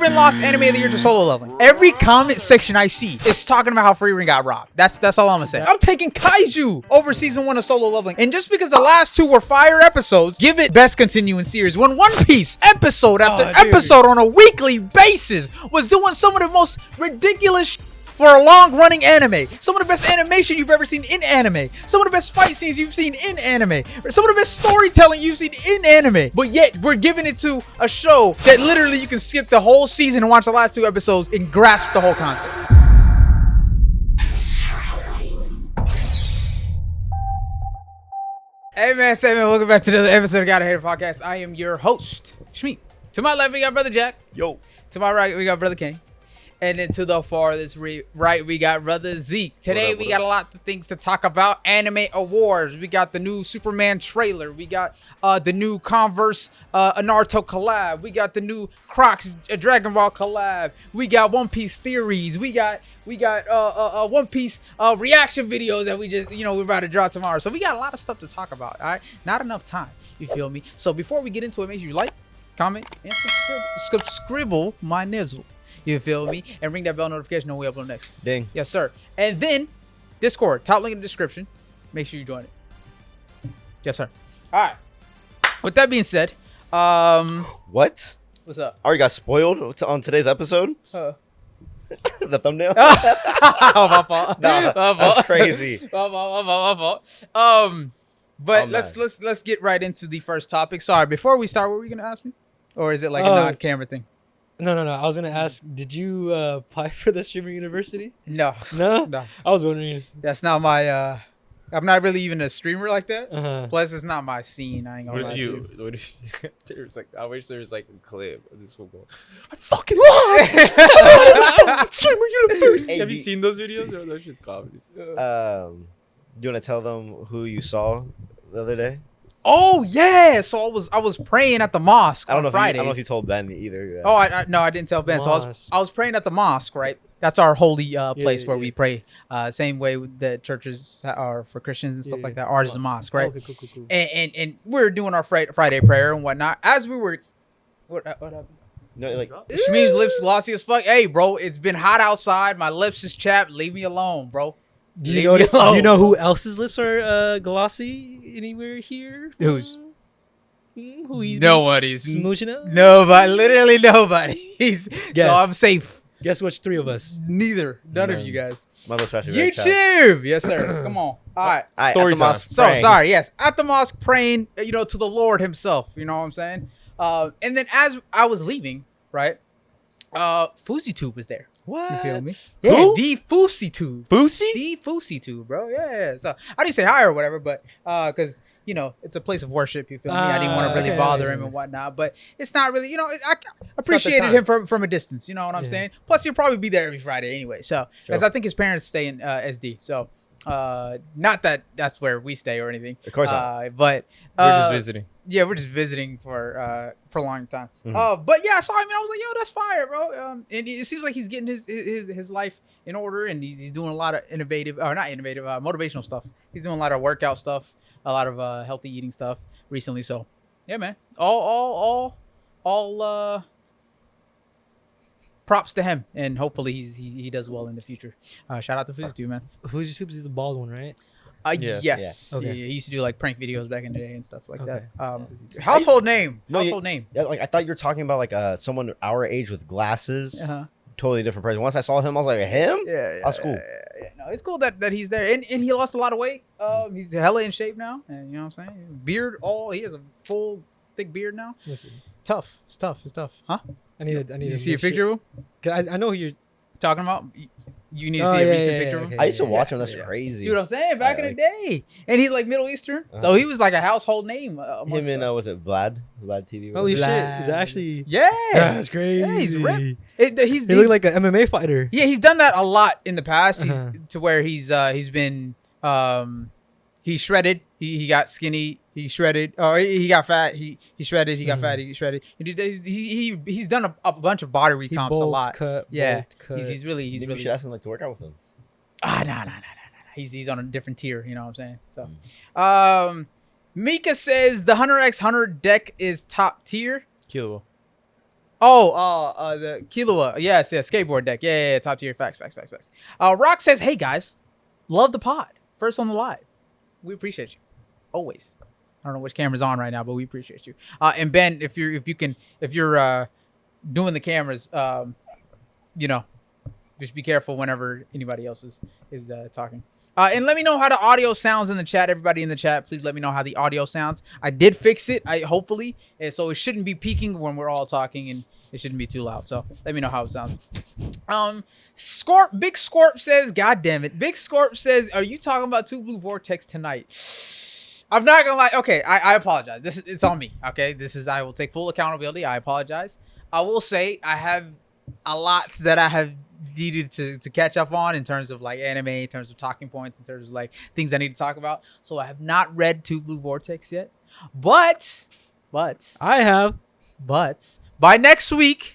Frieren lost anime of the year to solo leveling. Every comment section I see is talking about how Frieren got robbed. That's all I'm gonna say. I'm taking Kaiju over season 1 of solo leveling. And just because the last 2 were fire episodes, give it best continuing series. When One Piece episode after episode on a weekly basis was doing some of the most ridiculous for a long-running anime. Some of the best animation you've ever seen in anime. Some of the best fight scenes you've seen in anime. Some of the best storytelling you've seen in anime. But yet, we're giving it to a show that literally you can skip the whole season and watch the last 2 episodes and grasp the whole concept. Hey man, welcome back to another episode of Gotta Hate It Podcast. I am your host, Shmeet. To my left, we got Brother Jack. Yo. To my right, we got Brother King. And then to the farthest right, we got Brother Zeke. Today, we got a lot of things to talk about. Anime awards. We got the new Superman trailer. We got the new Converse a Naruto collab. We got the new Crocs a Dragon Ball collab. We got One Piece theories. We got One Piece reaction videos that we just, we're about to draw tomorrow. So we got a lot of stuff to talk about, all right? Not enough time, you feel me? So before we get into it, make sure you like, comment, and subscribe my nizzle. You feel me? And ring that bell notification when we upload next. Ding. Yes, sir. And then Discord, top link in the description. Make sure you join it. Yes, sir. All right. With that being said, what? What's up? Already got spoiled on today's episode. The thumbnail. Oh, my fault. Nah, that's crazy. My fault. But let's get right into the first topic. Sorry, before we start, what were you gonna ask me? Or is it like a non-camera thing? No. I was gonna ask, did you apply for the streamer university? No. I was wondering. That's not my. I'm not really even a streamer like that. Uh-huh. Plus, it's not my scene. I ain't gonna lie to you. What if there's like? I wish there was like a clip of this football. I fucking lost. Streamer university. Hey, Have you seen those videos? Or those shit's comedy. You want to tell them who you saw the other day? Oh yeah. So I was praying at the mosque on Fridays. I don't know if you told Ben either. Yeah. Oh, I didn't tell Ben. Mosque. So I was praying at the mosque, right? That's our holy place where we yeah. pray. Same way the churches are for Christians and stuff like that. Ours is a mosque, right? Okay, cool. And we're doing our Friday prayer and whatnot. As we were, what happened? No, like Shmeem's lips glossy as fuck. Hey, bro, it's been hot outside. My lips is chapped. Leave me alone, bro. Do you know who else's lips are glossy anywhere here? Who's? Who he's Nobody's. smooching up? Nobody. Literally nobody. So Guess. I'm safe. Guess which 3 of us? Neither. None of you guys. Mother's fashion. Very chapped. YouTube. Yes, sir. Come on. All right. Story at the time. mosque So praying. sorry. Yes, at the mosque praying, to the Lord Himself. You know what I'm saying? And then as I was leaving, right, FouseyTube was there. What? You feel me? Who? Yeah, the FouseyTube. Boosie? The FouseyTube, bro. Yeah. So I didn't say hi or whatever, but because it's a place of worship. You feel me? I didn't want to really bother him and whatnot, but it's not really. I appreciated him from a distance. You know what I'm saying? Plus, he'll probably be there every Friday anyway. So, as I think his parents stay in SD. So, not that that's where we stay or anything. Of course not. But We're just visiting. Yeah, we're just visiting for a long time. Mhm. But yeah, so I was like, yo, that's fire, bro. And it seems like he's getting his life in order, and he's doing a lot of motivational stuff. He's doing a lot of workout stuff, a lot of healthy eating stuff recently. So yeah, man, all props to him, and hopefully he does well in the future. Shout out to FouseyTube, man. FouseyTube is the bald one, right? Yes. Yes. Yeah. Okay. He used to do like prank videos back in the day and stuff like Okay. that. Household name. No, Household name. Yeah, like I thought you were talking about like someone our age with glasses. Uh-huh. Totally different person. Once I saw him, I was like, him? Yeah. That's cool. Yeah. No, it's cool that he's there, and he lost a lot of weight. He's hella in shape now, and you know what I'm saying. Beard, he has a full thick beard now. Listen, Tough. It's tough. Huh? I need Did you to see a make sure- picture of him? 'Cause I know who you're. Talking about? You need to Oh, see a yeah, recent yeah, picture yeah, of him. okay. I used to watch him. Yeah, That's yeah. crazy. You know what I'm saying? Back in the day, and he's like Middle Eastern, so he was like a household name. Him and was it Vlad TV? Holy shit! Vlad. He's actually. Yeah, That's crazy. Yeah, he's ripped. He looked like an MMA fighter. Yeah, he's done that a lot in the past. He's Uh-huh. to where he's been he's shredded. He got skinny. He shredded. He got fat. He shredded. He got fat. He shredded. He's done a bunch of body recomps a lot. Yeah, he's really Maybe we really. should ask him like to work out with him. Nah. He's on a different tier. You know what I'm saying? So, Mika says the Hunter x Hunter deck is top tier. Killable. The Killua. Yes, skateboard deck. Yeah, top tier. Facts. Rock says, "Hey guys, love the pod. First on the live. We appreciate you always. I don't know which camera's on right now, but we appreciate you. And Ben, if you're doing the cameras, just be careful whenever anybody else is talking. And let me know how the audio sounds in the chat. Everybody in the chat, please let me know how the audio sounds. I did fix it, hopefully, and so it shouldn't be peaking when we're all talking, and it shouldn't be too loud. So let me know how it sounds. Big Scorp says, "God damn it!" Big Scorp says, "Are you talking about Two Blue Vortex tonight?" I'm not gonna lie. Okay, I apologize. It's on me. Okay, I will take full accountability. I apologize. I will say I have a lot that I have needed to catch up on in terms of like anime, in terms of talking points, in terms of like things I need to talk about. So I have not read Two Blue Vortex yet, but I have. But by next week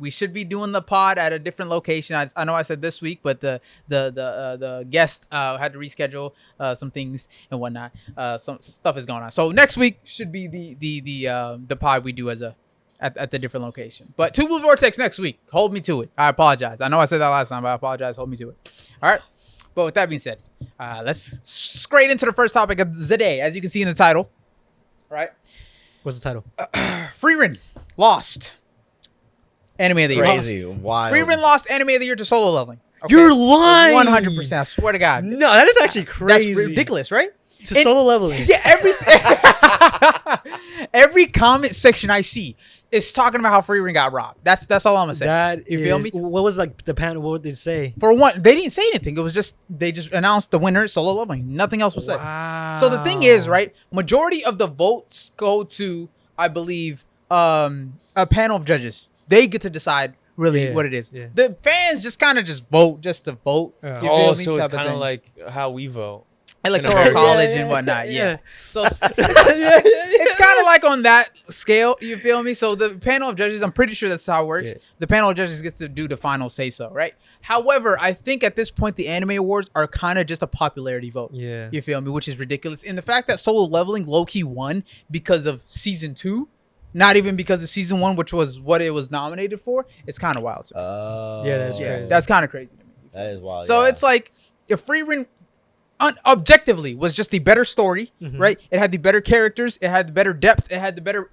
we should be doing the pod at a different location. I know I said this week, but the guest had to reschedule some things and whatnot. Some stuff is going on. So next week should be the pod we do at the different location. But Two Blue Vortex next week. Hold me to it. I apologize. I know I said that last time, but I apologize. Hold me to it. All right. But with that being said, let's straight into the first topic of the day. As you can see in the title, right? What's the title? Frieren lost anime of the year. Crazy, wild. Frieren lost anime of the year to solo leveling. Okay? You're lying. 100%. I swear to God. No, that is actually crazy. That's ridiculous, right? To solo leveling. Yeah, every comment section I see is talking about how Frieren got robbed. That's all I'm gonna say. You feel me? What was like the panel? What did they say? For one, they didn't say anything. It was they just announced the winner, solo leveling. Nothing else was said. Wow. So the thing is, right? Majority of the votes go to, I believe, a panel of judges. They get to decide really what it is. Yeah. The fans just kind of just vote just to vote. Yeah. You feel me? So it's Type of kind of thing. like how we vote. Electoral college and whatnot, yeah. So it's kind of like on that scale, you feel me? So the panel of judges, I'm pretty sure that's how it works. Yeah. The panel of judges gets to do the final say so, right? However, I think at this point the anime awards are kind of just a popularity vote. Yeah. You feel me? Which is ridiculous. And the fact that solo leveling low-key won because of season 2, not even because of season 1, which was what it was nominated for, it's kind of wild. Yeah, that's crazy. That's kind of crazy to me. That is wild. So it's like if Frieren objectively was just the better story, right? It had the better characters, it had the better depth, it had the better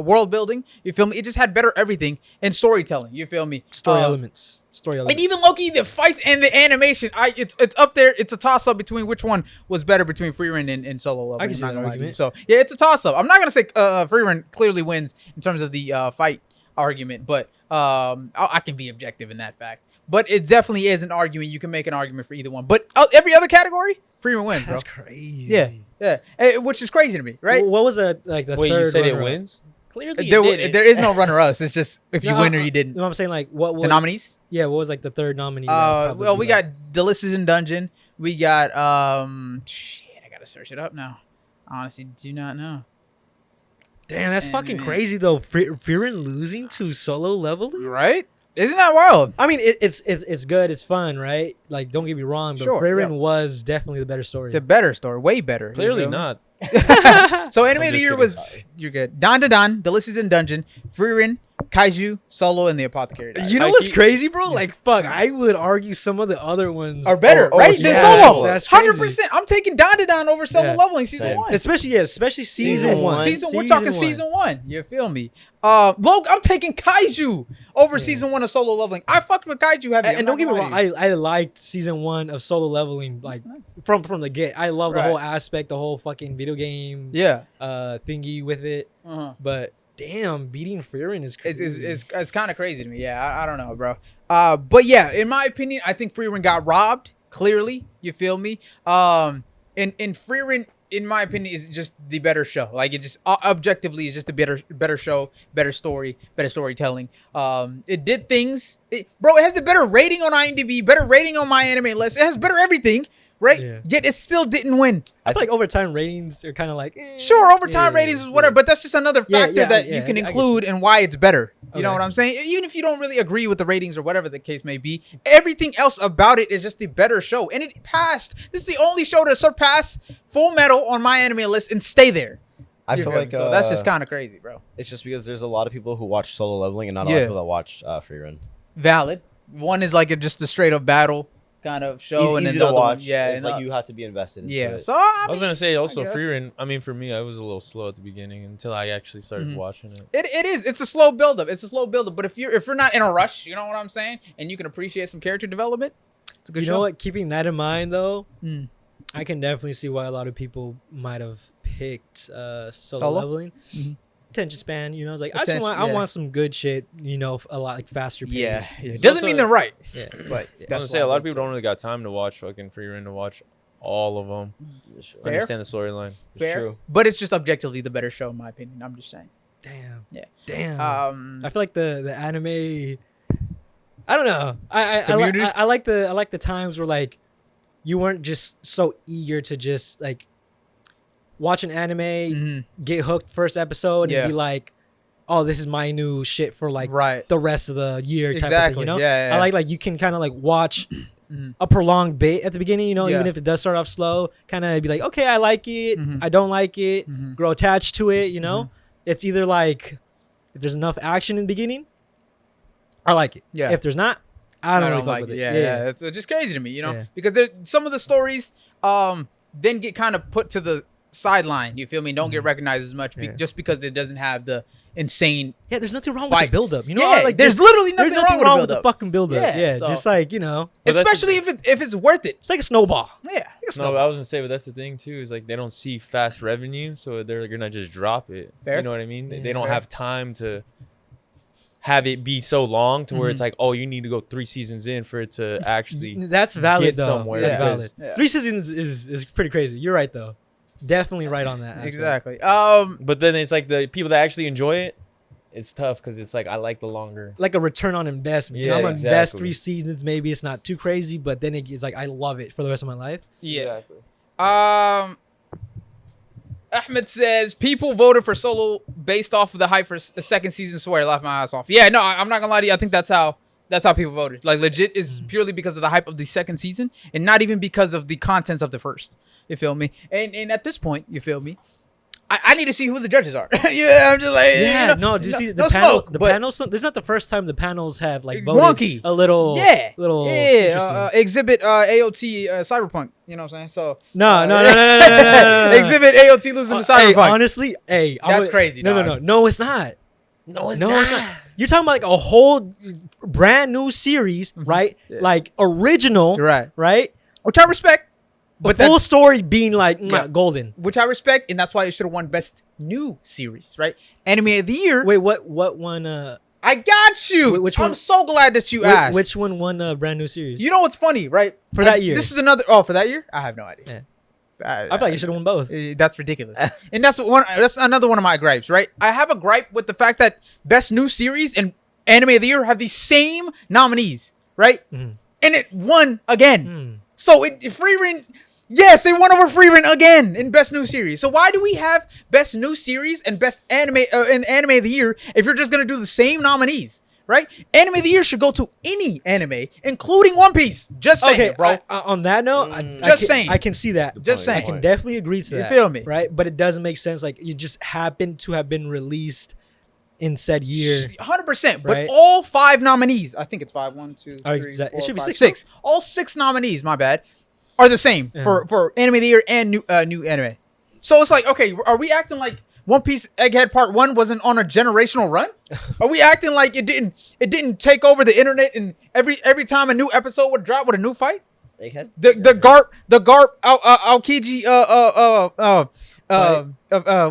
world building. You feel me? It just had better everything and storytelling. You feel me? Story elements. And even Loki, the fights and the animation, it's up there. It's a toss up between which one was better between Frieren and solo level. I can see that argument. So yeah, it's a toss up. I'm not gonna say Frieren clearly wins in terms of the fight argument, but I can be objective in that fact. But it definitely is an argument. You can make an argument for either one. But every other category, Frieren wins, bro. That's crazy. Yeah. Which is crazy to me, right? What was the third? Wait, you said it runner-up? wins? Clearly, there is no runner-ups. It's just if you win or you didn't. No, I'm saying like what was the nominees? Yeah, what was like the third nominee? Well, we got Delicious in Dungeon. We got shit. I gotta search it up now. I honestly do not know. Damn, that's fucking crazy though. Frieren losing to solo leveling, right? Isn't that wild? I mean, it's good, it's fun, right? Like, don't get me wrong, but Frieren was definitely the better story. The better story, way better. Clearly not. So anime of the year was you're good. Dan, Delicious in Dungeon, Frieren, Kaiju, Solo, and the Apothecary Diary. You know what's crazy, bro? Like, fuck, I would argue some of the other ones are better, right? Yeah, Than Solo. that's 100%. I'm taking Dan over Solo leveling season 1. Especially season 1. We're talking season 1. You feel me? Logan, I'm taking Kaiju over season 1 of Solo leveling. I fucked with Kaiju heavy. And don't get me wrong, I liked season 1 of Solo leveling like from the get. I love the whole aspect, the whole fucking video game thingy with it. But damn, beating Frieren is crazy. It's kind of crazy to me. Yeah, I don't know, bro. But yeah, in my opinion, I think Frieren got robbed. Clearly, you feel me? And Frieren, in my opinion, is just the better show. Like it just objectively is just a better show, better story, better storytelling. It did things, bro. It has the better rating on IMDb, better rating on My Anime List. It has better everything. Right? Yeah. Yet it still didn't win. I feel like overtime ratings are kind of like... Sure, overtime ratings is whatever, but that's just another factor that you can include in why it's better. You know what I'm saying? Even if you don't really agree with the ratings or whatever the case may be, everything else about it is just the better show. And it passed. This is the only show to surpass Full Metal on My Anime List and stay there. I feel like so that's just kind of crazy, bro. It's just because there's a lot of people who watch Solo Leveling and not a lot of people that watch Frieren. Valid. One is like just a straight up battle kind of show, and easy then to the watch. One, yeah, it's like you have to be invested into it. So I was gonna say also Frieren. I mean, for me, I was a little slow at the beginning until I actually started watching it. It is. It's a slow buildup. But if you're not in a rush, you know what I'm saying, and you can appreciate some character development, it's a good show. You know what? Keeping that in mind, though, I can definitely see why a lot of people might have picked Solo Leveling. Attention span, you know, it's like I want some good shit, you know, a lot like faster pace. Yeah. Doesn't mean they're right. Yeah, but I was gonna say a lot of people don't really got time to watch fucking Frieren to watch all of them. Fair. Understand the storyline. Fair. True. But it's just objectively the better show in my opinion. I'm just saying. Damn. Yeah. Damn. I feel like the anime. I don't know. I like the times where like you weren't just so eager to just like watch an anime, get hooked first episode, and be like, "Oh, this is my new shit for like the rest of the year." Type of thing, you know? I like you can kind of like watch a prolonged bait at the beginning, you know, even if it does start off slow. Kind of be like, "Okay, I like it. I don't like it." Grow attached to it, you know. It's either like if there's enough action in the beginning, I like it. Yeah. If there's not, I don't really like it. Yeah. It's just crazy to me, you know, because there's some of the stories then get kind of put to the sideline, you feel me? Don't get recognized as much just because it doesn't have the insane there's nothing wrong with the build-up, you know. Like there's literally nothing wrong with the fucking build-up. So, just like, you know, especially if it's worth it. It's like a snowball. No, I was gonna say, but that's the thing too, is like they don't see fast revenue, so they're gonna just drop it. You know what I mean? They don't have time to have it be so long to where it's like, oh, you need to go 3 seasons in for it to actually that's valid get though. somewhere. That's valid. 3 seasons is pretty crazy. You're right though. Definitely right on that aspect. Exactly. But then it's like the people that actually enjoy it, it's tough because it's like I like the longer, like a return on investment. I'm gonna invest 3 seasons. Maybe it's not too crazy, but then it's like I love it for the rest of my life. Exactly. Ahmed says people voted for Solo based off of the hype for the second season. Swear, I laughed my ass off. Yeah, no, I'm not gonna lie to you. I think that's how people voted. Like legit is purely because of the hype of the second season, and not even because of the contents of the first. You feel me? And at this point, you feel me? I need to see who the judges are. I'm just like, do you see the panel? The panels. This is not the first time the panels have like voted wonky. A little, Exhibit AOT Cyberpunk. You know what I'm saying? So no. Exhibit AOT losing to Cyberpunk. Hey, honestly, that's crazy. No, it's not. No, it's not. You're talking about like a whole brand new series, right? Like original, right? Which I respect. But the full story being like golden, which I respect, and that's why it should have won Best New Series, right? Anime of the Year. Wait, what won? I got you. Which one? I'm so glad that you asked. Which one won a brand new series? You know what's funny, right? For that year. This is another. Oh, for that year? I have no idea. Yeah. I thought you should have won both. That's ridiculous. And that's another one of my gripes, right? I have a gripe with the fact that Best New Series and Anime of the Year have the same nominees, right? And it won again. So Frieren. Yes, they won over Frieren again in Best New Series. So why do we have Best New Series and Best Anime and Anime of the Year if you're just gonna do the same nominees, right? Anime of the Year should go to any anime, including One Piece. Just saying, bro. On that note, I can see that. Just saying, I can definitely agree to that. You feel me? Right? But it doesn't make sense. Like you just happen to have been released in said year. 100%. But all 5 nominees, I think it's 5. 1, 2, 3, 4, it should be 5, 6. All 6 nominees, my bad, are the same for Anime of the Year and new anime. So it's like, okay, are we acting like One Piece Egghead Part 1 wasn't on a generational run? Are we acting like it didn't take over the internet and every time a new episode would drop with a new fight? Egghead? The Garp Aokiji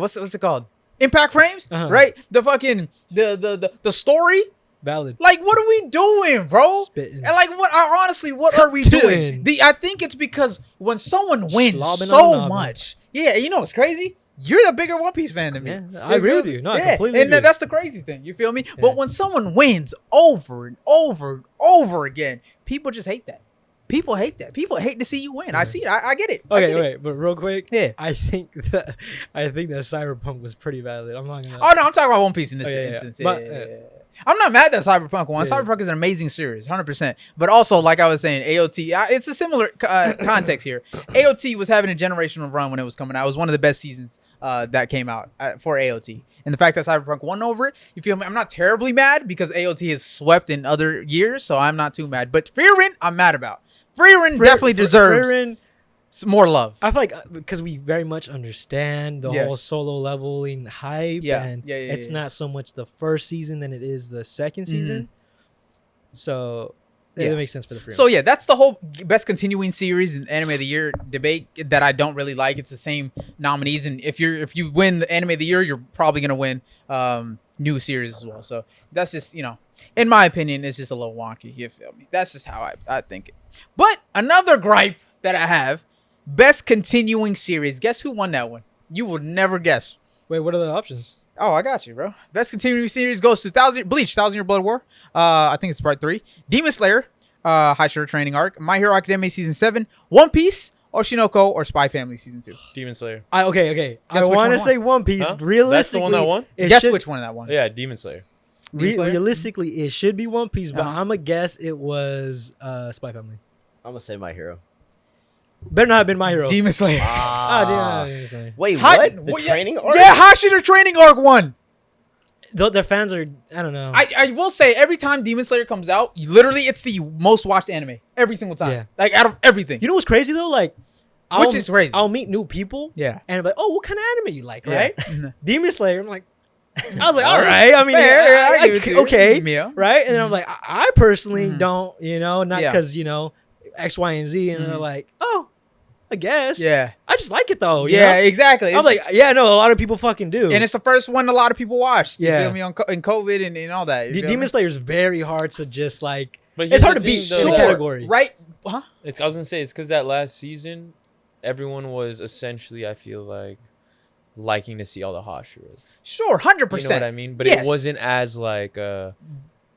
what's it called? Impact Frames, right? The fucking the story. Valid. Like, what are we doing, bro? Spitting. And like, what are we doing? I think it's because when someone wins so much, you know what's crazy? You're the bigger One Piece fan than me. Yeah, I agree with you. No, I completely agree. And that's the crazy thing. You feel me? Yeah. But when someone wins over and over and over again, people just hate that. People hate that. People hate to see you win. I see it. I get it. Okay, wait, but real quick. Yeah. I think that Cyberpunk was pretty valid. I'm not gonna. Oh no, I'm talking about One Piece in this instance. I'm not mad that Cyberpunk won. Cyberpunk is an amazing series, 100%. But also, like I was saying, AOT, it's a similar context here. AOT was having a generational run when it was coming out. It was one of the best seasons that came out for AOT. And the fact that Cyberpunk won over it, you feel me? I'm not terribly mad because AOT is swept in other years, so I'm not too mad. But Frieren, I'm mad about. Frieren definitely deserves more love. I feel like because we very much understand the whole solo leveling hype, it's not so much the first season than it is the second season. So it makes sense for the Frieren. So that's the whole best continuing series and anime of the year debate that I don't really like. It's the same nominees, and if you win the anime of the year, you're probably gonna win new series as well. So that's just, in my opinion, it's just a little wonky. You feel me? That's just how I think it. But another gripe that I have. Best continuing series. Guess who won that one? You will never guess. Wait, what are the options? Oh, I got you, bro. Best continuing series goes to Bleach, 1,000 Year Blood War. I think it's part 3. Demon Slayer, High Shore Training Arc. My Hero Academia Season 7. One Piece, Oshinoko, or Spy Family Season 2. Demon Slayer. Okay. I want to say One Piece. Huh? Realistically, that's the one that won? Guess which one that won? Yeah, Demon Slayer. Realistically, it should be One Piece, but I'm going to guess it was Spy Family. I'm going to say My Hero. Better not have been My Hero. Demon Slayer. Demon Slayer. Wait, what? The training arc? Yeah, Hashira Training Arc won. Their fans are, I don't know. I will say, every time Demon Slayer comes out, literally, it's the most watched anime. Every single time. Yeah. Like, out of everything. You know what's crazy, though? Like, which is crazy. I'll meet new people. Yeah. And I'm like, oh, what kind of anime you like, right? Demon Slayer, I'm like, I was like, all right. I mean, okay. Right? And then I'm like, I personally don't, not because, X, Y, and Z. And then they're like, oh, I guess. Yeah. I just like it, though. Yeah, exactly. I was like, yeah, no, a lot of people fucking do. And it's the first one a lot of people watched. You feel me? In COVID and all that. Demon Slayer is very hard to just like, but it's hard to beat in a category. Right? Huh? I was going to say, it's because that last season, everyone was essentially, I feel like, liking to see all the Hashiras. Sure, 100%. You know what I mean? But it wasn't as like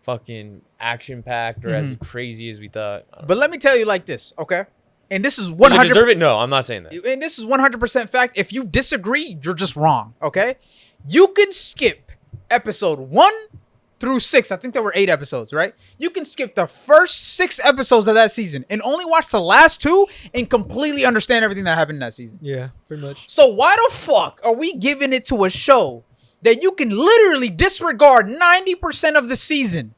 fucking action packed or as crazy as we thought. But let me tell you like this, okay? And this is 100%. Deserve it? No, I'm not saying that. And this is 100% fact. If you disagree, you're just wrong, okay? You can skip episode 1 through 6. I think there were 8 episodes, right? You can skip the first 6 episodes of that season and only watch the last 2 and completely understand everything that happened in that season. Yeah, pretty much. So why the fuck are we giving it to a show that you can literally disregard 90% of the season,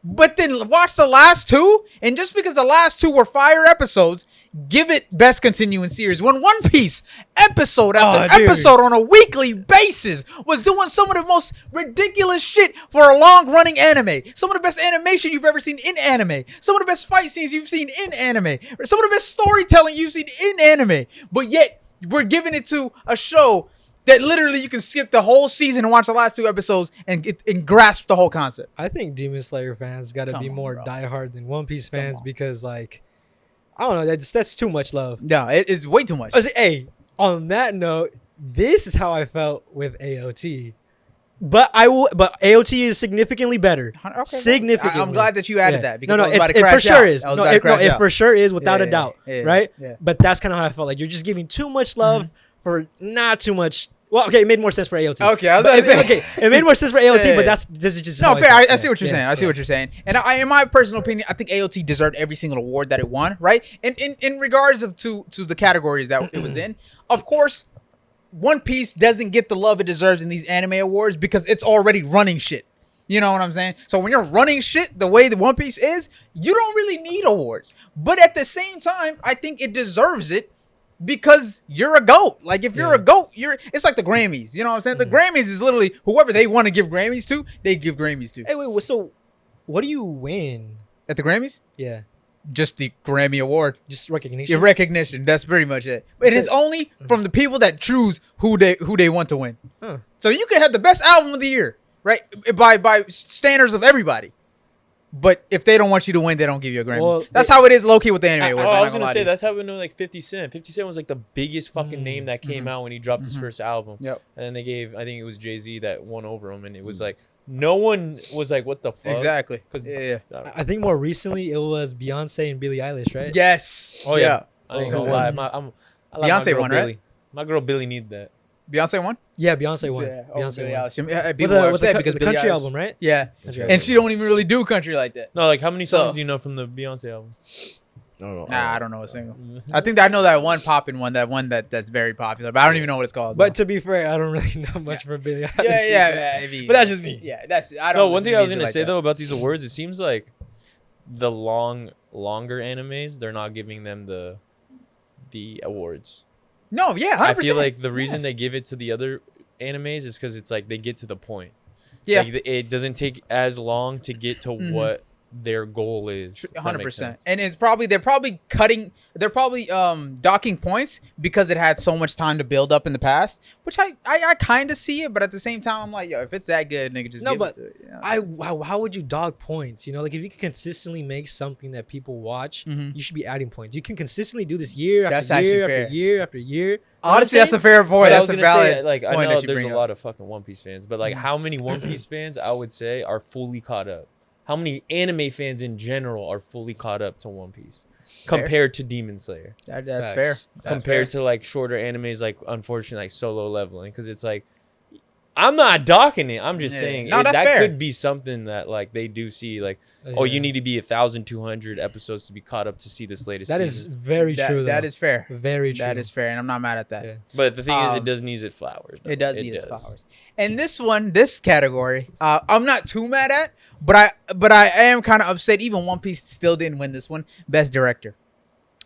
but then watch the last 2? And just because the last 2 were fire episodes, give it best continuing series. When One Piece, episode after episode on a weekly basis, was doing some of the most ridiculous shit for a long-running anime. Some of the best animation you've ever seen in anime. Some of the best fight scenes you've seen in anime. Some of the best storytelling you've seen in anime. But yet, we're giving it to a show that literally you can skip the whole season and watch the last 2 episodes and grasp the whole concept. I think Demon Slayer fans got to be more diehard than One Piece fans because, like, I don't know, that's too much love. No, it is way too much. Hey, on that note, this is how I felt with AOT. But AOT is significantly better. Okay, significantly. I'm glad that you added that because it for sure is. It for sure is without a doubt, right? Yeah. But that's kind of how I felt. Like you're just giving too much love for not too much. Well, okay, it made more sense for AOT. Okay, I was going to say. Okay, it made more sense for AOT, but this is just no fair. I see what you're saying. I see what you're saying. And in my personal opinion, I think AOT deserved every single award that it won. Right? And in regards to the categories that it was in, of course, One Piece doesn't get the love it deserves in these anime awards because it's already running shit. You know what I'm saying? So when you're running shit the way the One Piece is, you don't really need awards. But at the same time, I think it deserves it. Because you're a GOAT. Like, if you're a GOAT, it's like the Grammys. You know what I'm saying? The Grammys is literally whoever they want to give Grammys to, they give Grammys to. Hey, wait, so what do you win? At the Grammys? Yeah. Just the Grammy Award. Just recognition? Your recognition. That's pretty much it. But it is only from the people that choose who they want to win. Huh. So you can have the best album of the year, right? By standards of everybody. But if they don't want you to win, they don't give you a Grammy. Well, that's how it is low-key with the anime awards. I was going to say, that's how we know, like, 50 Cent. 50 Cent was, like, the biggest fucking name that came out when he dropped his first album. Yep. And then they gave, I think it was Jay-Z that won over him. And it was, like, no one was like, what the fuck? Exactly. I think more recently it was Beyonce and Billie Eilish, right? Yes. Oh, yeah. I ain't going to lie. Beyonce won, right? My girl Billie needed that. Beyonce won? Yeah, Beyonce won. Yeah. Beyonce won. People were upset because the country album, right? Yeah. And she don't even really do country like that. No, like how many songs do you know from the Beyonce album? I don't know. Nah, I don't know a single. I think I know that one popping one, that's very popular, but I don't even know what it's called. But to be fair, I don't really know much for Billie Eilish. Yeah. But that's just me. Yeah, I don't. No, one thing I was gonna say though about these awards, it seems like the longer animes, they're not giving them the awards. No, yeah, 100%. I feel like the reason they give it to the other animes is because it's like they get to the point. Yeah, like, it doesn't take as long to get to what their goal is. 100%. And it's probably they're probably docking points because it had so much time to build up in the past, which I kind of see it, but at the same time I'm like, yo, if it's that good, nigga, just give it to it. You know? How would you dog points? You know, like if you can consistently make something that people watch, you should be adding points. You can consistently do this year after year after year. Honestly, that's a fair point. That's a valid point. Like, I know there's a lot of fucking One Piece fans, but like how many One Piece fans I would say are fully caught up? How many anime fans in general are fully caught up to One Piece compared to Demon Slayer? That's fair. Compared to like shorter animes, like unfortunately like Solo Leveling, because it's like I'm not docking it. I'm just saying that fair. Could be something that like they do see like, oh, you need to be 1,200 episodes to be caught up to see this latest. That season. is very true. That is fair. Very true. That is fair, and I'm not mad at that. Yeah. But the thing is, it does need its flowers. Though. It does need its flowers. And this category, I'm not too mad at, but I am kind of upset. Even One Piece still didn't win this one. Best director.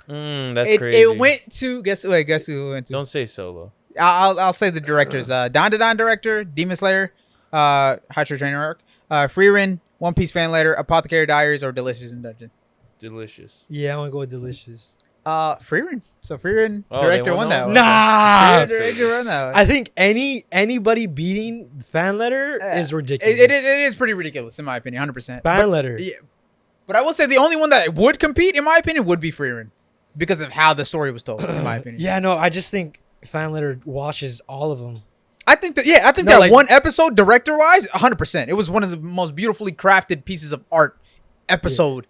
That's crazy. It went to guess who it went to? Don't say Solo. I'll say the directors. Don director, Demon Slayer, Hachiro Trainer Arc, Frieren, One Piece fan letter, Apothecary Diaries, or Delicious in Dungeon. Delicious. Yeah, I want to go with Delicious. Frieren. So Frieren director won that one. Nah, director won that one. I think anybody beating fan letter is ridiculous. It is pretty ridiculous in my opinion, 100%. Fan letter. Yeah, but I will say the only one that would compete, in my opinion, would be Frieren because of how the story was told. In my opinion. Yeah, no, I just think fan letter washes all of them. I think that one episode, director-wise, 100%. It was one of the most beautifully crafted pieces of art episode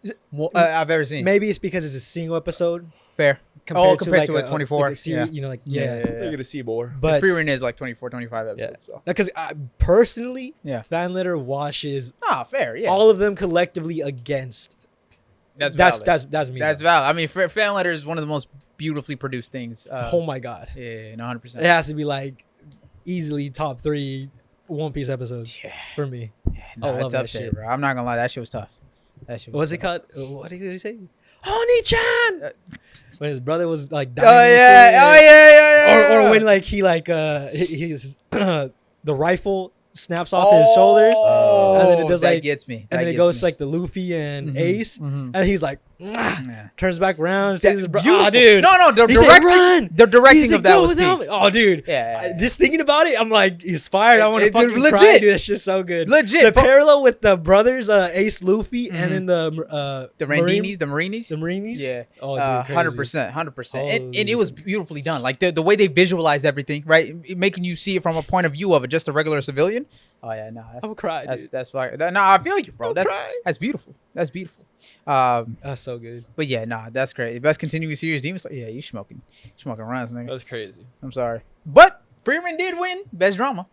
I've ever seen. Maybe it's because it's a single episode. Fair. Compared to a 24. You know, like, you're going to see more. But Frieren is like 24, 25 episodes. Yeah. Because personally, fan letter washes fair, all of them collectively against. That's me. That's valid. I mean, fan letter is one of the most beautifully produced things. Oh my god. Yeah, 100%. It has to be like easily top 3 One Piece episodes for me. Yeah, no, I love that shit, bro. I'm not gonna lie, that shit was tough. What's it called? What did he say? Oni-chan. When his brother was like dying. Or when like he like his the rifle snaps off his shoulders. And then it does that gets me. And then it goes to like the Luffy and Ace. And he's like turns back around and says, "Oh, dude, no, the directing of that was peak. Oh, dude, just thinking about it, I'm like inspired. I want to fucking cry. Dude, that shit's so good. Legit. The parallel with the brothers, Ace, Luffy, and then the Marinis. Yeah. Oh, dude, 100%. And it was beautifully done. Like the way they visualized everything, right, making you see it from a point of view of just a regular civilian. Oh yeah, no, I'm crying. That's why. No, I feel you, bro. That's beautiful. That's beautiful. That's so good. But yeah, nah, that's great. Best continuing series, Demon Slayer. Yeah, you smoking runs, nigga. That's crazy. I'm sorry, but Frieren did win best drama.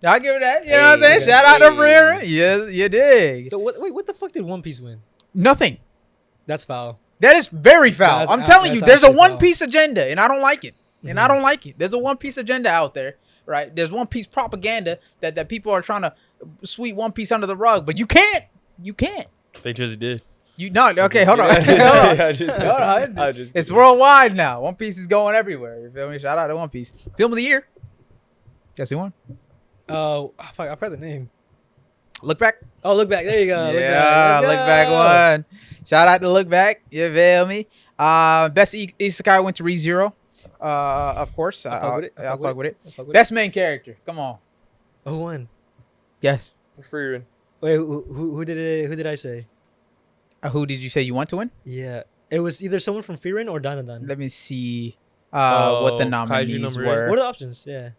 I'll give it that. You know what I'm saying? Shout out to Frieren. Yes, you dig. So what the fuck did One Piece win? Nothing. That's foul. That is very foul. I'm telling you, there's a One Piece agenda, and I don't like it. And I don't like it. There's a One Piece agenda out there. Right, there's One Piece propaganda that people are trying to sweep One Piece under the rug, but you can't. They just did. Okay, hold on. It's worldwide now. One Piece is going everywhere. You feel me? Shout out to One Piece. Film of the year. Guess who won? Oh, I forgot the name. Look Back. Oh, Look Back. There you go. Yeah, Look Back won. Shout out to Look Back. You feel me? Best Isekai went to ReZero. Of course. I'll fuck with it. Best main character. Come on. Who won? Yes. Frieren. Wait, who did I say? Who did you say you want to win? Yeah. It was either someone from Frieren or Dan. Let me see what the nominees were. What are the options? Yeah.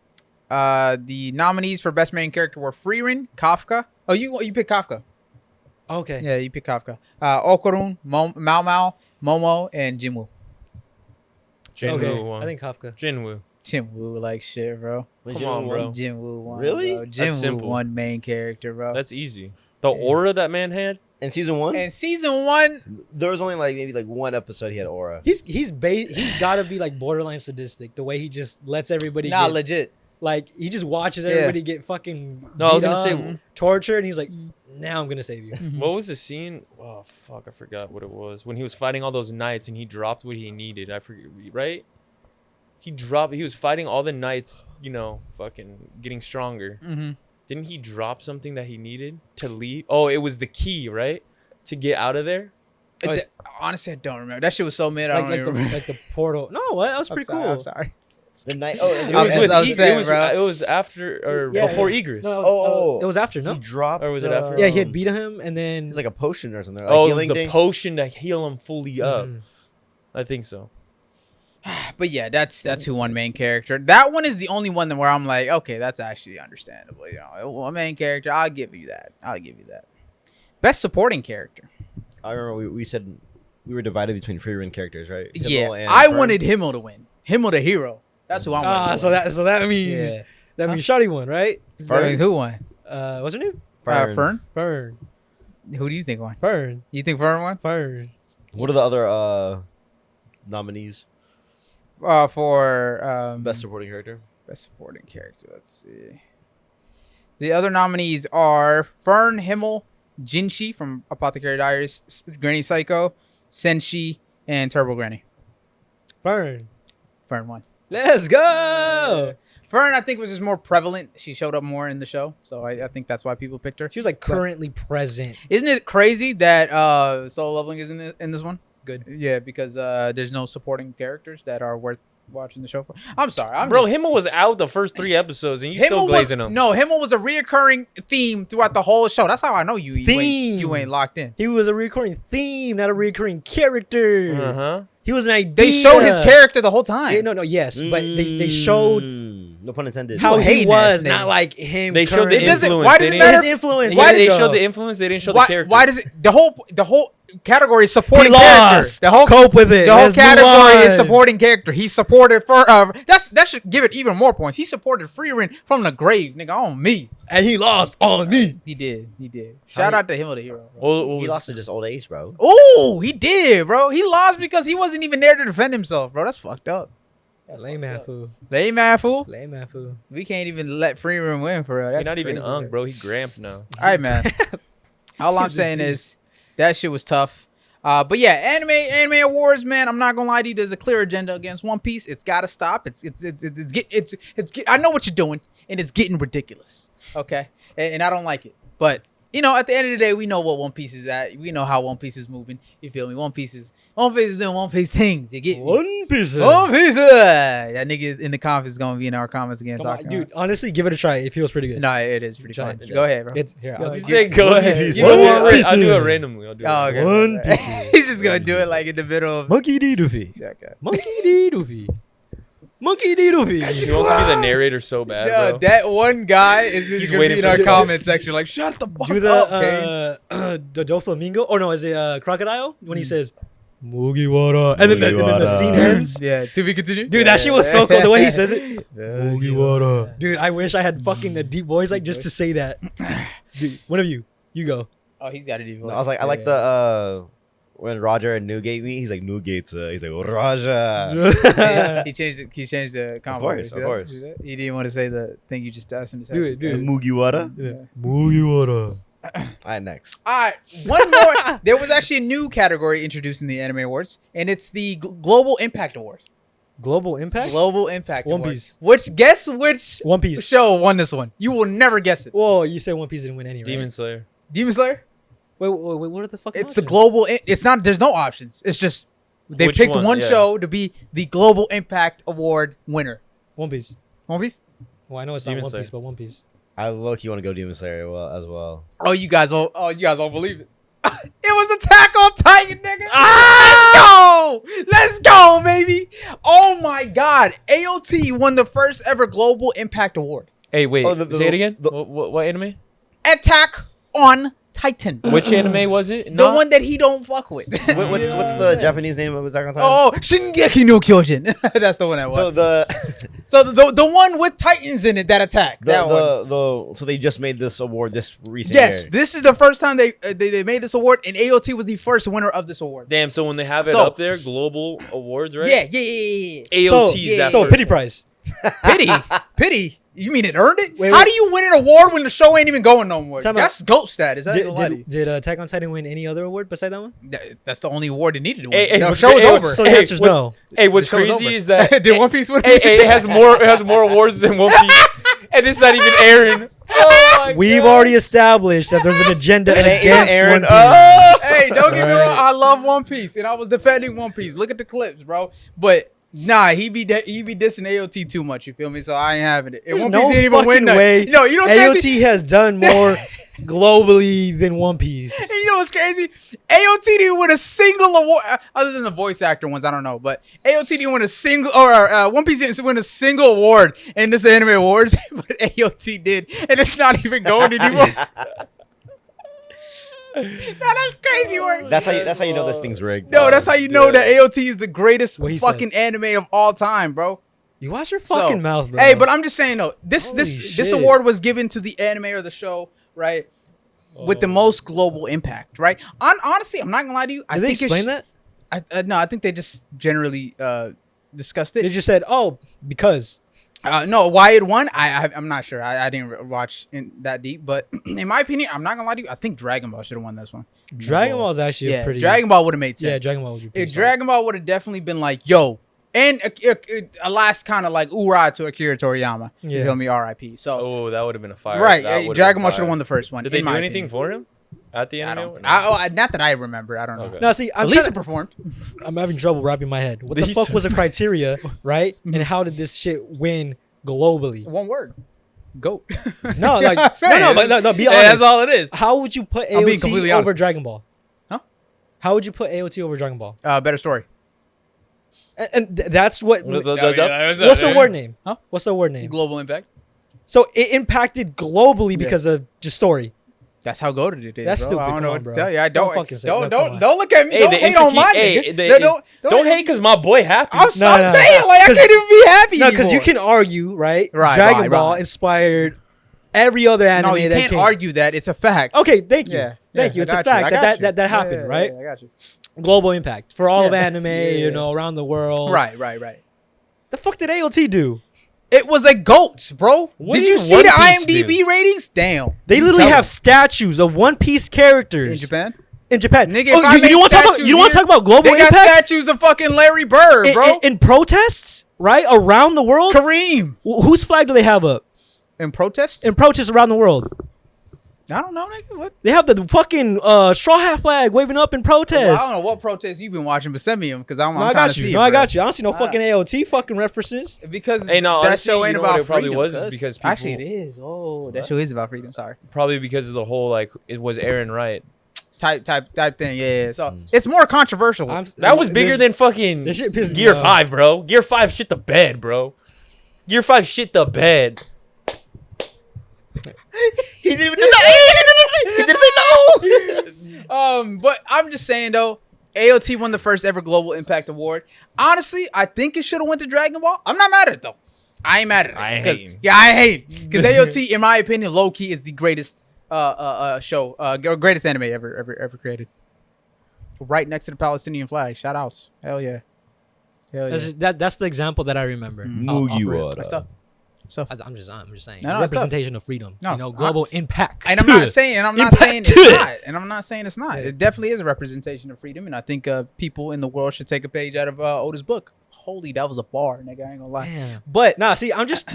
The nominees for best main character were Frieren, Kafka. Oh, you picked Kafka. Okay. Yeah, you picked Kafka. Okurun, Mao Mao, Momo, and Jinwoo. Okay. I think Kafka. Jinwoo like shit, bro. Come on, bro. Jinwoo won. Really? Bro. Jinwoo won main character, bro. That's easy. The aura that man had in season 1. In season 1, there was only maybe one episode he had aura. He's got to be like borderline sadistic. The way he just lets everybody. Legit. Like he just watches everybody get fucking. No, I was gonna say tortured, and he's like, "Now I'm gonna save you." What was the scene? Oh fuck, I forgot what it was. When he was fighting all those knights and he dropped what he needed. I forget, right? He was fighting all the knights, fucking getting stronger. Mm-hmm. Didn't he drop something that he needed to leave? Oh, it was the key, right? To get out of there? Honestly, I don't remember. That shit was so mid. Like the portal. No, what? That was pretty cool. I'm sorry. The night. Oh, it was after or before Egress. No, it was after. No, he dropped. Or was it after? Yeah, he had beat him, and then it's like a potion or something. It was the potion to heal him fully up. Mm-hmm. I think so. But yeah, that's who won main character. That one is the only one where I'm like, okay, that's actually understandable. One main character, I'll give you that. Best supporting character. I remember we said we were divided between Frieren characters, right? Himmel and I wanted Himmel to win. Himmel the hero. That's who I wanted. So that means that means Shawty won, right? Who won? What's her name? Fern. Fern. Who do you think won? Fern. You think Fern won? Fern. What are the other nominees? For best supporting character. Best supporting character. Let's see. The other nominees are Fern, Himmel, Jinshi from Apothecary Diaries, Granny Psycho, Senshi, and Turbo Granny. Fern won. Let's go. Fern, I think, was just more prevalent. She showed up more in the show, so I think that's why people picked her. She was like currently present. Isn't it crazy that Solo Leveling is in this one? Good. Yeah, because there's no supporting characters that are worth watching the show for. I'm sorry. Himmel was out the first 3 episodes, and you still glazing him. No, Himmel was a reoccurring theme throughout the whole show. That's how I know you ain't locked in. He was a recurring theme, not a recurring character. Uh-huh. He was an idea. They showed his character the whole time. Yeah, no, yes, but they showed no pun intended how he was, not like him. They showed the influence. Why does it matter? His influence. Why they showed the influence? They didn't show the character. Why does it? The whole category is supporting he character. The whole cope with it. The whole category is supporting character. He supported that should give it even more points. He supported Frieren from the grave, nigga, on me. And he lost on me. He did. Shout out to him, the hero. He lost to just old age, bro. Oh, he did, bro. He lost because he wasn't even there to defend himself, bro. That's fucked up. Lame man fool. We can't even let Frieren win for real. That's He's not even crazy, unk, bro. He gramped now. All right, man. All I'm saying is that shit was tough. But yeah, anime awards, man. I'm not gonna lie to you. There's a clear agenda against One Piece. It's gotta stop. It's I know what you're doing, and it's getting ridiculous. Okay, and I don't like it. But at the end of the day, we know what One Piece is at. We know how One Piece is moving. You feel me? One Piece is doing One Piece things. You get me? One Piece. That nigga in the comments is gonna be in our comments again. Dude, honestly, give it a try. It feels pretty good. No, it is pretty fun. Go ahead, bro. Go ahead. I'll do it randomly. Okay. One Piece. He's just gonna do it like in the middle of Monkey D. Doofy. Okay. Monkey D. Doofy. Monkey D. Doofy. He wants to be the narrator so bad, bro. That one guy is just gonna be in our comment section like, shut the fuck up, the Doflamingo. Or no, is it Crocodile? When he says, Mugiwara. And then the scene ends. Yeah, to be continued. Dude, that shit was so cool. The way he says it. Mugiwara. Dude, I wish I had fucking the deep voice just to say that. Dude, one of you go. Oh, he's got a deep voice. No, I was like, I like the when Roger and Newgate meet, he's like Newgate. He's like Roger. he changed the Of course. He didn't want to say the thing you just asked him to say. Dude. Mugiwara. Yeah. Mugiwara. All right, next. All right, one more. There was actually a new category introduced in the Anime Awards, and it's the Global Impact Award. Global Impact? Global Impact One Award. Piece. Guess which One Piece show won this one? You will never guess it. Whoa, you said One Piece didn't win any, right? Demon Slayer. Demon Slayer? Wait, what are the fucking It's options? the global. It's not. There's no options. It's just they Which picked one? one Yeah. show to be the Global Impact Award winner. One Piece. One Piece. Well, I know it's Demon not One Slayer. Piece, but One Piece. I low-key want to go Demon Slayer as well. Oh, you guys won't believe it. It was Attack on Titan, nigga. Let's go, baby. Oh my God. AOT won the first ever Global Impact Award. Hey, wait. Oh, say it again. What anime? Attack on Titan. Which anime was it? The one that he don't fuck with. What's the Japanese name of Attack on Titan? Oh, Shingeki no Kyojin. That's the one that was. So the one with Titans in it that attack. so they just made this award this recent Yes, year. this is the first time they made this award, and AOT was the first winner of this award. Damn, so when they have it up there, global awards, right? Yeah. AOT. So pity prize. Pity. You mean it earned it? Wait, How do you win an award when the show ain't even going no more? Time out. That's GOAT status. I ain't gonna lie to you. Did Attack on Titan win any other award beside that one? That's the only award it needed to win. Hey, The show was over. So the answer's no. Hey, what's The show's over. crazy is that Did One Piece win? it has more awards than One Piece, and it's not even airing. Oh my We've God. already established that there's an agenda against Aaron. One Piece. Hey, don't get me Right. wrong. I love One Piece, and I was defending One Piece. Look at the clips, bro. But nah, he be dissing AOT too much. You feel me? So I ain't having it. And There's One no Piece didn't even win fucking that. way. No, you know what's crazy? AOT has done more globally than One Piece. And you know what's crazy? AOT didn't win a single award, other than the voice actor ones. I don't know, but AOT didn't win a single, or One Piece didn't win a single award in this anime awards, but AOT did, and it's not even going anymore. No, that's crazy work. That's how you know this thing's rigged. No, that's how you know that AOT is the greatest What he fucking anime of all time, bro. You watch your fucking mouth, bro. Hey, but I'm just saying though, this Holy this shit. award was given to the anime or the show, right? With the most global impact, right? Honestly, I'm not gonna lie to you. Did they explain that? No, I think they just generally discussed it. They just said, "Oh, because." No, why it won? I'm not sure. I didn't watch in that deep, but in my opinion, I'm not gonna lie to you. I think Dragon Ball should have won this one. Dragon Ball is actually a pretty. Dragon Ball would have made sense. Yeah, Dragon Ball would be pretty If Dragon Ball would have definitely been like, yo, and a last kind of like oorah to Akira Toriyama. Yeah. You feel me? R.I.P. So Oh, that would have been a fire. right, That would've Dragon been Ball should have fire. won the first one. Did they in do my anything opinion. for him at the I end? don't. Not that I remember. I don't know. Okay. No, see, Lisa performed. I'm having trouble wrapping my head. What the Lisa. fuck was the criteria, right? And how did this shit win globally? One word. GOAT. No, You know like what I'm saying? no, be Yeah, honest. that's all it is. How would you put I'm being AOT completely over honest. Dragon Ball? Huh? How would you put AOT over Dragon Ball? Better story. That's what. What's the award name? Huh? What's the award name? Global impact. So it impacted globally because of just story. That's how goated it is. That's bro. stupid. I don't Come know on, what to bro. tell you. I Don't don't fucking say don't that. Come on. don't look at me. Hey, don't the hate on my intricate- nigga. don't hate because my boy happy. I'm No, no. saying like I 'Cause- can't even be happy. No, because you anymore. can argue, right? Right, Dragon right, Ball right. inspired every other anime No, you that can't came. argue that. It's a fact. Okay, thank you. Yeah, Thank you. I It's a got you. fact I got you. that happened, Yeah, right? yeah, I got you. Global impact for all of Yeah. anime, Yeah. around the world. Right. The fuck did AOT do? It was a GOAT, bro. What Did do you you see One the Piece IMDb ratings? Damn. They You literally tell have them. statues of One Piece characters in Japan. In Japan. Nigga, Oh, if I you make want to talk about statues you don't want to here, talk about global They got impact statues of fucking Larry Bird, bro. in protests, right, around the world. Kareem. Whose flag do they have up In protest? in protests around the world? I don't know, nigga. What? They have the fucking straw hat flag waving up in Well, I protest. don't know what protests you've been watching, but send me them because I'm No, trying I got to you. see No, it, I bro. got you. I don't see no fucking AOT fucking references. Because Hey, no, that honestly, show ain't you know what about it probably freedom. was is cuz. because Actually, it people- is. Oh, that show is about freedom. Sorry. Probably because of the whole like it was Aaron Wright. Type thing. Yeah. So it's more controversial. That was bigger This- than fucking this shit pissed me Gear off. 5, bro. Gear 5 shit the bed, bro. Gear 5 shit the bed. He didn't even do that. He didn't say no. But I'm just saying though, AOT won the first ever Global Impact Award. Honestly, I think it should have went to Dragon Ball. I'm not mad at it though. I ain't mad at it. I ain't 'Cause- hating. Yeah, I hate because AOT, in my opinion, low key is the greatest show, greatest anime ever created. Right next to the Palestinian flag. Shout outs. Hell yeah. Hell yeah. That's the example that I remember. Mugiwara. That's tough. So, I'm just saying. No, it's tough. Representation of freedom. No, Global impact. and I'm not saying, Impact. it's not. It definitely is a representation of freedom, and I think people in the world should take a page out of Oda's book. Holy, that was a bar, nigga. I ain't gonna lie. Damn. But Nah, see, I'm just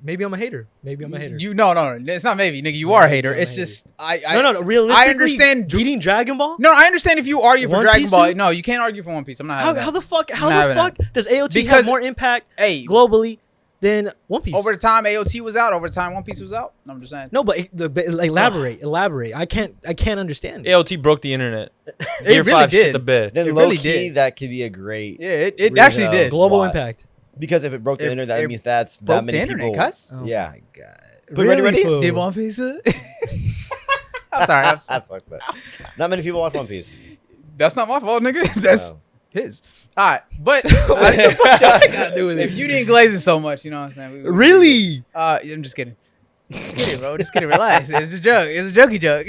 maybe I'm a hater. Maybe I'm a hater. no, it's not maybe, nigga. You are a hater. I'm a It's hater. just I no. Realistically, I understand. beating Dragon Ball. No, I understand if you argue for One Dragon Piece Ball. too? No, you can't argue for One Piece. I'm not. having How that. the fuck I'm not having that. does AOT Because- have more impact Hey, globally than One Piece? over the time AOT was out, over the time One Piece was out. I'm just saying. No, but elaborate. I can't understand. AOT broke the internet. It Gear really 5 shit did. the bed. Then It low really key, did. that could be a great. Yeah, it reason actually of did. Global why. impact. Because if it broke the internet, that it means that's broke that many the internet, people. cuz. Oh Yeah. my god. But ready? fool? Did One Piece? I'm sorry. That's fucked up. Not many people watch One Piece. That's not my fault, nigga. That's his. All right, but if you didn't glaze it so much, you know what I'm saying? Really? I'm just kidding. Just kidding, bro. Just kidding. Relax. It's a joke. It's a jokey joke.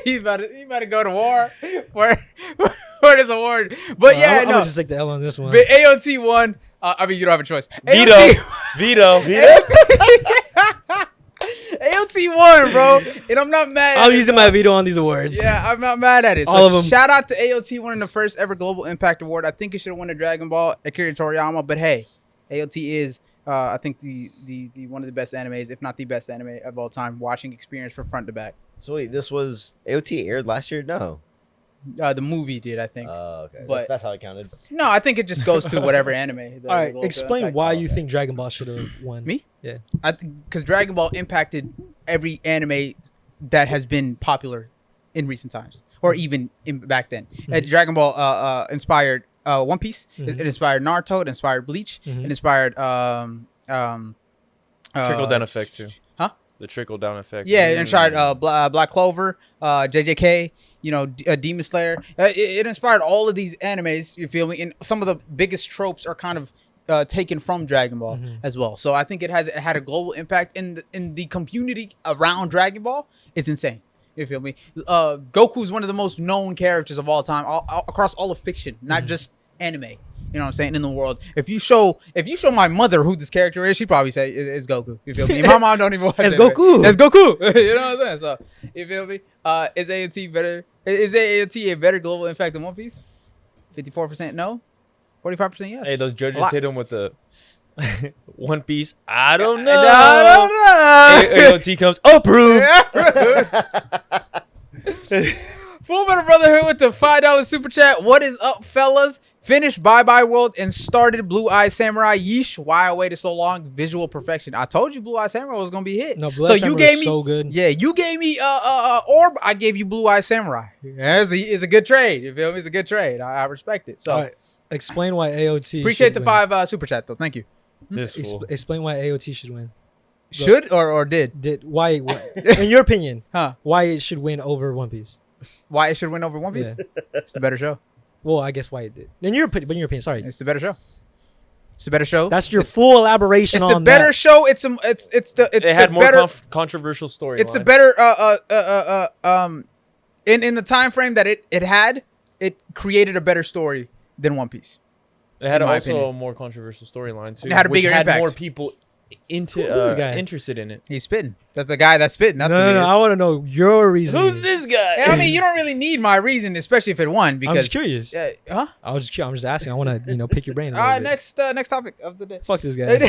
He's about to go to war for this award. But I'm gonna just take the L on this one. But AOT won. I mean, you don't have a choice. Veto. AOT won, bro. And I'm not mad at I'm using my veto on these awards. Yeah, I'm not mad at it. All of them. Shout out to AOT winning the first ever Global Impact Award. I think it should have won a Dragon Ball, Akira Toriyama. But hey, AOT is, I think, the one of the best animes, if not the best anime of all time, watching experience from front to back. So wait, this was AOT aired last year? No. The movie did, I think. Okay. But that's how it counted. No, I think it just goes to whatever anime. All right, explain why you think Dragon Ball should have won. Me? Yeah. Because Dragon Ball impacted every anime that has been popular in recent times, or even back then. Dragon Ball inspired One Piece. It inspired Naruto. It inspired Bleach. It inspired trickle down effect too. Huh? The trickle down effect. Yeah, it inspired Black Clover, JJK. You know, Demon Slayer. It inspired all of these animes. You feel me? And some of the biggest tropes are kind of taken from Dragon Ball as well. So I think it had a global impact in the community around Dragon Ball. It's insane. You feel me? Goku is one of the most known characters of all time, across all of fiction, not just anime. You know what I'm saying? In the world, if you show my mother who this character is, she'd probably say it's Goku. You feel me? My mom don't even watch it. It's Goku. It's Goku. You know what I'm saying? So you feel me? Is AOT better? Is AOT a better global impact than One Piece? 54% no, 45% yes. Hey, those judges hit him with the One Piece. I don't know. I don't know. AOT comes approved. Full Metal Brotherhood with the $5 super chat. What is up, fellas? Finished Bye Bye World and started Blue Eye Samurai. Yeesh, why I waited so long? Visual perfection. I told you Blue Eye Samurai was gonna be hit. No, Blue Eye Samurai is so good. Yeah, you gave me Orb. I gave you Blue Eye Samurai. Yeah, it's a good trade. You feel me? It's a good trade. I respect it. So, all right, explain why AOT. Appreciate the $5 super chat though. Thank you. Explain why AOT should win. Should or did? Did why? In your opinion, huh? Why it should win over One Piece? Why it should win over One Piece? Yeah. It's the better show. Well, I guess why it did. In your opinion, sorry. It's the better show. It's the better show. That's your full elaboration on that. It's the better show. It had more controversial story. It's the better in the time frame that it had, it created a better story than One Piece. It had also a more controversial storyline too. It had a bigger impact. More people interested in it. He's spitting. That's the guy that's spitting. That's no. I want to know your reason. Who's this guy? I mean, you don't really need my reason, especially if it won. Because I'm just curious. Huh? I'm just asking. I want to pick your brain. All right, next topic of the day. Fuck this guy.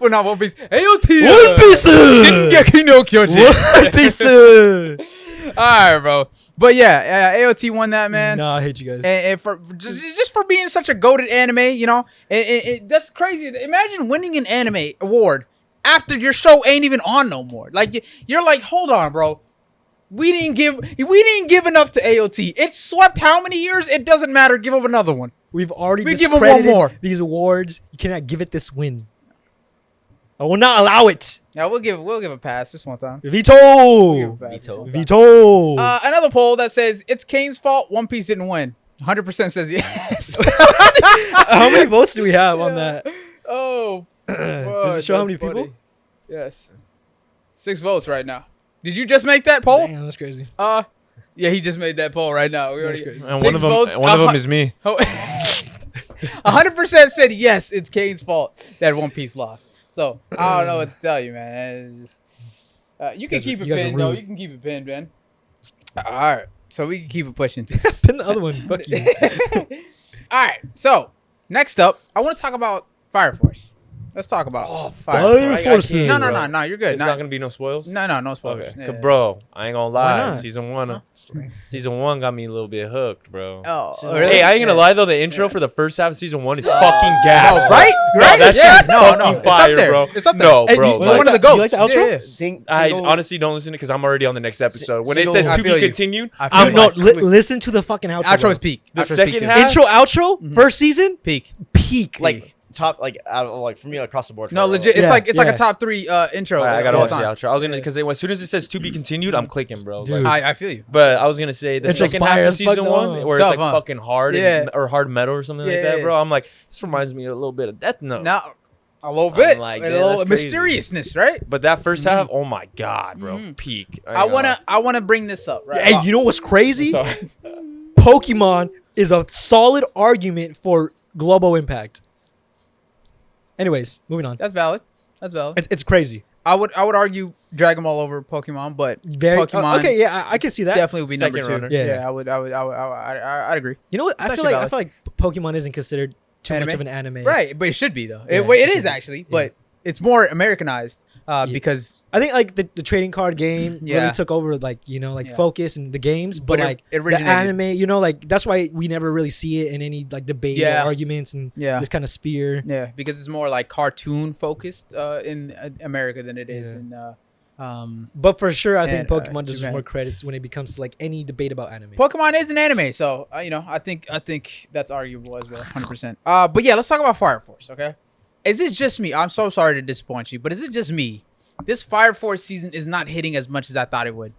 Not One Piece. AOT. One Piece. Shingeki no Kyojin. One Piece. All right, bro. But yeah, AOT won that, man. No, I hate you guys. And for just for being such a goated anime, you know, that's crazy. Imagine winning an anime award after your show ain't even on no more. Like you're like, hold on, bro. We didn't give enough to AOT. It swept how many years? It doesn't matter. Give them another one. We've already give them one more. These awards. You cannot give it this win. I will not allow it. Yeah, we'll give a pass just one time. Veto. Another poll that says it's Kane's fault. One Piece didn't win. 100% says yes. How many votes do we have on that? Oh, does it show how many people? Yes, 6 votes right now. Did you just make that poll? Damn, that's crazy. Yeah, he just made that poll right now. That's crazy. And one of them is me. 100% said yes. It's Kane's fault that One Piece lost. So I don't know what to tell you, man. It's just, you can keep it pinned, though. You can keep it pinned, man. All right, so we can keep it pushing. Pin the other one. Fuck you. All right, so next up, I want to talk about Fire Force. Let's talk about Fire Force. No, you're good. It's not gonna be no spoils. No spoilers. Okay, bro, I ain't gonna lie. Season one got me a little bit hooked, bro. Oh, really? Hey, I ain't gonna lie though. The intro for the first half of season 1 is fucking gas. Oh, right? That shit is fucking fire, bro. It's up there. No, bro. One of the goats. You like the outro? I honestly don't listen to it because I'm already on the next episode. When it says to be continued, listen to the fucking outro. Outro is peak. The second half, intro, outro, first season, peak. Peak. Like top like out of, like for me across the board. No, legit. It's like a top 3 intro. Right, I gotta watch the time. outro. I was gonna because as soon as it says to be continued, I'm clicking, bro. Dude. Like, I feel you. but I was gonna say the second half of season 1 where it's like fucking hard or hard metal or something like that, bro. I'm like, this reminds me a little bit of Death Note. No, a little bit, like, a little mysteriousness, right? But that first half, oh my god, bro, peak. I wanna bring this up, right? Hey, you know what's crazy? Pokemon is a solid argument for global impact. Anyways, moving on. That's valid. It's crazy. I would argue Dragon Ball over Pokemon, but Pokemon. Okay, yeah, I can see that. Definitely would be number 2. Runner. Yeah, I'd agree. You know what? I feel like Pokemon isn't considered too much of an anime. Right, but it should be though. Yeah, it is actually, but it's more Americanized because I think like the trading card game really took over, like focus and the games, but like it the anime, like that's why we never really see it in any like debate or arguments and this kind of sphere. Yeah, because it's more like cartoon focused in America than it is in. But for sure, I think Pokemon deserves more credits when it becomes like any debate about anime. Pokemon is an anime, so I think that's arguable as well, 100%. But yeah, let's talk about Fire Force, okay? Is it just me? I'm so sorry to disappoint you, but is it just me? This Fire Force season is not hitting as much as I thought it would.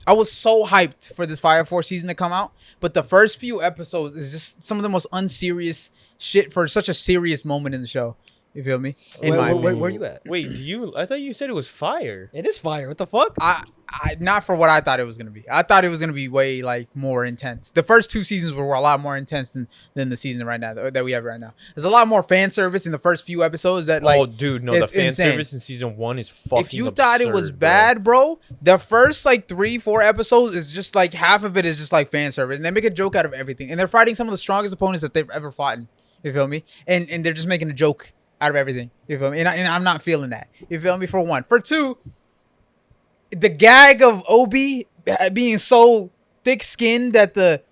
I was so hyped for this Fire Force season to come out, but the first few episodes is just some of the most unserious shit for such a serious moment in the show. You feel me? Where are you at? Wait, I thought you said it was fire. It is fire. What the fuck? I not for what I thought it was gonna be. I thought it was gonna be way like more intense. The first 2 seasons were a lot more intense than the season right now that we have right now. There's a lot more fan service in the first few episodes that like. Oh, dude, no, the fan insane. service in season 1 is fucking. If you thought it was bad, bro, the first like 3-4 episodes is just like half of it is just like fan service, and they make a joke out of everything, and they're fighting some of the strongest opponents that they've ever fought. You feel me? And they're just making a joke out of everything. You feel me? And I'm not feeling that. You feel me? For one. For two, the gag of Obi being so thick-skinned that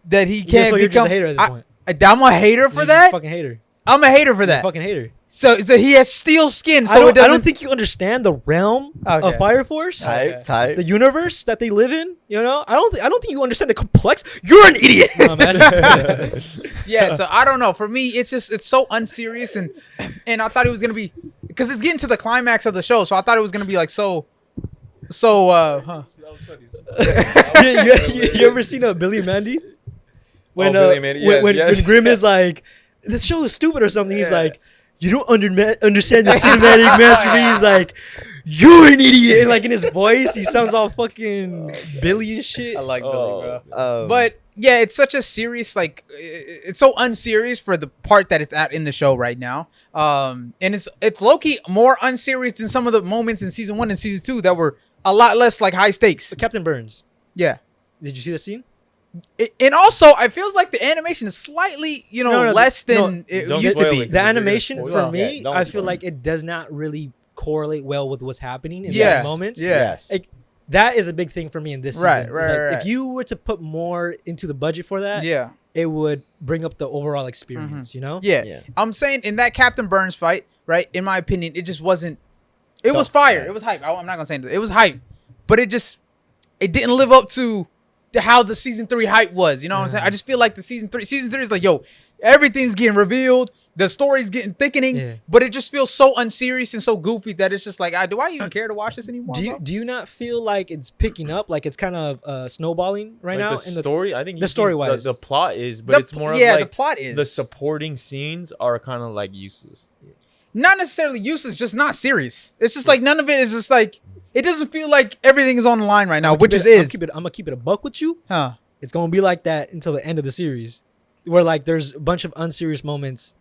he can't so become. You're just a hater at this point. I'm a hater for that. Fucking hater. I'm a hater for that. Fucking hater. So he has steel skin. So I don't think you understand the realm of Fire Force. Type. The universe that they live in. I don't think you understand the complex. You're an idiot. No, yeah. So I don't know. For me, it's so unserious and I thought it was gonna be because it's getting to the climax of the show. So I thought it was gonna be like so. That was funny. You ever seen a Billy and Mandy? When Billy and Mandy, when Grimm is like, this show is stupid or something. He's like, you don't understand the cinematic masterpiece. He's like, you're an idiot. And like in his voice, he sounds all fucking Billy and shit. I like Billy, bro. But yeah, it's such a serious, like, it's so unserious for the part that it's at in the show right now. And it's low-key more unserious than some of the moments in season 1 and season 2 that were a lot less like high stakes. But Captain Burns. Yeah. Did you see the scene? And also, I feels like the animation is slightly, less than it used to be. The animation for me, I feel like it does not really correlate well with what's happening in those moments. Yes. Like, that is a big thing for me in this season. Right. If you were to put more into the budget for that, it would bring up the overall experience, Yeah. I'm saying in that Captain Burns fight, right, in my opinion, it just wasn't. It was fire. It was hype. I'm not going to say it was hype. But it didn't live up to how the season 3 hype was. You know what I'm saying? I just feel like the season 3 is like, yo, everything's getting revealed. The story's getting thickening, but it just feels so unserious and so goofy that it's just like, do I even care to watch this anymore? Do you not feel like it's picking up, like it's kind of snowballing right now? The story, I think the story wise, the plot is, but it's more of like the plot is the supporting scenes are kind of like useless. Not necessarily useless, just not serious. It's just like none of it is just like it doesn't feel like everything is on the line right now, which is. I'm gonna keep it a buck with you. Huh? It's gonna be like that until the end of the series, where like there's a bunch of unserious moments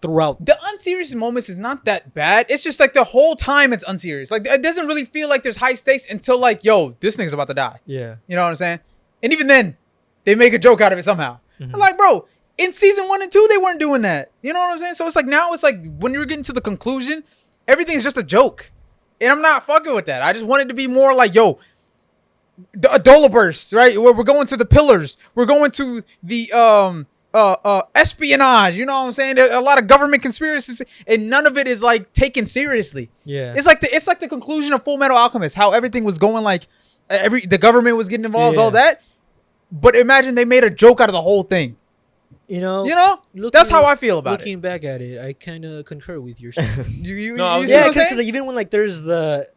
throughout. The unserious moments is not that bad. It's just like the whole time it's unserious. Like it doesn't really feel like there's high stakes until like, yo, this thing's about to die. Yeah. You know what I'm saying? And even then, they make a joke out of it somehow. I'm like, bro, in season 1 and 2, they weren't doing that. You know what I'm saying? So it's like now it's like when you're getting to the conclusion, everything's just a joke. And I'm not fucking with that. I just want it to be more like, yo, the Adola burst, right? Where we're going to the pillars. We're going to the espionage. You know what I'm saying? There's a lot of government conspiracies, and none of it is like taken seriously. Yeah. It's like the conclusion of Full Metal Alchemist, how everything was going like the government was getting involved, all that. But imagine they made a joke out of the whole thing. You know, that's how I feel about looking back at it, I kind of concur with your statement. you No, I was- see what I'm Because saying? like, even when like there's the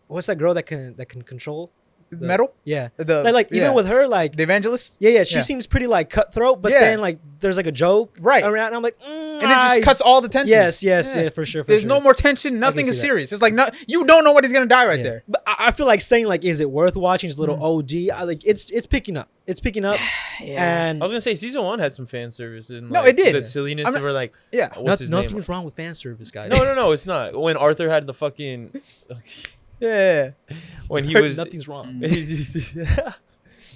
what's that girl that can control the Metal? Yeah, The, like even with her, like the evangelist? yeah, she Yeah. seems pretty like cutthroat, but Yeah. then like there's like a joke Right. around, and I'm like, And it just cuts all the tension. Yes, yeah, for sure. There's no more tension. Nothing see is that. serious. It's like, no, you don't know when he's going to die right there. But I feel like saying like, is it worth watching? It's a little OD. It's picking up. It's picking up. And I was gonna say season 1 had some fan service and No, like, it did. The silliness I'm of her like Yeah. what's his name? nothing's wrong with fan service, guys. No, it's not. When Arthur had the fucking Yeah. when he was nothing's wrong.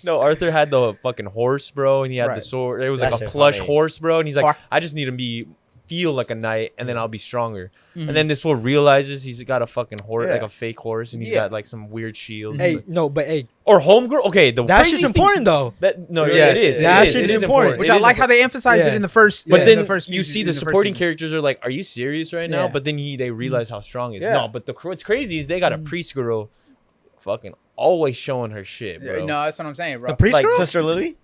No, Arthur had the fucking horse, bro, and he had the Right. sword. It was That like a shit plush funny. horse, bro, and he's like, Fuck. I just need to feel like a knight, and then I'll be stronger. Mhm. And then this fool realizes he's got a fucking horse, Yeah. like a fake horse, and he's Yeah. got like some weird shield. Hey, no, but hey, Or homegirl. Okay, the that shit's craziest important though. thing, that no, Yes, it is. that It is. shit It is is important. Which It I is like how important. they emphasized Yeah. it in the first. But in then the first you few- see in the first supporting season. characters are like, "Are you serious right now?" Yeah. But then they realize how strong he is. Yeah. No, but what's crazy is they got a priest girl, fucking always showing her shit, bro. No, that's what I'm saying, bro. The priest Like, girl, Sister Lily?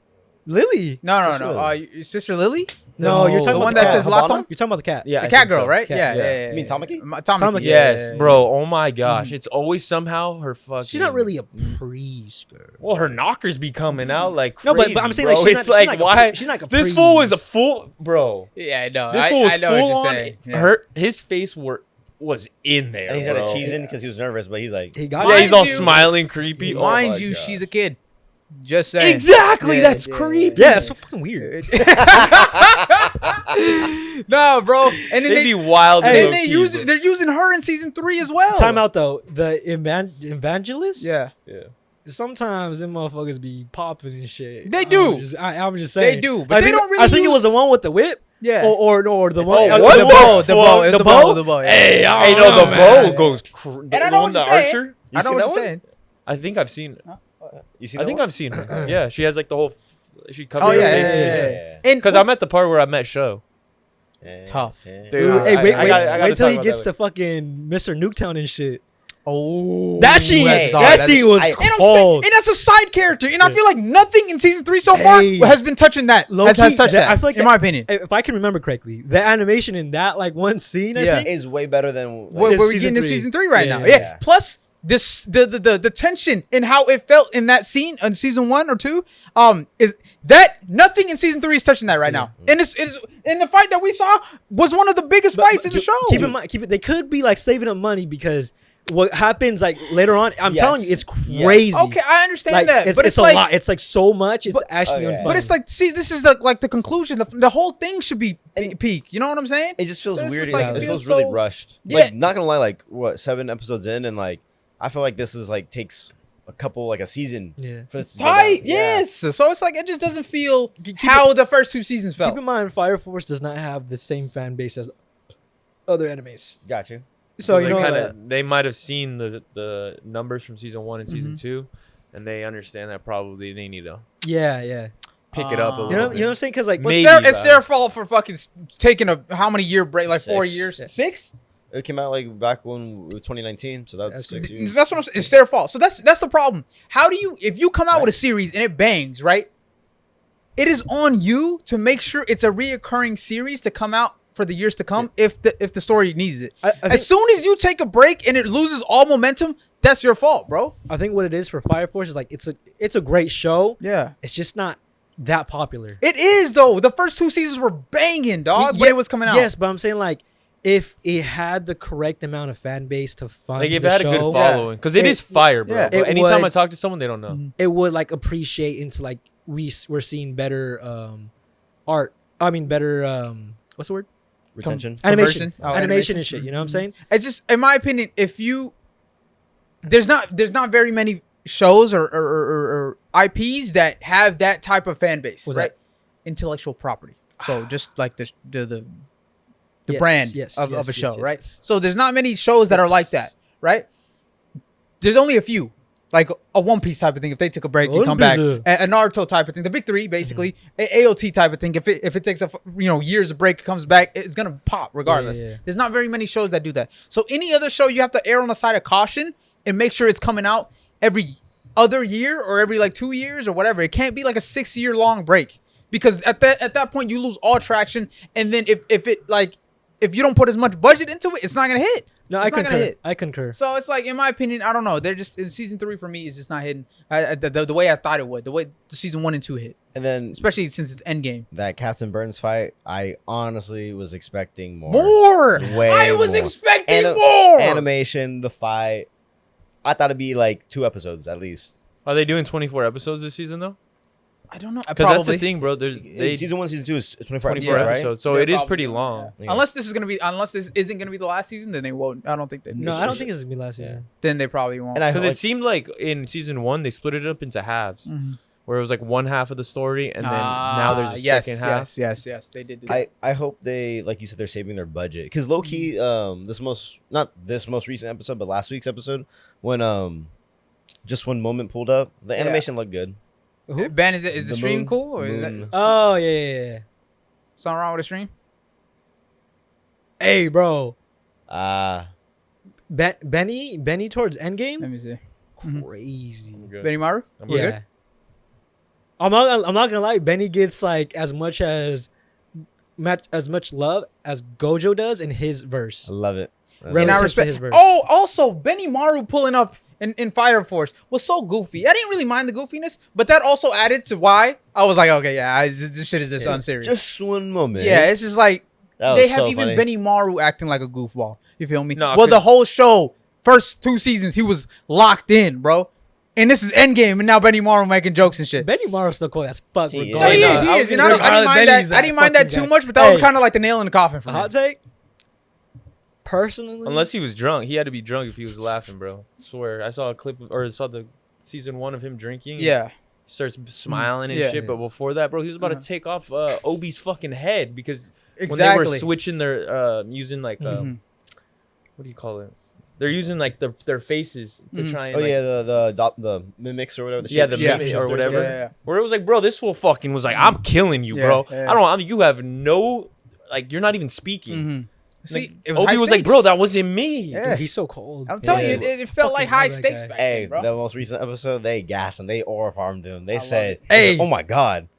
Lily. No. Sister Lily. Your sister Lily? No, you're talking The about one the that cat. says Habana? Latom? You're talking about the cat. Yeah, The I cat think girl, so. right? Cat, Yeah. You mean Tamaki? Tamaki. Yes, yeah. bro. Oh my gosh, it's always somehow her fucking. She's not really a priest girl. Well, her knockers be coming out like No, crazy, but I'm saying bro. like she's it's not, like she's not why she's not like a this priest. fool was a fool, bro. Yeah, I know. This fool was I know what full you're on. saying. Yeah. His face was in there, And he's got bro. a cheese in because he was nervous, but he's like, He got Yeah, it. he's all Mind you- smiling, creepy. Mind Oh you, my she's God. a kid. Just saying. Exactly. Yeah, That's yeah, creepy. Yeah, it's so fucking weird. No, bro. And then They'd they, be wild. Hey, and they're using her in season 3 as well. Time out though. The evangelist. Yeah. Yeah. Sometimes them motherfuckers be popping and shit. They do. I'm just saying. They do, but I they think, don't really I think it was the use- one with the whip. Yeah. Or the It's one. all- uh, what the the bow. fuck? The bow. It's the bow. The bow. Yeah. Hey, I Hey, don't no, know, the man. bow goes. And I know what the you're saying. archer. I know seen what that you're one? saying. I think I've seen it. you see I think I've seen her. Yeah, she has like the whole. She covers Oh, her yeah, face. yeah, and yeah, shit. And Because I'm at the part where I met Sho. Tough. Dude, Dude, hey, wait, I gotta wait till talk he about gets that to fucking Mr. Nuketown and shit. Oh, That scene, that's that dark. scene was I- And I'm saying, cold. and that's a side character, and I feel like nothing in season 3 so far Hey. has been touching that. Has Low-key, touched that. I feel like in my opinion. If I can remember correctly, the animation in that like one scene, I Yeah. think, Is way better than. What It's we're season getting in 3. season 3 right Yeah, now. yeah, Yeah. Plus this the tension and how it felt in that scene in season 1 or 2 is that nothing in season 3 is touching that right now. And it's and the fight that we saw was one of the biggest fights in the show. Keep in mind, they could be like saving up money because what happens like later on, I'm Yes. telling you, it's Yes. crazy. Okay, I understand Like, that, but it's a like, lot. It's like so much. It's But- actually Oh, yeah. unfunny. but it's like, see, this is the conclusion. The whole thing should be peak. You know what I'm saying? It just feels So it's weird. just like, it it feels feels really so- rushed. Yeah. Like, not gonna lie, like what 7 episodes in, and like I feel like this is like takes a season. Yeah. For this to go Tight, down. Yeah. yes. So it's like it just doesn't feel how the first 2 seasons felt. Keep in mind, Fire Force does not have the same fan base as other animes. Got you. So you they know, they might have seen the numbers from season 1 and Mm-hmm. season 2, and they understand that probably they need to yeah. pick it up a You little You know bit. what I'm saying? Because like, Well, Maybe, it's their fault for fucking taking a how many year break? Like 4 6. years? Yeah. 6? It came out like back when 2019, so that's That's 6 good. years. That's what I'm saying. It's their fault. So that's the problem. How do you, if you come out with a series and it bangs, right? It is on you to make sure it's a reoccurring series to come out for the years to come if the story needs it. I think- As soon as you take a break and it loses all momentum, that's your fault, bro. I think what it is for Fire Force is like it's a great show. Yeah. It's just not that popular. It is though. The first 2 seasons were banging, dog, when it was coming out. Yes, but I'm saying like if it had the correct amount of fan base to fund Like if the it had a show, good following, because it is fire, bro. yeah. But It anytime would- I talk to someone, they don't know. it would like appreciate into like we're seeing better art. I mean better what's the word? Retention. Animation. Conversion? Oh, animation and shit. You know what I'm saying? It's just, in my opinion, if you there's not very many shows or IPs that have that type of fan base, What's right? that? Intellectual property. So just like the Yes, brand yes, of yes, a show, yes, right? yes. So there's not many shows that are like that, right? There's only a few. Like a One Piece type of thing, if they took a break and One come back, Piece. a Naruto type of thing, the big 3 basically, AOT type of thing. If it takes years of break, comes back, it's gonna pop regardless. Yeah. There's not very many shows that do that. So any other show, you have to err on the side of caution and make sure it's coming out every other year or every like 2 years or whatever. It can't be like a 6-year long break. because at that point you lose all traction, and then if you don't put as much budget into it, it's not gonna hit. No, I concur. So it's like, in my opinion, I don't know. They're just in season 3 for me is just not hitting the way I thought it would. The way the season 1 and 2 hit, and then especially since it's Endgame. That Captain Burns fight, I honestly was expecting more. I was expecting more. Animation, the fight. I thought it'd be like 2 episodes at least. Are they doing 24 episodes this season though? I don't know. Because that's the thing, bro. Season 1, season 2 is 24 episodes, right? So it is pretty long. Yeah. Unless this isn't gonna be the last season, then they won't. I don't think they. No, I don't think it's gonna be last season. Then they probably won't. Because it seemed like in season 1 they split it up into halves, where it was like one half of the story, and then now there's a second half. Yes, they did. Do that. I hope they, like you said, they're saving their budget. Because low key, not this most recent episode, but last week's episode, when just one moment pulled up, the animation looked good. Who? Ben, is the stream cool or is that? Oh yeah. Something wrong with the stream? Hey, bro. Benny towards Endgame. Let me see. Crazy. Benny Maru? Yeah. Good? I'm not gonna lie. Benny gets like as much love as Gojo does in his verse. I love it. And I respect his verse. Oh, also Benny Maru pulling up in Fire Force was so goofy. I didn't really mind the goofiness, but that also added to why I was like, okay, this shit is just unserious. Just one moment. Yeah, it's just like they have even funny. Benny Maru acting like a goofball. You feel me? No, well, the whole show, first 2 seasons, he was locked in, bro. And this is Endgame, and now Benny Maru making jokes and shit. Benny Maru's still cool as fuck. No, he is. You know, I didn't mind that too much, but that was kind of like the nail in the coffin for me. Hot take. Personally, unless he was drunk, he had to be drunk if he was laughing, bro. I swear, I saw a clip or saw the season 1 of him drinking. Yeah, he starts smiling and shit. But before that, bro, he was about to take off Obi's fucking head because when they were switching their using like what do you call it? They're using like their faces to try and the mimics or whatever. The mimics or whatever. Yeah. Where it was like, bro, this fool fucking was like, I'm killing you, bro. You have no, like, you're not even speaking. See, like, Obi was like, bro, that wasn't me. Yeah. Dude, he's so cold. I'm telling you, it felt like high stakes back then, bro. The most recent episode, they gassed him. They aura farmed him. They said, "Hey, oh my god,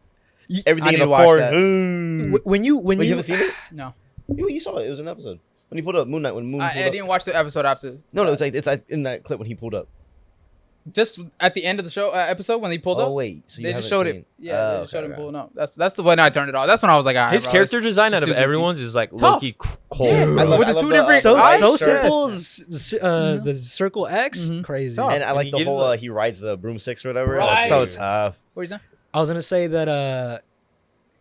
everything in the forest." When you haven't seen it? No, you saw it. It was an episode when he pulled up Moon Knight. I didn't watch the episode after. No, it's like in that clip when he pulled up. Just at the end of the show episode when he pulled up. Oh wait, so they just showed it. Yeah, they just showed him pulling up. That's the when I turned it off. That's when I was like, all right, his character design out of everyone's is like low-key cold. Yeah, with the 2 different so simple. The Circle X, crazy. And I like the whole he rides the broomsticks or whatever. Right. So tough. What are you saying? I was gonna say that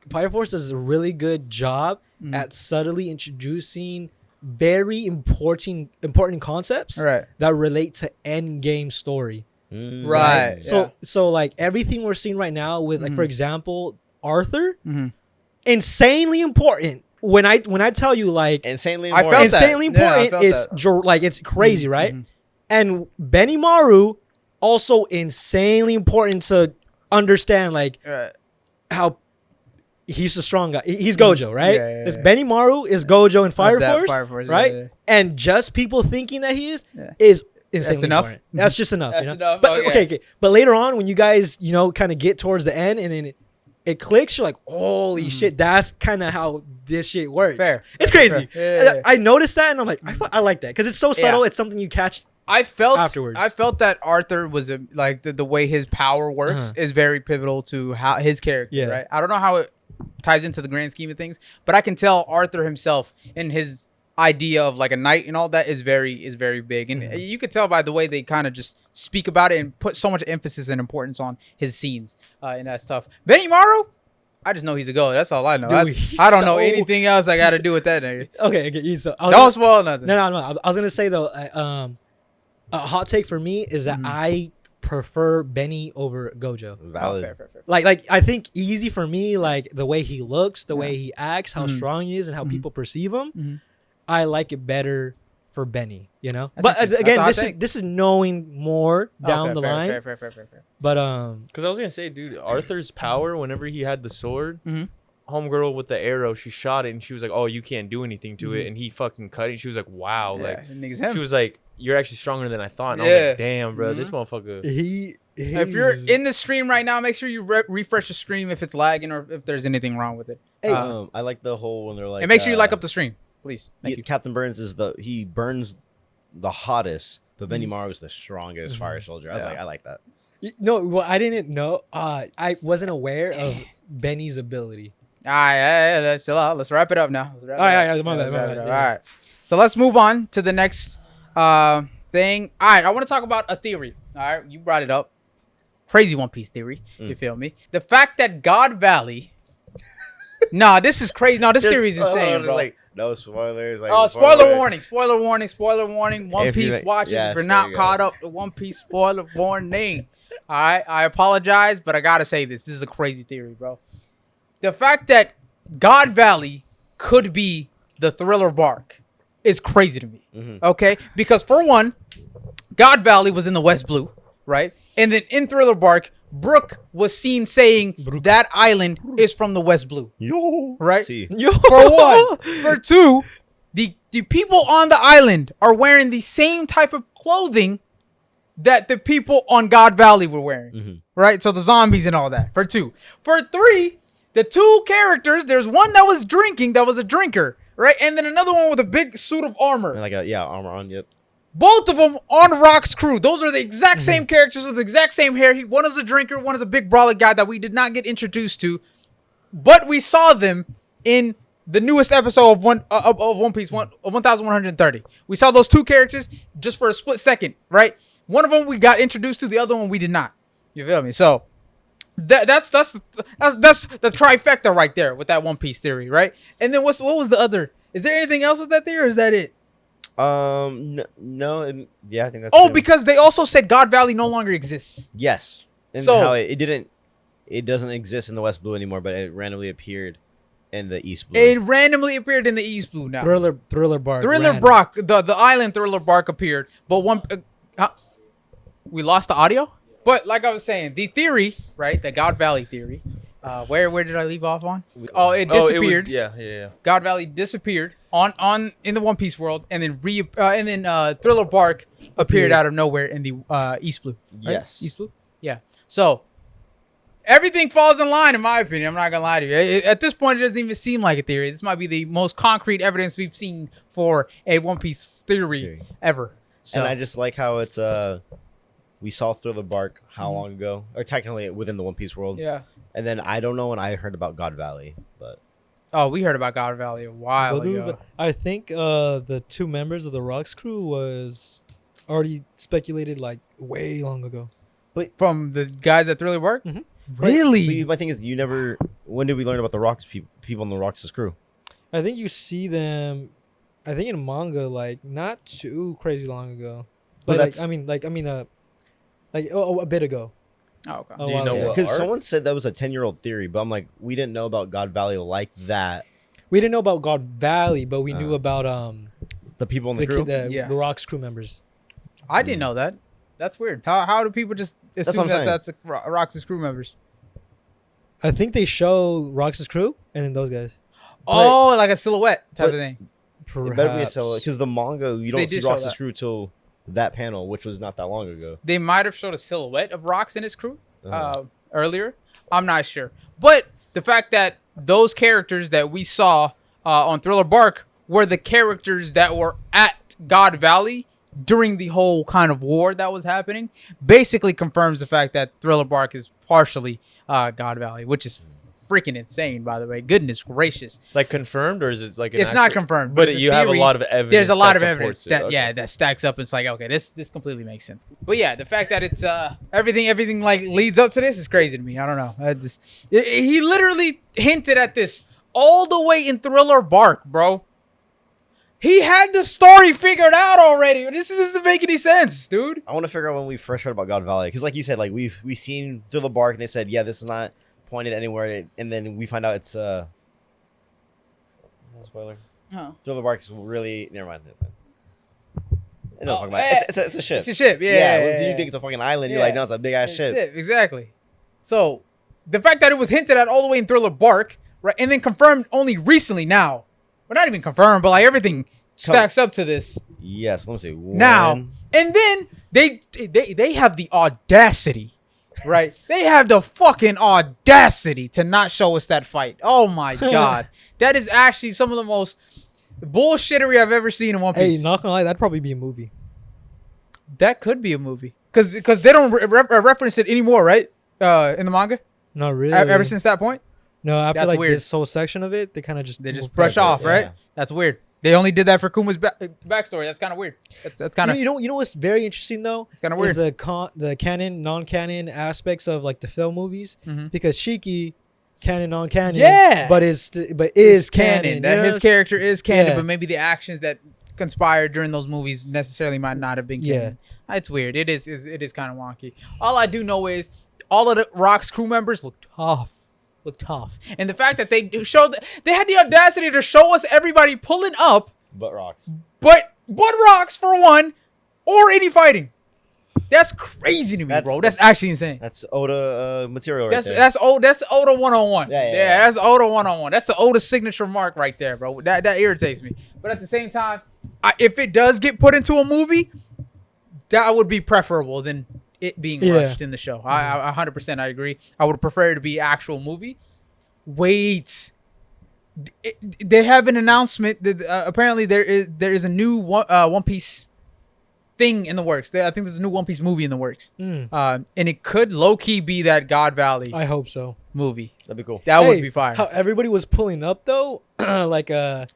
Fire Force does a really good job at subtly introducing very important concepts that relate to end game story. Right. So like everything we're seeing right now with like for example Arthur, insanely important. When I tell you like insanely important, it's crazy, right? And Benny Maru also insanely important to understand like how he's a strong guy. He's Gojo, right? This Benny Maru is Gojo in Fire Force, right? And just people thinking that he is that's enough. That's just enough. That's enough. But okay. But later on, when you guys, kind of get towards the end, and then it clicks, you're like, holy shit, that's kind of how this shit works. It's crazy. I noticed that, and I'm like, I like that because it's so subtle. It's something you catch. I felt afterwards. I felt that Arthur was like the way his power works is very pivotal to how his character. Right. I don't know how it ties into the grand scheme of things, but I can tell Arthur himself and his idea of like a knight and all that is very big, and you could tell by the way they kind of just speak about it and put so much emphasis and importance on his scenes, and that's tough. Benny Maru, I just know he's a goat. That's all I know. Dude, I don't know anything else I got to do with that nigga. Okay. Don't spoil nothing. No. I was gonna say though, a hot take for me is that I prefer Benny over Gojo. Valid. Fair. Like I think easy for me, like the way he looks, the way he acts, how strong he is, and how people perceive him. I like it better for Benny, But again, this is knowing more down the line. Fair. But because I was gonna say, dude, Arthur's power whenever he had the sword, homegirl with the arrow, she shot it and she was like, "Oh, you can't do anything to it," and he fucking cut it. She was like, "Wow!" Like she was like, "You're actually stronger than I thought." And I was like, "Damn, bro, this motherfucker." If you're in the stream right now, make sure you refresh the stream if it's lagging or if there's anything wrong with it. Hey, I like the whole when they're like, and make sure you like up the stream, please. Thank you. Captain Burns is he burns the hottest, but Benimaru is the strongest fire soldier. I like that. No, well, I didn't know. I wasn't aware of Benny's ability. All right, let's chill out. Let's wrap it up now. All right. So let's move on to the next thing. All right, I want to talk about a theory. All right, you brought it up. Crazy One Piece theory. You feel me? The fact that God Valley. Nah, this is crazy. No, this theory is insane, bro. Like, no spoilers. Like, spoiler warning. Spoiler warning. Spoiler warning. One Piece watchers, if you're not caught up to One Piece, spoiler warning. All right, I apologize, but I gotta say this. This is a crazy theory, bro. The fact that God Valley could be the Thriller Bark is crazy to me. Okay, because for one, God Valley was in the West Blue, right? And then in Thriller Bark, Brook was seen saying that island is from the West Blue. Yo, right? Yo. For one. For two, the people on the island are wearing the same type of clothing that the people on God Valley were wearing, right? So the zombies and all that. For two. For three, the two characters, there's one that was drinking, that was a drinker, right? And then another one with a big suit of armor. Like armor on, yep. Both of them on Rock's crew. Those are the exact same characters with the exact same hair. One is a drinker, one is a big brawler guy that we did not get introduced to, but we saw them in the newest episode of One Piece, 1130. We saw those two characters just for a split second, right? One of them we got introduced to, the other one we did not. You feel me? So that's the trifecta right there with that One Piece theory, right? And then what was the other? Is there anything else with that theory, or is that it? No, yeah, I think that's. Oh, because they also said God Valley no longer exists. Yes, and so how it doesn't exist in the West Blue anymore, but it randomly appeared in the East Blue. It randomly appeared in the East Blue now. Thriller Bark. The island Thriller Bark appeared, but we lost the audio. But like I was saying, the theory, right? The God Valley theory. Where did I leave off on? Oh, it disappeared. Yeah. God Valley disappeared on in the One Piece world, and then Thriller Bark appeared out of nowhere in the East Blue. Right? Yes, East Blue. Yeah. So everything falls in line, in my opinion. I'm not gonna lie to you. At this point, it doesn't even seem like a theory. This might be the most concrete evidence we've seen for a One Piece theory ever. So, and I just like how it's we saw Thriller Bark how long ago, or technically within the One Piece world. Yeah. And then I don't know when I heard about God Valley, but we heard about God Valley a while ago. I think the two members of the Rocks crew was already speculated like way long ago. But from the guys at Thriller Bark? Really? But my thing is, when did we learn about the Rocks people on the Rocks' crew? I think you see them, I think in manga, like not too crazy long ago. But a bit ago. Oh, okay. Do you know what? Because someone said that was a 10-year-old theory, but I'm like, we didn't know about God Valley like that. We didn't know about God Valley, but we knew about the people on the crew, the Rocks crew members. I didn't know that. That's weird. How do people just assume that's Rocks' crew members? I think they show Rocks' crew and then those guys. Oh, like a silhouette type of thing. Perhaps. It better be a silhouette, because the manga, you don't see Rocks' crew till that panel, which was not that long ago. They might have showed a silhouette of Rocks and his crew earlier. I'm not sure. But the fact that those characters that we saw on Thriller Bark were the characters that were at God Valley during the whole kind of war that was happening basically confirms the fact that Thriller Bark is partially God Valley, which is freaking insane, by the way. Goodness gracious. Like confirmed, or is it like it's not confirmed, but you have a lot of evidence. There's a lot of evidence that stacks up. It's like, okay, this completely makes sense. But yeah, the fact that it's everything like leads up to this is crazy to me. I don't know. He literally hinted at this all the way in Thriller Bark, bro. He had the story figured out already. This doesn't make any sense, dude. I want to figure out when we first heard about God Valley, because like you said, like we've seen Thriller Bark, and they said, yeah, this is not pointed anywhere, and then we find out it's spoiler. Oh. Thriller Bark's really never mind. It's a ship. It's a ship. Yeah. You think it's a fucking island? You're like, no, it's a big ass ship. Exactly. So the fact that it was hinted at all the way in Thriller Bark, right? And then confirmed only recently now. Well, not even confirmed, but like everything stacks up to this. Yes, let me see. Now, and then they have the audacity, right? They have the fucking audacity to not show us that fight. Oh my God. That is actually some of the most bullshittery I've ever seen in One Piece. Hey, not gonna lie, that'd probably be a movie. That could be a movie. Because they don't reference it anymore, right? In the manga? Not really. Ever since that point? No, I feel That's like weird. this whole section of it, they kind of just brush off, right? That's weird. They only did that for Kuma's backstory. That's kind of weird. That's kind of you know what's very interesting though? It's kind of weird. Is the canon, non-canon aspects of like the film movies, because Shiki, canon, non-canon, yeah, but is canon. That his character is canon, but maybe the actions that conspired during those movies necessarily might not have been canon. Yeah. It's weird. It is kind of wonky. All I do know is all of the Rock's crew members look tough. And the fact that they they had the audacity to show us everybody pulling up. But Rocks. But Rocks for one, or any fighting. That's crazy to me, bro. That's actually insane. That's Oda material right there. That's Oda 101. Yeah, that's Oda 101. That's the Oda signature mark right there, bro. That irritates me. But at the same time, if it does get put into a movie, that would be preferable than it being rushed in the show. I 100% I agree. I would prefer it to be actual movie. Wait. They have an announcement that apparently there is a new One Piece thing in the works. I think there's a new One Piece movie in the works. And it could low-key be that God Valley. I hope so. Movie. That'd be cool. That would be fire. How everybody was pulling up though, like Dark.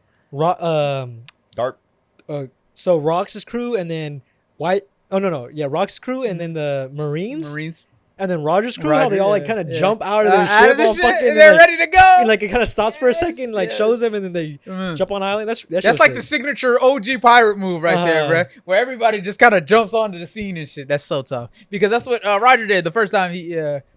So Rox's crew and then Rox's crew and then the Marines. And then Roger's crew, how they all like kind of jump out of their ship, all fucking, they're ready to go. And, like it kind of stops for a second, like shows them, and then they jump on island. That's like the signature OG pirate move right there, bro. Where everybody just kind of jumps onto the scene and shit. That's so tough because that's what Roger did the first time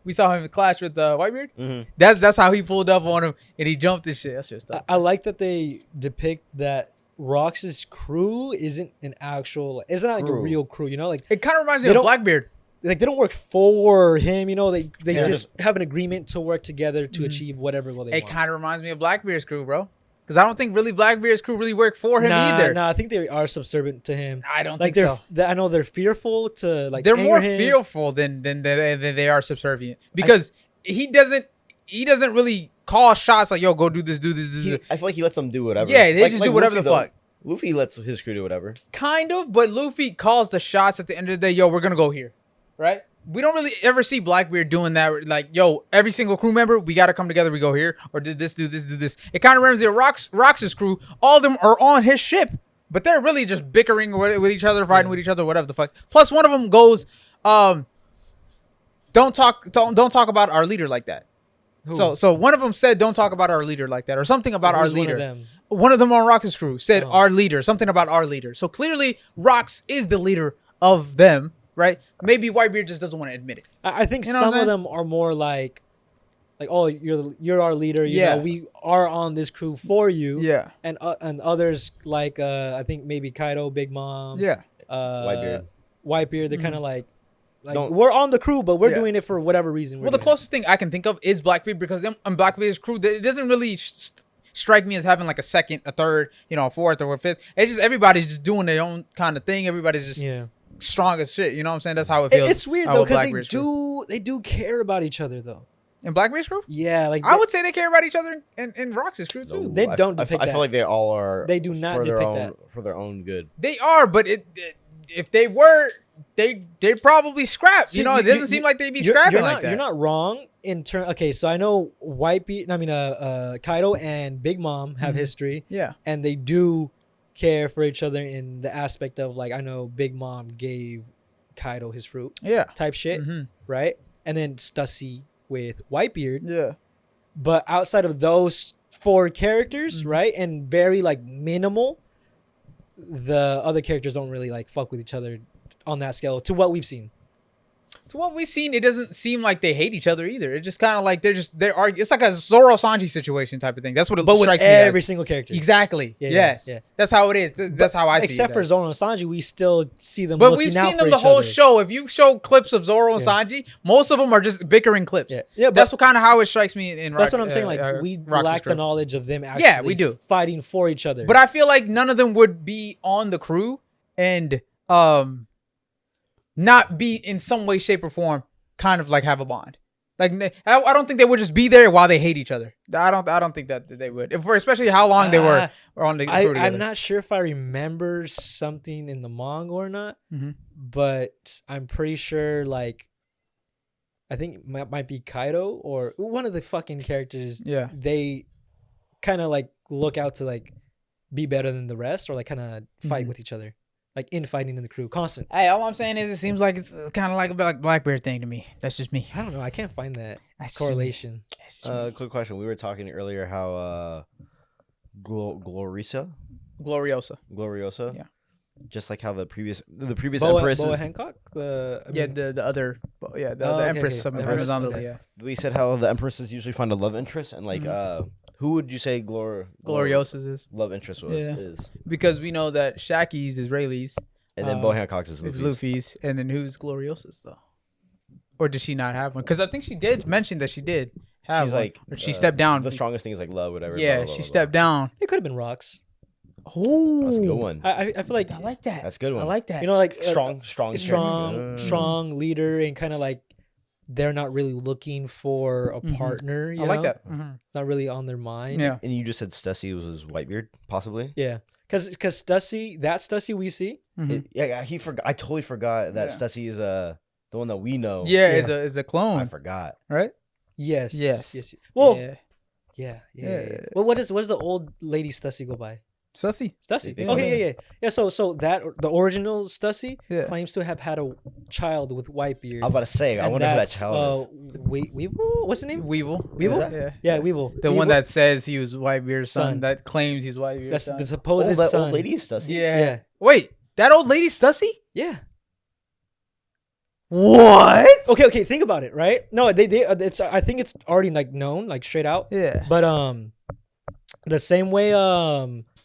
we saw him clash with Whitebeard. That's how he pulled up on him and he jumped and shit. That's just tough. I like that they depict that Rox's crew isn't like a real crew, you know? Like it kind of reminds me of Blackbeard. Like they don't work for him, you know. They just have an agreement to work together to achieve whatever goal they want. It kind of reminds me of Blackbeard's crew, bro. Because I don't think really Blackbeard's crew really work for him either. I think they are subservient to him. I don't think so. I know they're fearful to like. They're more fearful than they are subservient because he doesn't really call shots like, yo, go do this. I feel like he lets them do whatever. Yeah, they just do whatever Luffy, the fuck. Luffy lets his crew do whatever. Kind of, but Luffy calls the shots at the end of the day. Yo, we're gonna go here. Right? We don't really ever see Blackbeard doing that. Like, yo, every single crew member, we got to come together. We go here or do this. It kind of reminds me of Rox's crew. All of them are on his ship, but they're really just bickering with each other, fighting with each other, whatever the fuck. Plus, one of them goes, don't talk about our leader like that. Who? So one of them said, don't talk about our leader like that or something about our leader. One of them on Rox's crew said our leader, something about our leader. So clearly, Rox is the leader of them. Right? Maybe Whitebeard just doesn't want to admit it. I think some of them are more like, oh, you're our leader. You know, we are on this crew for you. Yeah. And others like I think maybe Kaido, Big Mom. Yeah. Whitebeard. They're kind of like we're on the crew, but we're doing it for whatever reason. Well, the closest thing I can think of is Blackbeard because on Blackbeard's crew, it doesn't really strike me as having like a second, a third, a fourth or a fifth. It's just everybody's just doing their own kind of thing. Everybody's just strong as shit, you know what I'm saying? That's how it feels. It's weird though because they do care about each other though. In Blackbeard's crew? Yeah, like I would say they care about each other in Rox's crew too. No, they don't depict that. I feel like they all are. They do not depict that for their own good. They are, but if they were, they'd probably scrap. You know, it doesn't seem like they'd be scrapping like that. You're not wrong in turn. Okay, so I know Kaido and Big Mom have history. Yeah, and they do care for each other in the aspect of like I know Big Mom gave Kaido his fruit, type shit, right? And then Stussy with Whitebeard, But outside of those four characters, right, and very like minimal, the other characters don't really like fuck with each other on that scale to what we've seen. To what we've seen, it doesn't seem like they hate each other either. It's just kind of like they're arguing. It's like a Zoro Sanji situation type of thing. That's what it strikes me as. Every single character. Exactly. Yeah, yes. Yeah. That's how it is. That's how I see it. Except for Zoro and Sanji, we still see them. But we've seen them the whole show. If you show clips of Zoro and Sanji, most of them are just bickering clips. Yeah, but that's what kind of how it strikes me in. That's what I'm saying. Like we lack the knowledge of them actually. We do fighting for each other. But I feel like none of them would be on the crew and not be in some way, shape, or form kind of like have a bond. Like I don't think they would just be there while they hate each other. I don't think that they would, especially how long they were on the crew together. I'm not sure if I remember something in the manga or not, but I'm pretty sure like I think it might be Kaido or one of the fucking characters. Yeah, they kind of like look out to like be better than the rest or like kind of fight with each other. Like infighting in the crew, constant. Hey, all I'm saying is it seems like it's kind of like a Blackbeard thing to me. That's just me. I don't know. I can't find that correlation. Quick question. We were talking earlier how Gloriosa. Yeah. Just like how the previous Boa, Empress. Boa Hancock. The Empress of Amazon. Yeah. We said how the Empresses usually find a love interest and like who would you say Gloriosa's love interest is? Because we know that Shaki's Israelis. And then Boa Hancock's is Luffy's. And then who's Gloriosa's though? Or did she not have one? Because I think she did mention that she did have She's one. like or she stepped down. The strongest thing is like love, whatever. Yeah, she stepped down. It could have been Rocks. Oh, that's a good one. I feel like I like that. That's a good one. I like that. You know, like strong leader and kind of like they're not really looking for a partner. You I like that. Not really on their mind. Yeah. And you just said Stussy was his Whitebeard, possibly. Yeah, because Stussy, that Stussy we see. He forgot. I totally forgot that Stussy is the one that we know. Yeah, is a clone. I forgot. Right? Yes. Well, yeah. Well, what does the old lady Stussy go by? Stussy. Okay, yeah. So that the original Stussy claims to have had a child with Whitebeard. I was about to say, I wonder who that child is. Weevil? What's the name? Weevil. Yeah, Weevil. The one that says he was Whitebeard's son. That claims he's Whitebeard's son. That's the supposed that son. old lady is Stussy. Yeah. Wait, that old lady Stussy? Yeah. What? Okay. Think about it, right? No, it's. I think it's already like known, like straight out. Yeah. But the same way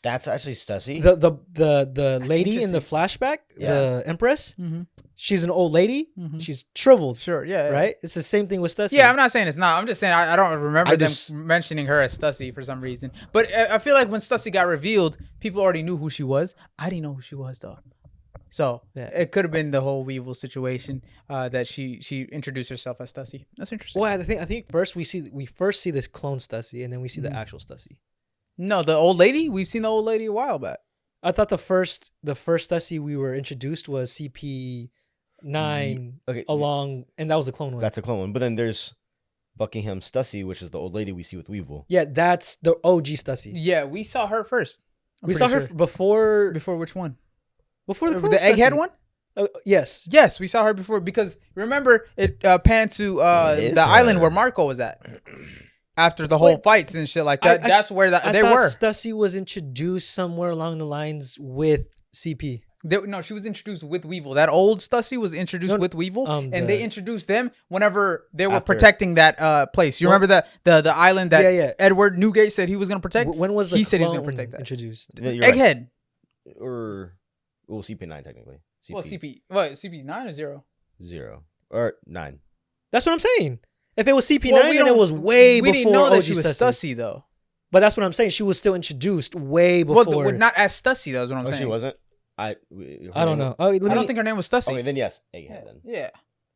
that's actually Stussy. The lady in the flashback, the Empress, she's an old lady. She's shriveled. Sure, yeah. Right? It's the same thing with Stussy. Yeah, I'm not saying it's not. I'm just saying I don't remember them mentioning her as Stussy for some reason. But I feel like when Stussy got revealed, people already knew who she was. I didn't know who she was, though. So it could have been the whole Weevil situation that she introduced herself as Stussy. That's interesting. Well, I think first we first see this clone Stussy, and then we see the actual Stussy. No, the old lady. We've seen the old lady a while back. I thought the first Stussy we were introduced was CP9 along, and that was the clone one. That's a clone one. But then there's Buckingham Stussy, which is the old lady we see with Weevil. Yeah, that's the OG Stussy. Yeah, we saw her first. We saw her before. Before which one? Before the egghead one? Yes. Yes, we saw her before because remember it panned to the island where Marco was at. After the whole fights and shit like that, that's where they were. Stussy was introduced somewhere along the lines with CP. No, she was introduced with Weevil. That old Stussy was introduced with Weevil, and they introduced them whenever they were protecting that place. You remember the island that Edward Newgate said he was going to protect? When was he said he was going to protect that? Introduced Egghead, or CP9 technically. CP 9 or 0 or 9. That's what I'm saying. If it was CP9, then it was way before. We didn't know that OG she was Stussy though. But that's what I'm saying. She was still introduced way before. Well, not as Stussy though. Is what I'm saying. She wasn't. I don't know. I don't think her name was Stussy. Okay, then yes, Egghead. Then. Yeah.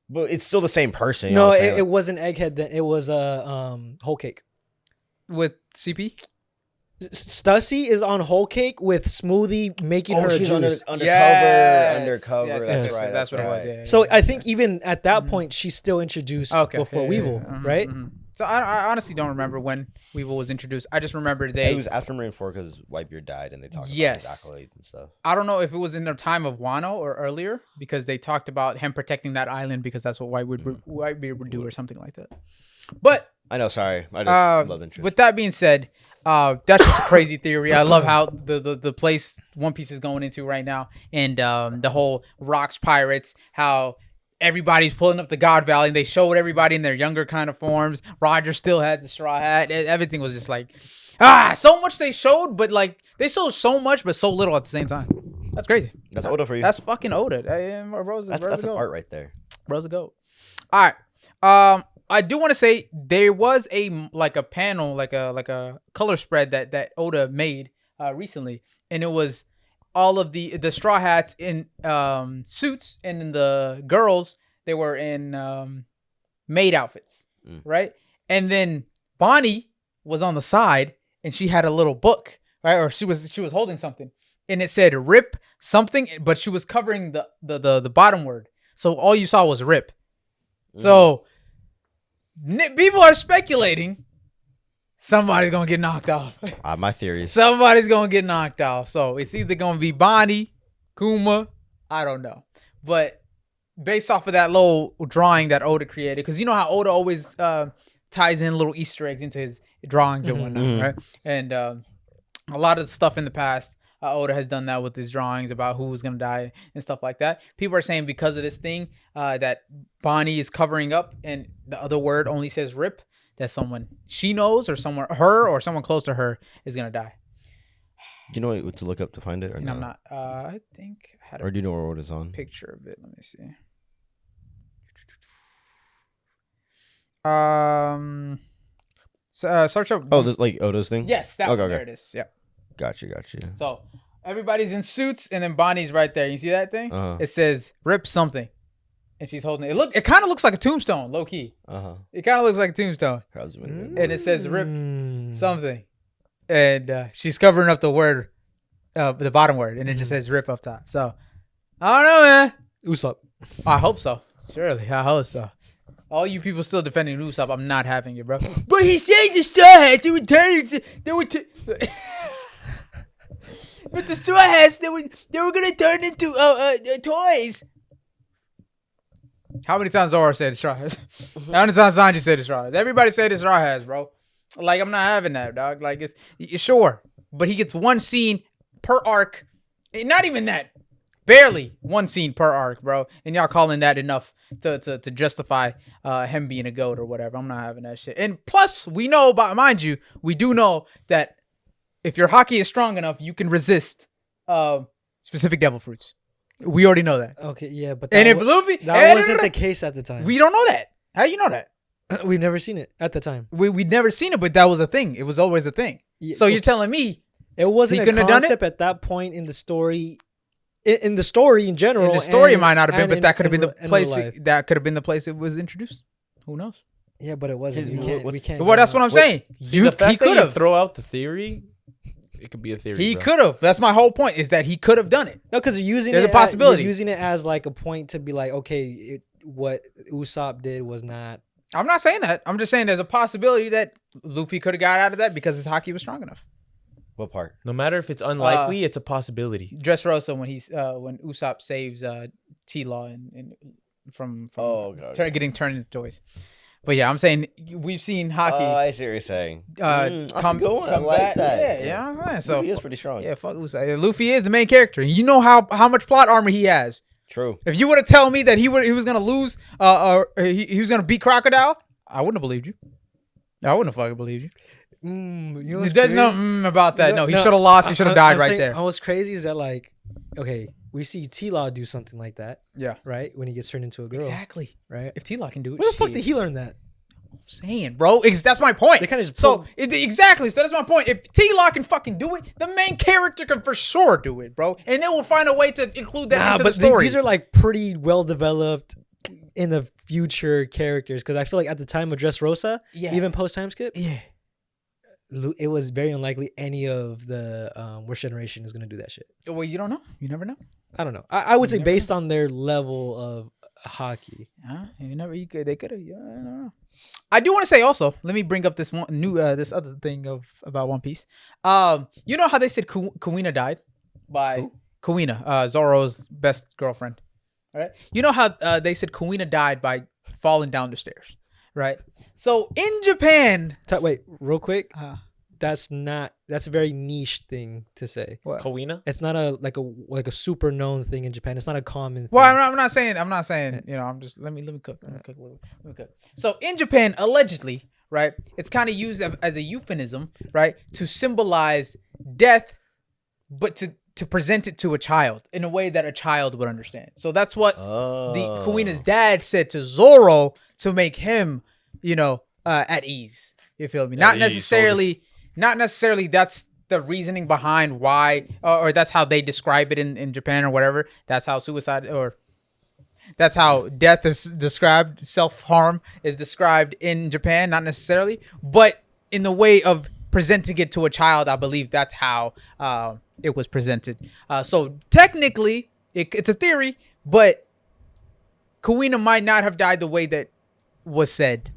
But it's still the same person. No, it wasn't Egghead. Then it was Whole Cake. With CP. Stussy is on Whole Cake with Smoothie making her she's juice. Undercover. Yes, that's right. That's what it was. Yeah, so I think even at that point, she's still introduced before Weevil, right? So I honestly don't remember when Weevil was introduced. I just remember it was after Marineford because Whitebeard died and they talked about his accolades and stuff. I don't know if it was in the time of Wano or earlier because they talked about him protecting that island because that's what Whitebeard would do or something like that. But I know, sorry. I just love interest. With that being said, that's just a crazy theory. I love how the place One Piece is going into right now and the whole Rocks Pirates, how everybody's pulling up the God Valley, and they showed everybody in their younger kind of forms. Roger still had the straw hat. Everything was just like, so much they showed, but like they showed so much, but so little at the same time. That's crazy. That's Oda for you. That's fucking Oda. That's an art right there. Bro's a goat. All right. I do want to say there was a panel, like a color spread that Oda made recently, and it was all of the straw hats in suits, and then the girls, they were in maid outfits, right? And then Bonnie was on the side, and she had a little book, right? Or she was holding something, and it said "rip" something, but she was covering the bottom word, so all you saw was "rip." So people are speculating somebody's gonna get knocked off. My theories. Somebody's gonna get knocked off. So it's either gonna be Bonnie, Kuma, I don't know. But based off of that little drawing that Oda created, because you know how Oda always ties in little Easter eggs into his drawings and whatnot, right? And a lot of the stuff in the past, Oda has done that with his drawings about who's gonna die and stuff like that. People are saying because of this thing that Bonnie is covering up and the other word only says "rip," that someone she knows or someone close to her is gonna die. Do you know what to look up to find it? Or and no? I'm not. I think I had or do you know where Oda's on? Picture of it. Let me see. Search up. Oh, like Oda's thing. Yes, that one. There it is. Yeah. Gotcha. So everybody's in suits, and then Bonnie's right there. You see that thing? It says "rip" something, and she's holding it. It kind of looks like a tombstone, low key. It kind of looks like a tombstone, and it says "rip" something, and she's covering up the word, the bottom word, and it just says "rip" up top. So I don't know, man. Usopp. I hope so. Surely, I hope so. All you people still defending Usopp, I'm not having it, bro. But he said the Straw Hats, But the Straw Hats, they were gonna turn into toys. How many times Zoro said the Straw Hats? How many times Sanji said the Straw Hats? Everybody said the Straw Hats, bro. Like, I'm not having that, dog. Like, it's sure, but he gets one scene per arc. Not even that. Barely one scene per arc, bro. And y'all calling that enough to justify him being a GOAT or whatever. I'm not having that shit. And plus, we know about, mind you, we do know that if your hockey is strong enough, you can resist specific devil fruits. We already know that. Okay, yeah, but if Luffy, that wasn't the case at the time. We don't know that. How you know that? We've never seen it at the time. We'd never seen it, but that was a thing. It was always a thing. Yeah, so you're telling me it wasn't a concept at that point in the story. In the story in general, in the story it might not have been, but that could have been the place. That could have been the place it was introduced. Who knows? Yeah, but it wasn't. We can't. Well, that's what I'm saying. He could have throw out the theory. It could be a theory. He could have. That's my whole point. Is that he could have done it. No, because there's a possibility. You're using it as like a point to be like, okay, what Usopp did was not. I'm not saying that. I'm just saying there's a possibility that Luffy could have got out of that because his hockey was strong enough. What part? No matter if it's unlikely, it's a possibility. Dressrosa when Usopp saves T-Law from getting turned into toys. But yeah, I'm saying we've seen hockey. Oh, I see what you're saying. Come I like that. Yeah, I'm saying. So he is pretty strong. Yeah, fuck Usopp. Luffy is the main character. You know how much plot armor he has. True. If you would have told me that he was gonna lose, he was gonna beat Crocodile, I wouldn't have believed you. I wouldn't have fucking believed you. There's no about that. No, he should have lost. He should have died right there. What's crazy is that, like, okay, we see T-Law do something like that. Yeah. Right? When he gets turned into a girl. Exactly. Right? If T-Law can do it, where the fuck did he learn that? I'm saying, bro. That's my point. They kind of just exactly. So that's my point. If T-Law can fucking do it, the main character can for sure do it, bro. And they will find a way to include that into the story. These are like pretty well developed in the future characters, because I feel like at the time of Dressrosa, even post time skip, it was very unlikely any of the worst generation is going to do that shit. Well, you don't know. You never know. I don't know. I would say based on their level of hockey. They could have. I don't know. I do want to say also, let me bring up this one this other thing about One Piece. You know how they said Kuina died by Kuina, Zoro's best girlfriend, right? You know how they said Kuina died by falling down the stairs, right? So in Japan, wait, real quick. that's a very niche thing to say. What? Kuina? It's not a super known thing in Japan. It's not a common thing. Well, I'm not saying, I'm just, let me cook. Let me cook. So in Japan, allegedly, right, it's kind of used as a euphemism, right, to symbolize death, but to present it to a child in a way that a child would understand. So that's what the Kuina's dad said to Zoro to make him, at ease. You feel me? Not necessarily that's the reasoning behind why, or that's how they describe it in Japan or whatever. That's how suicide, or that's how death is described. Self-harm is described in Japan, not necessarily, but in the way of presenting it to a child, I believe that's how it was presented. So technically, it's a theory, but Kuina might not have died the way that was said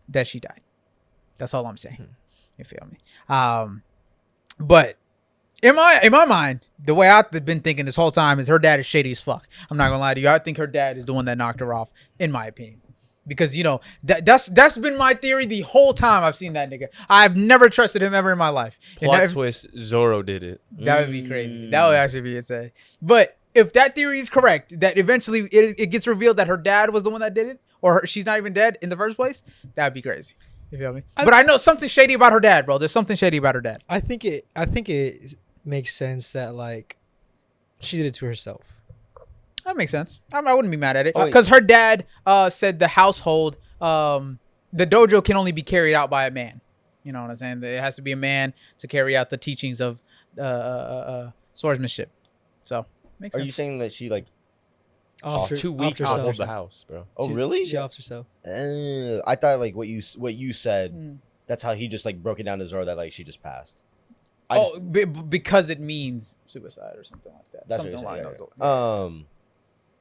that she died. That's all I'm saying. You feel me? But in my mind, the way I've been thinking this whole time is her dad is shady as fuck. I'm not gonna lie to you. I think her dad is the one that knocked her off, in my opinion. Because that's been my theory the whole time I've seen that nigga. I've never trusted him ever in my life. Plot twist: Zoro did it. That would be crazy. That would actually be insane. But if that theory is correct, that eventually it gets revealed that her dad was the one that did it, or she's not even dead in the first place, that'd be crazy. You feel me? But I know something shady about her dad, bro. There's something shady about her dad. I think it makes sense that like she did it to herself. That makes sense. I wouldn't be mad at it because her dad said the household, the dojo can only be carried out by a man. You know what I'm saying? It has to be a man to carry out the teachings of swordsmanship. So makes sense. Are you saying that she like? Oh, 2 weeks to hold the house, bro. Oh, really? She offed herself. I thought like what you said. That's how he just like broke it down to Zoro that like she just passed. Because it means suicide or something like that. That's something what like that.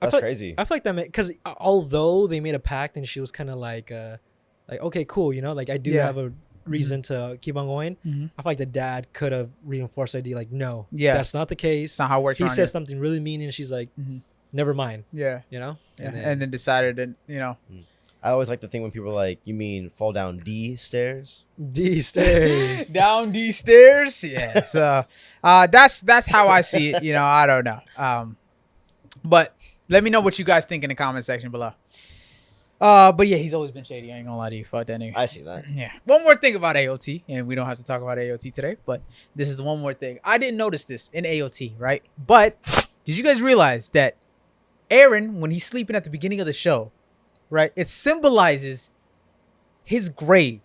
That's crazy. I feel like that because although they made a pact and she was kind of like okay, cool, like I do have a reason to keep on going. I feel like the dad could have reinforced the idea like, no, that's not the case. It's not how it works. He said something really mean and she's like, never mind. Yeah. And then decided that, I always like to think when people are like, you mean fall down D stairs? D stairs. Down D stairs? Yeah. So that's how I see it. I don't know. But let me know what you guys think in the comment section below. But yeah, he's always been shady. I ain't gonna lie to you. Fuck that nigga. I see that. Yeah. One more thing about AOT, and we don't have to talk about AOT today, but this is one more thing. I didn't notice this in AOT, right? But did you guys realize that Eren, when he's sleeping at the beginning of the show, right, it symbolizes his grave.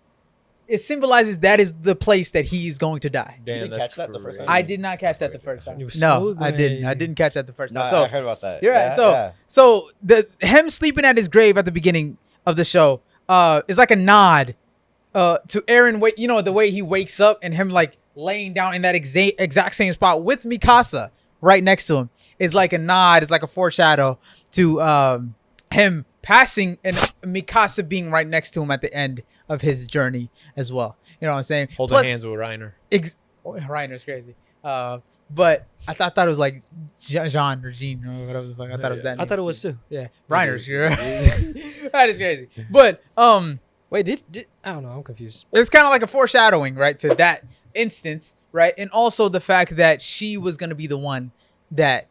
It symbolizes that is the place that he's going to die. Damn, you didn't catch that the first time? I did not catch that the first time. No, I didn't. I didn't catch that the first time. No, so I heard about that. You're right. So him sleeping at his grave at the beginning of the show is like a nod to Eren. The way he wakes up and him like laying down in that exact same spot with Mikasa right next to him is like a nod. It's like a foreshadow to him passing and Mikasa being right next to him at the end of his journey as well. You know what I'm saying? Holding hands with Reiner. Reiner's crazy. But I thought it was like Jean or Jean or whatever the fuck. I thought it was that. I thought it was too. Yeah, Reiner's. That is crazy. But wait, did I don't know. I'm confused. It's kind of like a foreshadowing, right, to that instance, right, and also the fact that she was gonna be the one that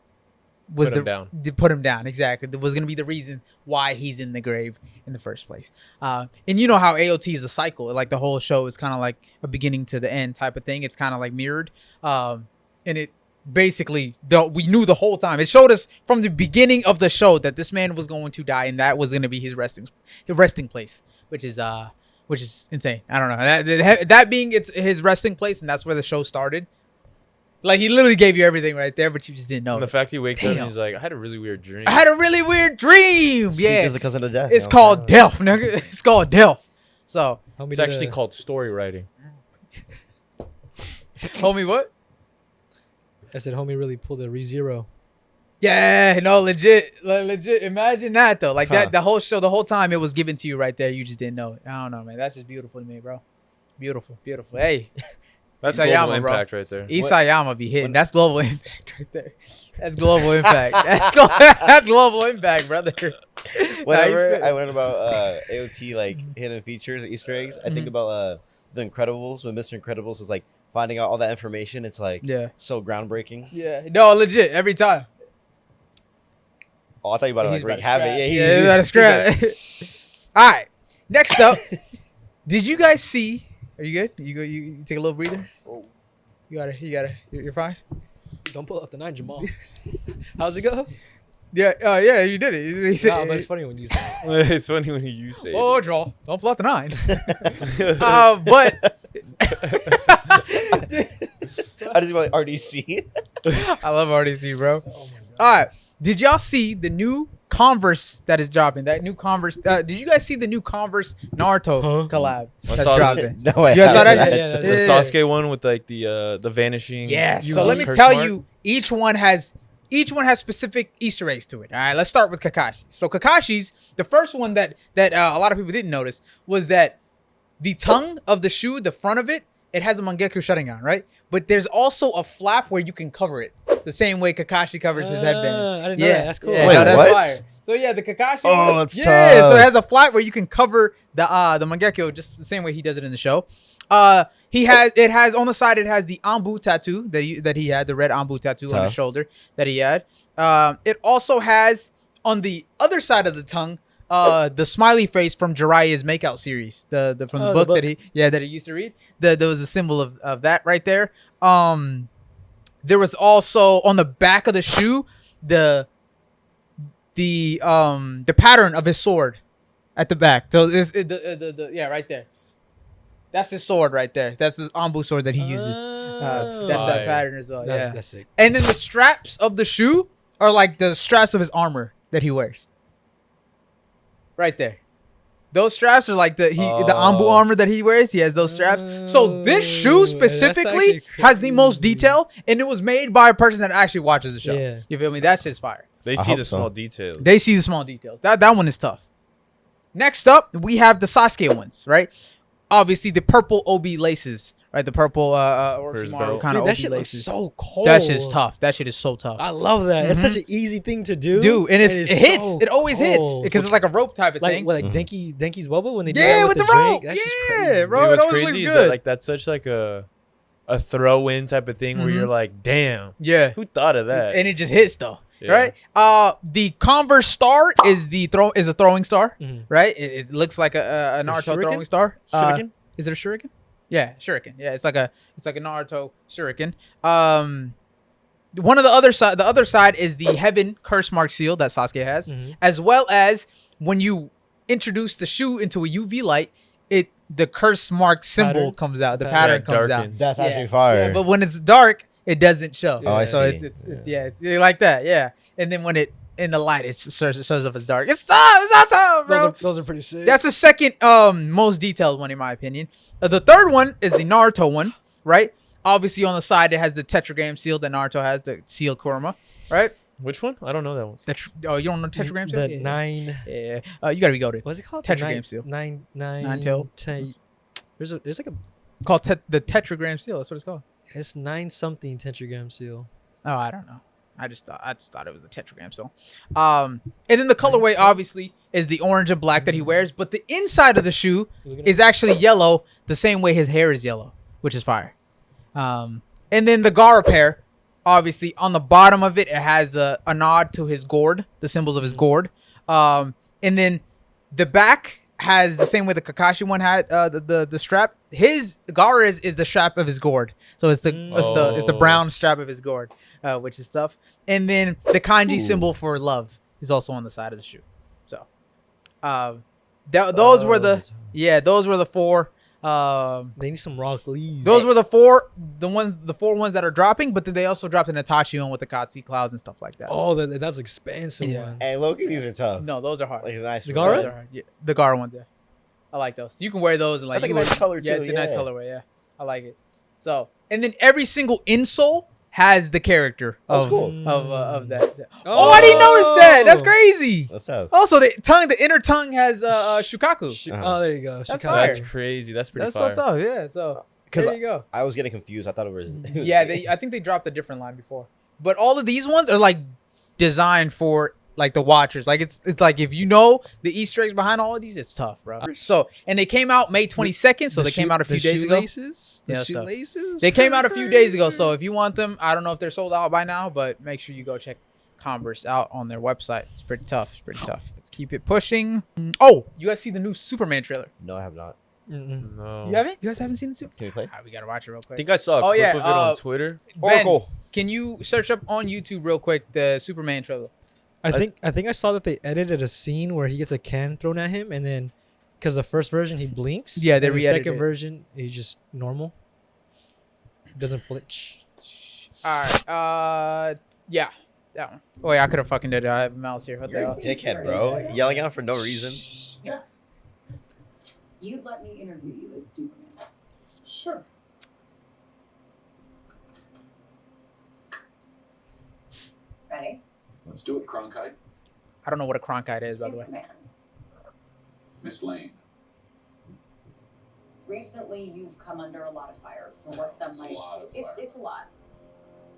was put him down. Exactly. That was going to be the reason why he's in the grave in the first place. And you know how AOT is a cycle. Like the whole show is kind of like a beginning to the end type of thing. It's kind of like mirrored. And it basically, we knew the whole time. It showed us from the beginning of the show that this man was going to die and that was going to be his resting place, which is insane. I don't know. That being his resting place, and that's where the show started. Like, he literally gave you everything right there, but you just didn't know. And the fact he wakes up and he's like, I had a really weird dream. Yeah. It's because of the death. It's called death, nigga. It's called death. So, it's actually called story writing. Homie, what? I said, homie really pulled a ReZero. Yeah, no, legit. Imagine that, though. Like, that the whole show, the whole time, it was given to you right there. You just didn't know it. I don't know, man. That's just beautiful to me, bro. Beautiful. Hey. That's global impact right there. Isayama be hitting. That's global impact right there. That's global impact. That's global impact, brother. Whenever I learn about AOT, like hidden features, Easter eggs, I think about The Incredibles, when Mr. Incredibles is like finding out all that information. It's like so groundbreaking. Yeah, no, legit every time. Oh, I thought you were about to like have it. Yeah, he's about to scrap. All right, next up, did you guys see? Are you good? You take a little breather. You're fine. Don't pull out the 9, Jamal. How's it go? Yeah, you did it. He said, but it's funny when you say it. It's funny when you say it. Draw. Don't pull out the 9. But how does he like RDC? I love RDC, bro. Oh my God. All right, did y'all see the new Converse that is dropping? That new Converse. Did you guys see the new Converse Naruto collab that's dropping? No way. You guys saw that shit? Yeah, the Sasuke one with like the vanishing. Yeah. So let me tell you, each one has specific Easter eggs to it. All right, let's start with Kakashi. So Kakashi's, the first one that a lot of people didn't notice was that the tongue of the shoe, the front of it, it has a Mangekyo Sharingan, right? But there's also a flap where you can cover it. The same way Kakashi covers his headband. I didn't know that. That's cool. Yeah, Wait, that's what? fire. So yeah, the Kakashi. Oh, that's tough. So it has a flap where you can cover the Mangekyo just the same way he does it in the show. It has on the side, it has the Anbu tattoo that he had, the red Anbu tattoo on his shoulder that he had. It also has on the other side of the tongue the smiley face from Jiraiya's Makeout series, from the book that he used to read. There was a symbol of that right there. There was also on the back of the shoe the pattern of his sword at the back. So it's right there. That's his sword right there. That's his Anbu sword that he uses. That's that pattern as well. That's sick. And then the straps of the shoe are like the straps of his armor that he wears. Right there. Those straps are like the Anbu armor that he wears. He has those straps. So this shoe specifically has the most detail, and it was made by a person that actually watches the show. Yeah. You feel me? That shit's fire. They see the small details. They see the small details. That one is tough. Next up, we have the Sasuke ones, right? Obviously, the purple OB laces, right? The purple Orochimaru kind of OB that shit laces. Looks so cold. That shit's tough. That shit is so tough. I love that. Mm-hmm. It's such an easy thing to do. Dude, and it hits. So it always hits because it's like a rope type of thing. Like Denki's bubble when they do that with the rope. Yeah, bro. Dude, what's crazy is that that's such like a throw-in type of thing where you're like, damn. Yeah. Who thought of that? And it just hits though. Yeah. Right. The Converse star is a throwing star. Right. It looks like a Naruto throwing star. Shuriken? Is it a shuriken? Yeah, shuriken. Yeah, it's like a Naruto shuriken. One of the other side is the heaven curse mark seal that Sasuke has, as well as when you introduce the shoe into a UV light, the curse mark symbol comes out. The pattern comes out. That's actually fire. Yeah, but when it's dark, it doesn't show. Oh, I so see. It's like that. Yeah, and then when it in the light, it shows up as dark. It's tough. It's not tough, bro. Those are pretty sick. That's the second most detailed one in my opinion. The third one is the Naruto one, right? Obviously on the side it has the tetragram seal that Naruto has, the seal Kurama, right? Which one? I don't know that one. You don't know tetragram seal? The 9. Yeah. You gotta be goated. What's it called? Tetragram seal. 9 tail. There's like a called the tetragram seal. That's what it's called. It's 9 something tetragram seal. Oh, I don't know. I just thought it was the tetragram seal. And then the colorway obviously is the orange and black that he wears, but the inside of the shoe is actually yellow, the same way his hair is yellow, which is fire. And then the Gaara pair, obviously on the bottom of it has a nod to his gourd, the symbols of his gourd. And then the back has the same way the Kakashi one had the strap. His Gaara is the strap of his gourd, so it's the brown strap of his gourd, which is tough. And then the kanji symbol for love is also on the side of the shoe. So, those were the four. They need some rock leaves. Those were the four ones that are dropping, but then they also dropped an Itachi one with the Katsu clouds and stuff like that. Oh, that's expensive one. Hey, low-key, these are tough. No, those are hard. Like nice. The Gaara? Yeah, the Gaara ones, yeah. I like those. You can wear those and like. That's like a nice color too. Yeah, it's a nice colorway. Yeah, I like it. So, and then every single insole has the character of that. Oh, I didn't notice that. That's crazy. That's tough. Also, the inner tongue has Shukaku. Oh, there you go. That's crazy. That's pretty fire. That's so tough. Yeah. So there you go. I was getting confused. I thought it was. I think they dropped a different line before. But all of these ones are like designed for like the watchers. Like it's like if you know the Easter eggs behind all of these, it's tough, bro. So and they came out May 22nd, so they came out a few days ago. The shoelaces. They came out a few days ago, so if you want them, I don't know if they're sold out by now, but make sure you go check Converse out on their website. It's pretty tough. Let's keep it pushing. Oh, you guys see the new Superman trailer? No, I have not. No. You haven't? You guys haven't seen the Superman? Can we play? We gotta watch it real I quick. think I saw a clip of it on Twitter. Ben, Oracle. can you search up on YouTube real quick the Superman trailer? I think I saw that they edited a scene where he gets a can thrown at him, and then because the first version he blinks. Yeah, they and the re-edited second it. version he's just normal. Doesn't flinch. All right. Yeah. That one. Oh, yeah, I could have fucking did it. I have a mouse here. What the hell? Dickhead, bro. Yelling out for no reason. You'd let me interview you as Superman. Sure. Ready? Let's do it, Cronkite. I don't know what a Cronkite is, by the way. Superman. Miss Lane. Recently, you've come under a lot of fire for what some might. It's a lot.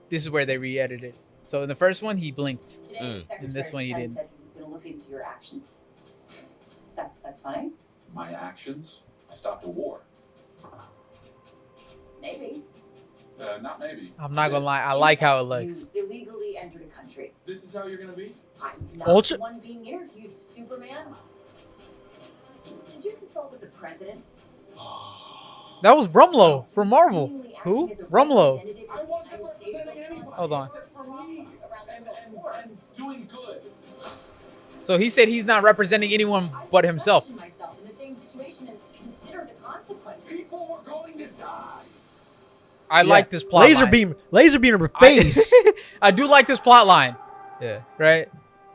This is where they re-edited. So in the first one, he blinked. Today, the And this one he Secretary didn't. said he was going to look into your actions. That's funny. My actions? I stopped a war. Maybe. Not maybe. I'm not gonna lie. I like how it looks. You illegally entered a country. This is how you're gonna be? I'm not Ultra- the one being interviewed, Superman. Did you consult with the president? That was Rumlow from Marvel. Seemingly Who? acting as a Rumlow. representative I of the wasn't United States representing anyone. Hold on. Except for me. And doing good. So he said he's not representing anyone but himself. I question myself in the same situation and consider the consequences. People were going to die. I like this plot Laser line. beam in her face. I do like this plot line. Yeah. Right?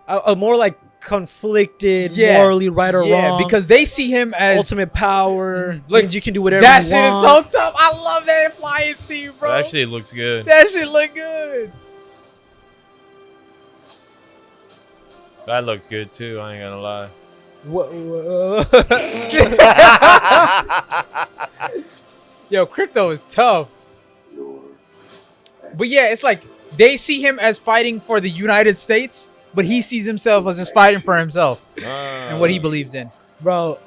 A more like conflicted, Yeah. morally right or Yeah, wrong. because they see him as ultimate power. Look, Means you can do whatever that you shit want. is so tough. I love that flying scene, bro. But actually, it looks good. That shit look good. That looks good too. I ain't gonna lie. Yo, Crypto is tough. But yeah, it's like they see him as fighting for the United States, but he sees himself as just fighting for himself and what he believes in. Bro,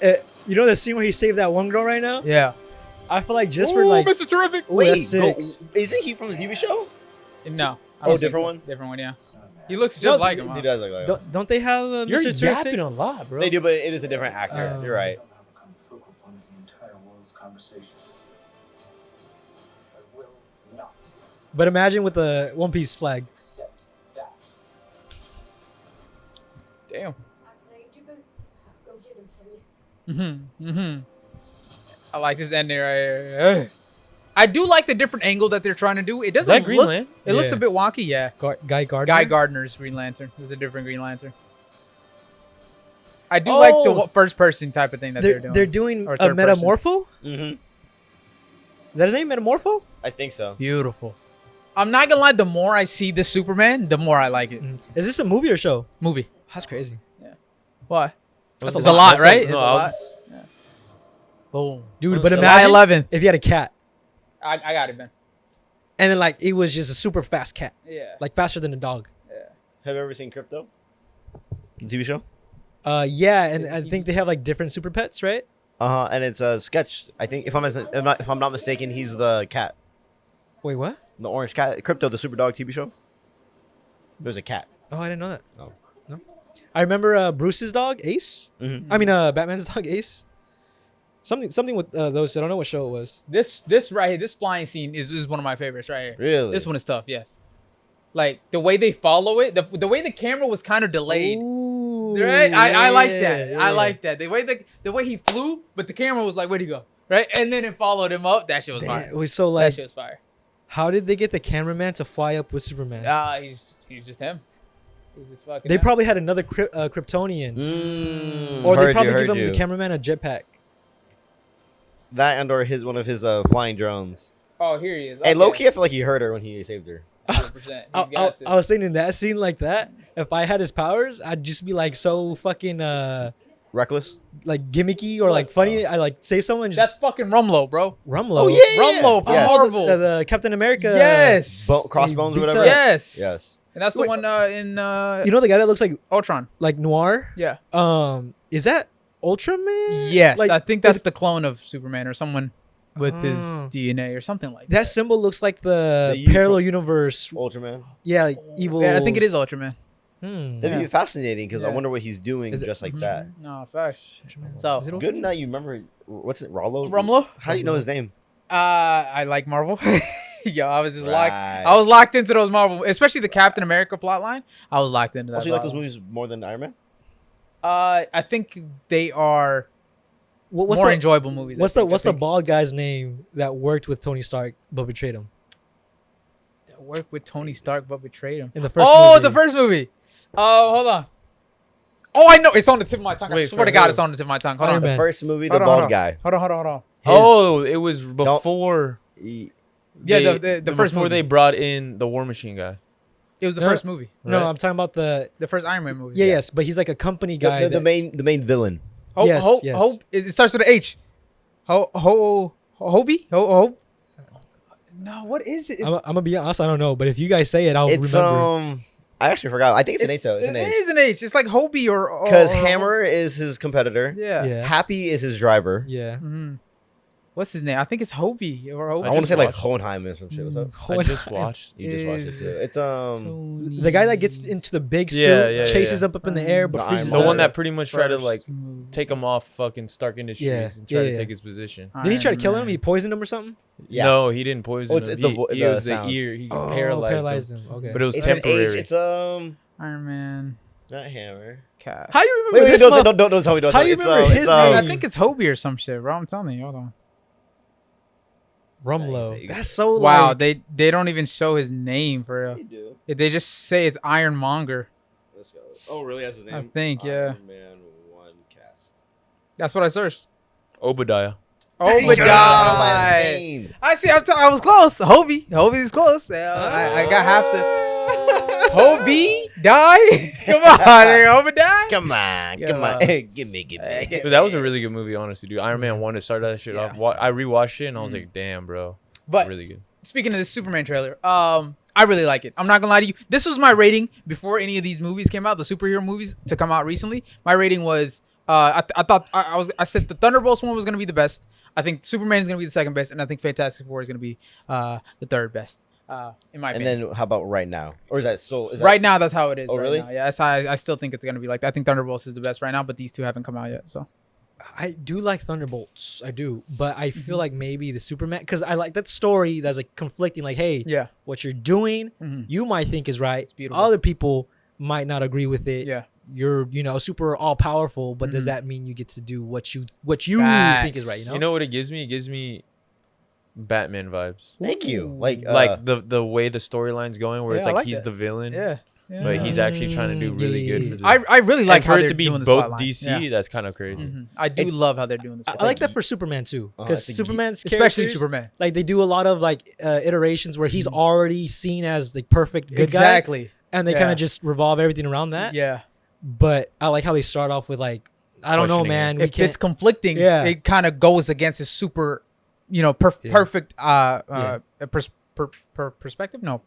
you know the scene where he saved that one girl right now? Yeah. I feel like just for like, Mr. Terrific. ooh, Wait, that's sick. isn't he from the TV show? No. I Oh, don't think different so. one? Different one, yeah. He looks just No, like him. He Huh? does look like him. Don't they have You're Mr. yapping Terrific? a lot, bro. They do, but it is a different actor. You're right. Become the focal point of the entire world's conversation. I will not But imagine with the One Piece flag. accept that. Damn. I played your boots. Go get him for you. Mm-hmm. I like this ending right here. I do like the different angle that they're trying to do. It Is doesn't that Green look. Lantern? It looks a Yeah. bit wonky, yeah. Guy Gardner. Guy Gardner's Green Lantern. This is a different Green Lantern. I do like the first person type of thing that they're doing. They're doing Or a third person. Metamorpho? Mm-hmm. Is that his name? Metamorpho? I think so. Beautiful. I'm not gonna lie. The more I see the Superman, the more I like it. Is this a movie or show? Movie. That's crazy. What? That's It's a lot, right? It's No, a I lot. was. Boom. Dude, but July imagine 11th. if you had a cat I got it, man. and then like it was just a super fast cat, Yeah. like faster than a dog. Have you ever seen Crypto? The TV show? Yeah, and I think they have like different super pets, right? And it's a sketch. I think if I'm not mistaken, he's the cat, Wait, what? the orange cat. Crypto, the super dog TV show. There's a cat. Oh, I didn't know that. Oh. No. I remember Bruce's dog, Ace. Mm-hmm. I mean, Batman's dog, Ace. Something with those. I don't know what show it was. This right here, this flying scene is one of my favorites right here. Really? This one is tough. Yes. Like the way they follow it, the way the camera was kind of delayed. Ooh, Right? I like that. yeah, I yeah. like that. The way he flew, but the camera was like, where'd he go? Right? And then it followed him up. That shit was fire. Damn, so That like, shit was fire. how did they get the cameraman to fly up with Superman? He's just him. He's just fucking They him. probably had another Kryptonian, or they probably give him the cameraman a jetpack. That and or one of his flying drones. Oh, here he is. Hey, low key, I feel like he hurt her when he saved her. 100%. I was saying in that scene like that, if I had his powers, I'd just be like so fucking Reckless. like gimmicky or like funny. I like save someone. Just That's fucking Rumlow, bro. Rumlow. Oh yeah, Rumlow from yes. Marvel. The Captain America. Yes. Crossbones or Beats whatever. up. Yes. Yes. And that's the one in you know the guy that looks like Ultron, like Noir. Yeah. Is that Ultraman? Yes, like, I think that's the clone of Superman or someone with his DNA or something like that. That symbol looks like the The parallel universe. Ultraman. Yeah, like evil. Yeah, I think it is Ultraman. That'd be fascinating because I wonder what he's doing just like that. No, facts. So Good night. You remember what's it? Rollo. Rumlow? How do you know his name? I like Marvel. Yo, I was just locked. Right. I was locked into those Marvel, especially the Captain America plotline. I was locked into that. Also, you like those movies more than Iron Man? I think they are What's more the, enjoyable movies. What's the bald guy's name that worked with Tony Stark but betrayed him that worked with Tony Stark but betrayed him in the first? Oh, movie? the first movie. Oh, hold on. Oh, I know. It's on the tip of my tongue. I Wait, swear to for God, who? it's on the tip of my tongue. Hold Iron on. Man. The first movie, the Hold on, bald hold on. guy. Hold on. Oh, it was before. Yeah, the first before movie. they brought in the War Machine guy. It was the No, first movie. No, Right? I'm talking about the The first Iron Man movie. yes, but he's like a company guy. The main villain. Yes. It starts with an H. Hobie? No, what is it? I'm gonna be honest, I don't know, but if you guys say it, I'll It's remember. I actually forgot. I think it's an H though. It's an It H. is an H. It's like Hobie or Because Hammer is his competitor. Yeah. Yeah. Happy is his driver. Yeah. Mhm. What's his name? I think it's Hobie or Hobie. I want to just say like watched- Hohenheim or some shit. What's up? I just watched. You just watched it Is too. It's The guy that gets into the big suit, Yeah, chases yeah. up in the air, but The freezes Iron The up. one that pretty much tried to like First movie. take him off fucking Stark Industries Yeah, and try yeah, to yeah. take his position. Did he try to Iron kill him? Man. He poisoned him or something? Yeah. No, he didn't poison Oh, it's him. the He the was the sound. ear. He Oh, paralyzed him. Okay. But it was It's an H. temporary. It's Iron Man. not Hammer. Cast. How you Wait, remember wait, his don't, mo- don't, don't, don't tell me. Don't How tell me. you It's remember his I name? think it's Hobie or some shit, bro. I'm telling you. Hold on. Rumlow? That's so Wow, like, they don't even show his name for real. You do. They just say it's Ironmonger. Let's go. Oh, really? That's his name? I think, yeah. Iron Man 1 cast. That's what I searched. Obadiah. Oh my Dang, god! last name. I see. I was close. Hobie's close. I got half the. Hobie die? Come on, Obadiah. Come on. Yeah. Come on. give me. Dude, that was a really good movie, honestly, dude. Iron Man 1 to start that shit off. I rewatched it and I was like, damn, bro. But Really good. speaking of this Superman trailer, I really like it. I'm not gonna lie to you. This was my rating before any of these movies came out. The superhero movies to come out recently. My rating was I said the Thunderbolts one was gonna be the best. I think Superman is gonna be the second best, and I think Fantastic Four is gonna be the third best. In my And opinion. then how about right now? Or is that so? Is that Right now, that's how it is. Oh, right really? now. Yeah, that's how I still think it's gonna be like that. I think Thunderbolts is the best right now, but these two haven't come out yet. So I do like Thunderbolts. I do, but I feel like maybe the Superman because I like that story that's like conflicting. Like, hey, yeah, what you're doing, Mhm. you might think is right. It's beautiful. Other people might not agree with it. yeah. You're super all powerful, but does Mhm. that mean you get to do what you think is right? Facts. You know, What it gives me? It gives me Batman vibes. Thank you. Like, Like the way the storyline's going, where Yeah, it's I like like he's that. the villain, Yeah. but he's actually trying to do really good for the. I really like and for how it they're to be doing this both plotline. DC. Yeah. That's kind of crazy. Mhm. I do love how they're doing this. I like that for Superman too, because it's a Superman's especially characters, Superman. like they do a lot of like iterations where he's already seen as the perfect good guy, Exactly. and they Yeah. kind of just revolve everything around that. Yeah. But I like how they start off with like, I don't know, Questioning man. We If it's can't. conflicting, Yeah. it kind of goes against his super, Yeah. perfect perspective. No,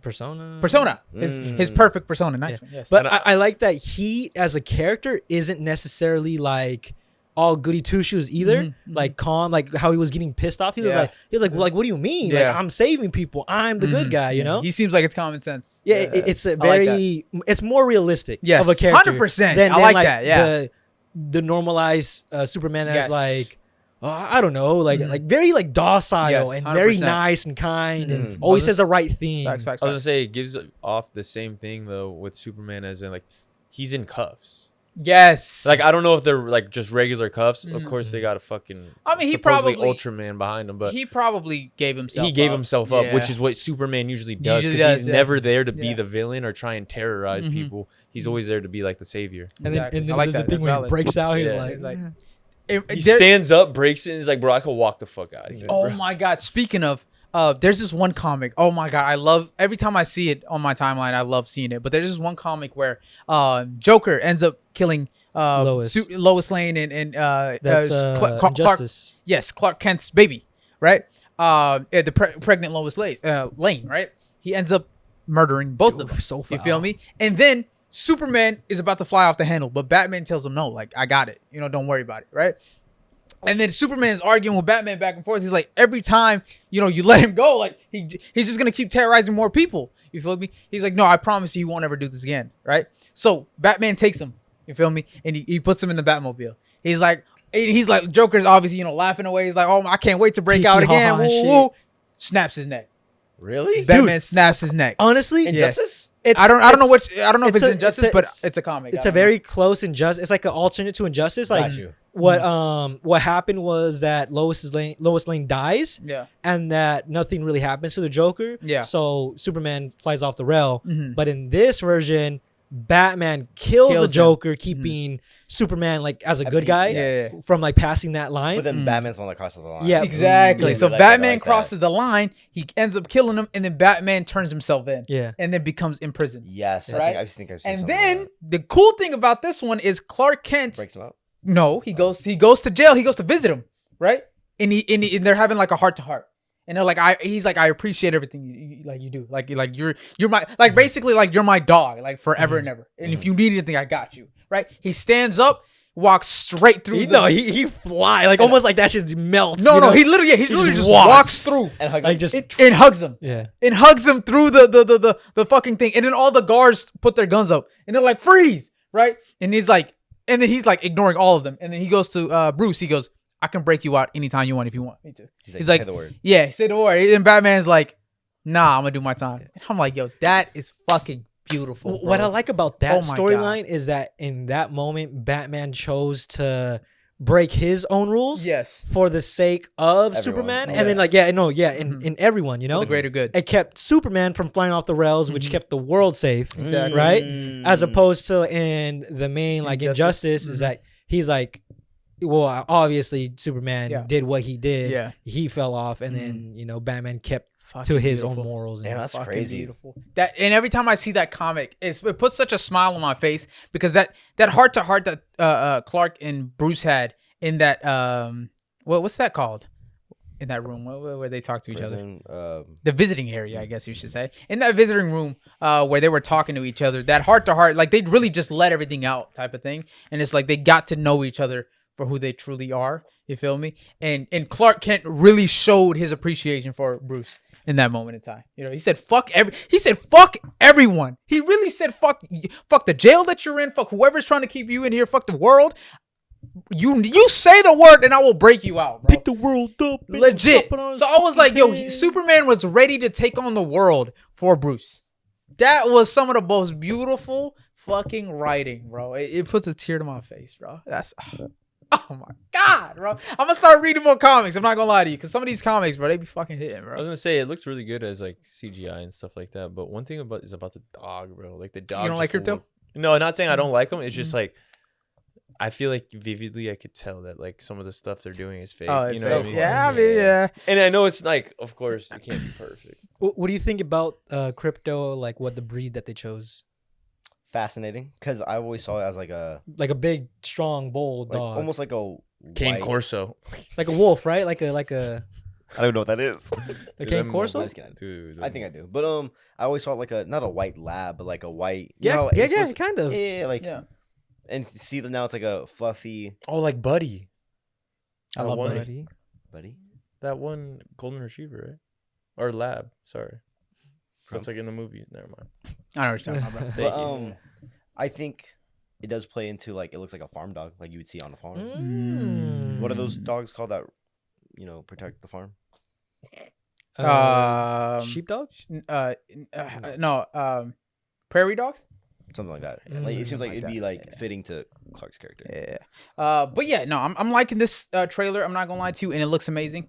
persona. His perfect persona. Nice Yeah. one. Yes. But I like that he, as a character, isn't necessarily like all goody two shoes either. Mhm, mhm. Like calm, like how he was getting pissed off. He was Yeah. like, what do you mean? Yeah. Like I'm saving people. I'm the good Mhm. guy. You Yeah. know. he seems like it's common sense. Yeah, it's a I like very, it's more realistic Yes, of a character. 100%. than I like that, yeah. the normalized Superman as Yes. like, I don't know, like Mhm. like very like docile Yes, and very 100%. nice and kind and Mhm. always I was says the right thing. Facts. I was gonna say it gives off the same thing though with Superman, as in like he's in cuffs. Yes. Like I don't know if they're like just regular cuffs. Of Mhm. course they got a fucking. I mean, he supposedly probably- Ultraman behind him, but he probably gave himself. he gave up. himself up, which Yeah. is what Superman usually does, Usually because does, he's yeah. never there to be Yeah. the villain or try and terrorize Mhm. people. He's always there to be like the savior. And Exactly. then I like there's that. the thing That's where he valid. breaks out. He's Yeah. like, It's like- He There- stands up, breaks it, and he's like, "Bro, I could walk the fuck out of here." Oh bro. my god! Speaking of, there's this one comic. Oh my god, I love every time I see it on my timeline. I love seeing it. But there's this one comic where Joker ends up killing Lois. Lois Lane and that's Clark, Injustice. yes, Clark Kent's baby, right? The pregnant Lois Lane, right? He ends up murdering both of them. So You foul. feel me? And then Superman is about to fly off the handle, but Batman tells him no, like, I got it. You know, don't worry about it, right? And then Superman's arguing with Batman back and forth. He's like, every time, you know, you let him go, like, he's just going to keep terrorizing more people. You feel me? He's like, no, I promise you he won't ever do this again, right? So Batman takes him, you feel me? And he puts him in the Batmobile. He's like, Joker's obviously, you know, laughing away. He's like, oh, I can't wait to break out again. Woo, woo. Snaps his neck. Really? Batman snaps his neck. Honestly, Injustice? I don't know if it's Injustice, but it's a comic. It's a very close Injustice. It's like an alternate to Injustice. Like what happened was that Lois Lane dies. Yeah. And that nothing really happens to the Joker. Yeah. So Superman flies off the rail. Mm-hmm. But in this version, Batman kills the him. Joker, keeping Superman like as a good guy from like passing that line. But then Batman's the one that crosses the line. Yeah. Exactly. Yeah, So like Batman that. crosses the line. He ends up killing him, and then Batman turns himself in. Yeah. And then becomes imprisoned. Yes. Right? I think I've seen And something then like the cool thing about this one is Clark Kent. that. Breaks him out. No, he goes to jail. He goes to visit him, right? And they're having like a heart to heart. And they're like, he's like, I appreciate everything you do. Like you're my, like basically like you're my dog, like forever and ever. And if you need anything, I got you, right? He stands up, walks straight through. He fly like almost like that shit melts. No, he literally just walks through And hug like him. and hugs him. Yeah. And hugs him through the fucking thing. And then all the guards put their guns up and they're like, freeze, right? And he's like ignoring all of them. And then he goes to Bruce. He goes, I can break you out anytime you want if you want me to. He's like, say the word. Yeah, say the word. And Batman's like, nah, I'm gonna do my time. And I'm like, yo, that is fucking beautiful. What I like about that Oh my storyline is that in that moment, Batman chose to break his own rules. Yes. For the sake of Everyone. Superman, Yes. and then in everyone, you know, For the greater good. it kept Superman from flying off the rails, which kept the world safe, Exactly. right? Mm. As opposed to in the main like Injustice is that he's like, well, obviously Superman did what he did. Yeah. He fell off, and then you know Batman kept Fucking to his beautiful. own morals. Damn, that's Fucking crazy. beautiful. And every time I see that comic, it puts such a smile on my face because that heart to heart that Clark and Bruce had in that what's that called? In that room where they talk to each other. The visiting area, I guess you should say. In that visiting room where they were talking to each other, that heart to heart, like they really just let everything out type of thing. And it's like they got to know each other for who they truly are. You feel me? And Clark Kent really showed his appreciation for Bruce in that moment in time. You know, he said fuck everyone. He really said fuck the jail that you're in, fuck whoever's trying to keep you in here, fuck the world. You say the word and I will break you out, bro. Pick the world up. Legit. So I was like, yo, Superman was ready to take on the world for Bruce. That was some of the most beautiful fucking writing, bro. It puts a tear to my face, bro. That's oh my god, bro. I'm gonna start reading more comics. I'm not gonna lie to you, because some of these comics, bro, they be fucking hitting, bro. I was gonna say it looks really good as like CGI and stuff like that, but one thing is about the dog, bro. Like the dog. You don't like Crypto? No, not saying I don't like him. It's just like I feel like vividly I could tell that like some of the stuff they're doing is fake. Oh, you know what I mean? Yeah, I mean, yeah. And I know it's like, of course, you can't be perfect. What do you think about Crypto? Like what the breed that they chose? Fascinating, because I always saw it as like a big, strong, bold like, dog, almost like a Cane white- Corso. like a wolf, right? Like a I don't know what that is. a cane corso. Dude, I think I do, but I always saw it like a not a white lab, but like a white. You Yeah, know, yeah, it's yeah, like- kind of. yeah, like Yeah. and see that now it's like a fluffy Oh, like Buddy. I love one, Buddy. buddy. That one golden retriever, right? Or lab. Sorry. That's like in the movie. Never mind. I know what you're talking about, bro. But I think it does play into like it looks like a farm dog, like you would see on a farm. Mm. What are those dogs called that protect the farm? Sheepdog? No, prairie dogs. Something like that. Mm. Like it seems like Like it'd be that, like yeah. fitting to Clark's character. Yeah. But yeah, no, I'm liking this trailer. I'm not gonna lie to you, and it looks amazing.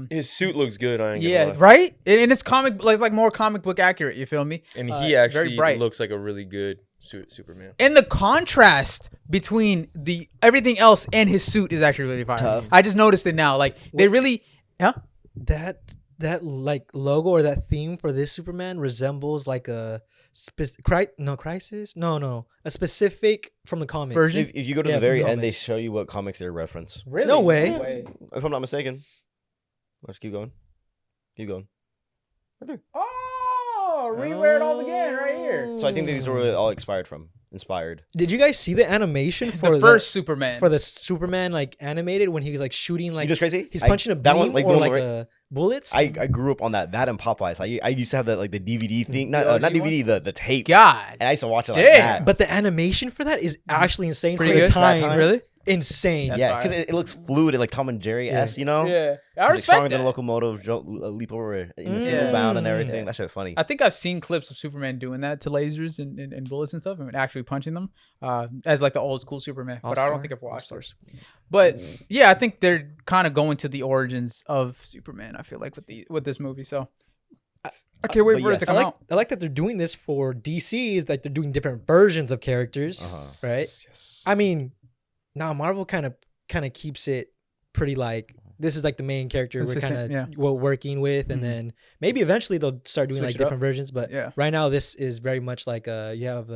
His suit looks good. I ain't gonna Yeah, lie. right. And it's comic, like, it's like more comic book accurate. You feel me? And he very actually bright. looks like a really good Superman. And the contrast between the everything else and his suit is actually really fire. Tough. I just noticed it now. Like they really, That like logo or that theme for this Superman resembles like a crisis. No, a specific from the comics. Version? If you go to Yeah, the very from end, they comics. show you what comics they reference. really No way. If I'm not mistaken. Let's keep going. Keep going. Right there. Oh, rewear it all again right here. So I think these were all inspired. Did you guys see the animation for the first Superman? For the Superman like animated when he was like shooting like You just crazy? he's punching a beam that one, like, or the like one a bullets. I grew up on that and Popeyes. I used to have that like the DVD thing, not DVD, the tape. God, and I used to watch it like Damn. that. But the animation for that is actually insane Pretty for the good. time. Really? Insane. That's yeah, fire. because it looks fluid, like Tom and Jerry s, you know. Yeah, I It's like respect stronger that. than a locomotive, leap over in a Yeah. single bound and everything. Yeah. That shit's funny. I think I've seen clips of Superman doing that to lasers and bullets and stuff, and actually punching them as like the old school Superman. But I don't think I've watched it. But yeah, I think they're kind of going to the origins of Superman. I feel like with this movie, so I can't wait But for it yes. to come out. I like that they're doing this for DC. Is like they're doing different versions of characters, right? Yes. I mean, now Marvel kind of keeps it pretty like this is like the main character we're Consistent, kind of working with, and then maybe eventually they'll start doing Switch like it different up. versions. But Yeah. right now this is very much like you have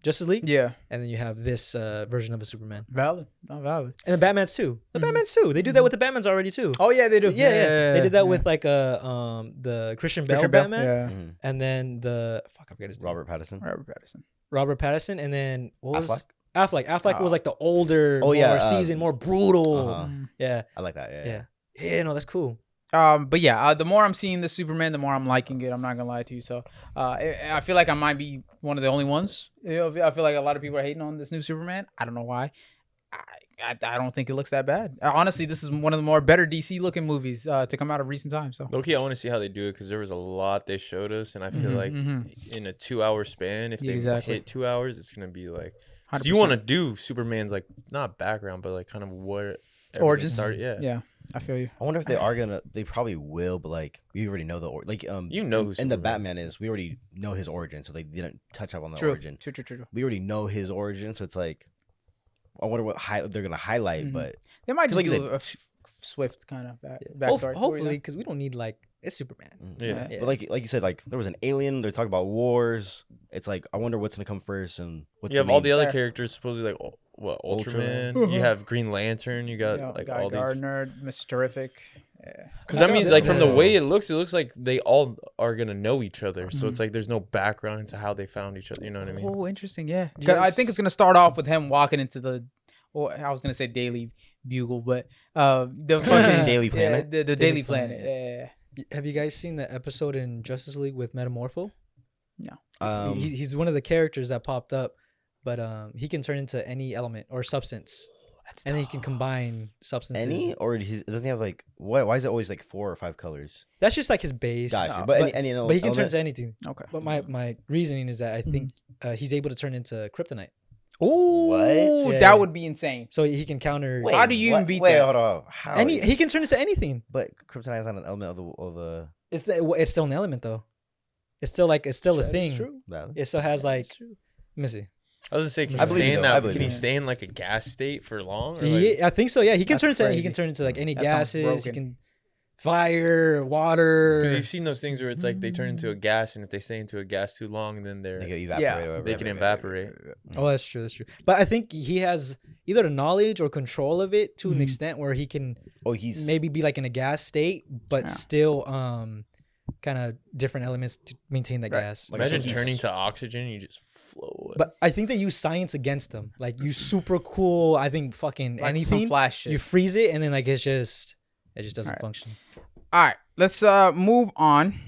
Justice League, Yeah, and then you have this version of a Superman, valid, not valid. and the Batman's too. The Batman's too. They do that with the Batman's already too. Oh yeah, they do. Yeah. They did that with like the Christian Bale Batman, Yeah, Mhm. and then I forget his name. Robert Pattinson. Robert Pattinson, and then what was Affleck? Affleck was like the older, Oh, yeah, more seasoned, more brutal. Uh-huh. Yeah, I like that. yeah, yeah. No, that's cool. But yeah, the more I'm seeing the Superman, the more I'm liking it. I'm not gonna lie to you. So, I feel like I might be one of the only ones. You know, I feel like a lot of people are hating on this new Superman. I don't know why. I don't think it looks that bad. Honestly, this is one of the more better DC looking movies to come out of recent times. So, Okay, I want to see how they do it because there was a lot they showed us, and I feel like in a 2-hour span, if they hit 2 hours, it's gonna be like. So you want to do Superman's like not background, but like kind of what origins started. Yeah, I feel you. I wonder if they are gonna. They probably will, but like we already know who who and the Superman. Batman is. We already know his origin, so they didn't touch up on the True. origin. True. We already know his origin, so it's like I wonder what they're gonna highlight, but They might just like you do said, a swift kind of backstory. Hopefully, because we don't need like it's Superman. Yeah. But like you said, like there was an alien. They're talking about wars. It's like I wonder what's gonna come first and what's You have all the other Fair. characters supposedly like Ultraman. Ultraman. You have Green Lantern. You got like Guy all these. Gardner, Mr. Terrific. Yeah. Because I mean, like from the Yeah. way it looks like they all are gonna know each other. So it's like there's no background into how they found each other. You know what I mean? Oh, interesting. Yeah. Do you 'Cause I think guys- it's gonna start off with him walking into the. Well, I was gonna say Daily Bugle, but the fucking Daily Planet? the Daily Planet. Yeah. Have you guys seen the episode in Justice League with Metamorpho? No. He's one of the characters that popped up, but he can turn into any element or substance, and then he can combine substances. any or doesn't he have like why is it always like 4 or 5 colors? That's just like his base. Gotcha. No, But any But he can turn element? into anything. Okay. But my reasoning is that I think he's able to turn into kryptonite, Ooh, What? Yeah. that would be insane. so he can counter Wait, How do you even what? beat Wait, that? hold on. How? any. He can turn into anything. But kryptonite is not an element of the It's still an element though. It's still a That is thing. true. battle. It still has like. true. Let me see. I was gonna say, can I he believe stay you, in though. I that? believe Can he you. stay in like a gas state for long? Or like, I think so. Yeah, he can That's turn into he crazy. can turn into like any That sounds gases. He broken. can fire, water. Because you've seen those things where it's like they turn into a gas, and if they stay into a gas too long, then They can they're evaporate. Yeah. or whatever. they can evaporate. Oh, that's true. That's true. But I think he has either the knowledge or control of it to an extent where he can Oh, he's maybe be like in a gas state, but Yeah. still kind of different elements to maintain that Right. gas. Like, Imagine he's- turning to oxygen, you just flow away. But I think they use science against him. Like you super cool. I think fucking Like some anything. flash shit. You freeze it and then like it just doesn't Alright. function. All right, let's move on.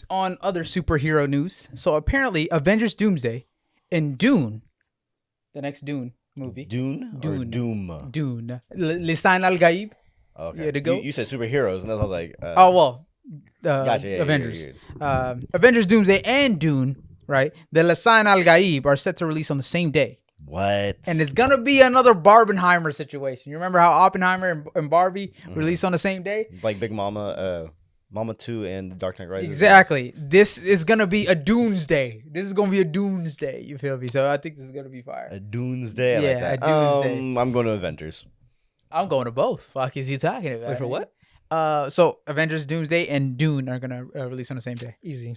On other superhero news. So apparently, Avengers Doomsday and Dune, the next Dune movie. Dune or Dune. Doom. Dune. Lisan Al Gaib. Okay. Yeah, to go. You said superheroes, and that's I was like, Oh well, gotcha. Yeah, Avengers. you're good. Avengers Doomsday and Dune. Right. The Lisan Al Gaib are set to release on the same day. What? And it's gonna be another Barbenheimer situation. You remember how Oppenheimer and Barbie released on the same day? like Big Mama, Mama 2 and The Dark Knight Rises. Exactly. This is gonna be a Doomsday. This is gonna be a Doomsday. You feel me? So I think this is gonna be fire. A Doomsday. I Yeah, like that. a Doomsday. I'm going to Avengers. I'm going to both. Fuck is he talking about? Wait, for what? So Avengers Doomsday and Dune are gonna release on the same day. Easy.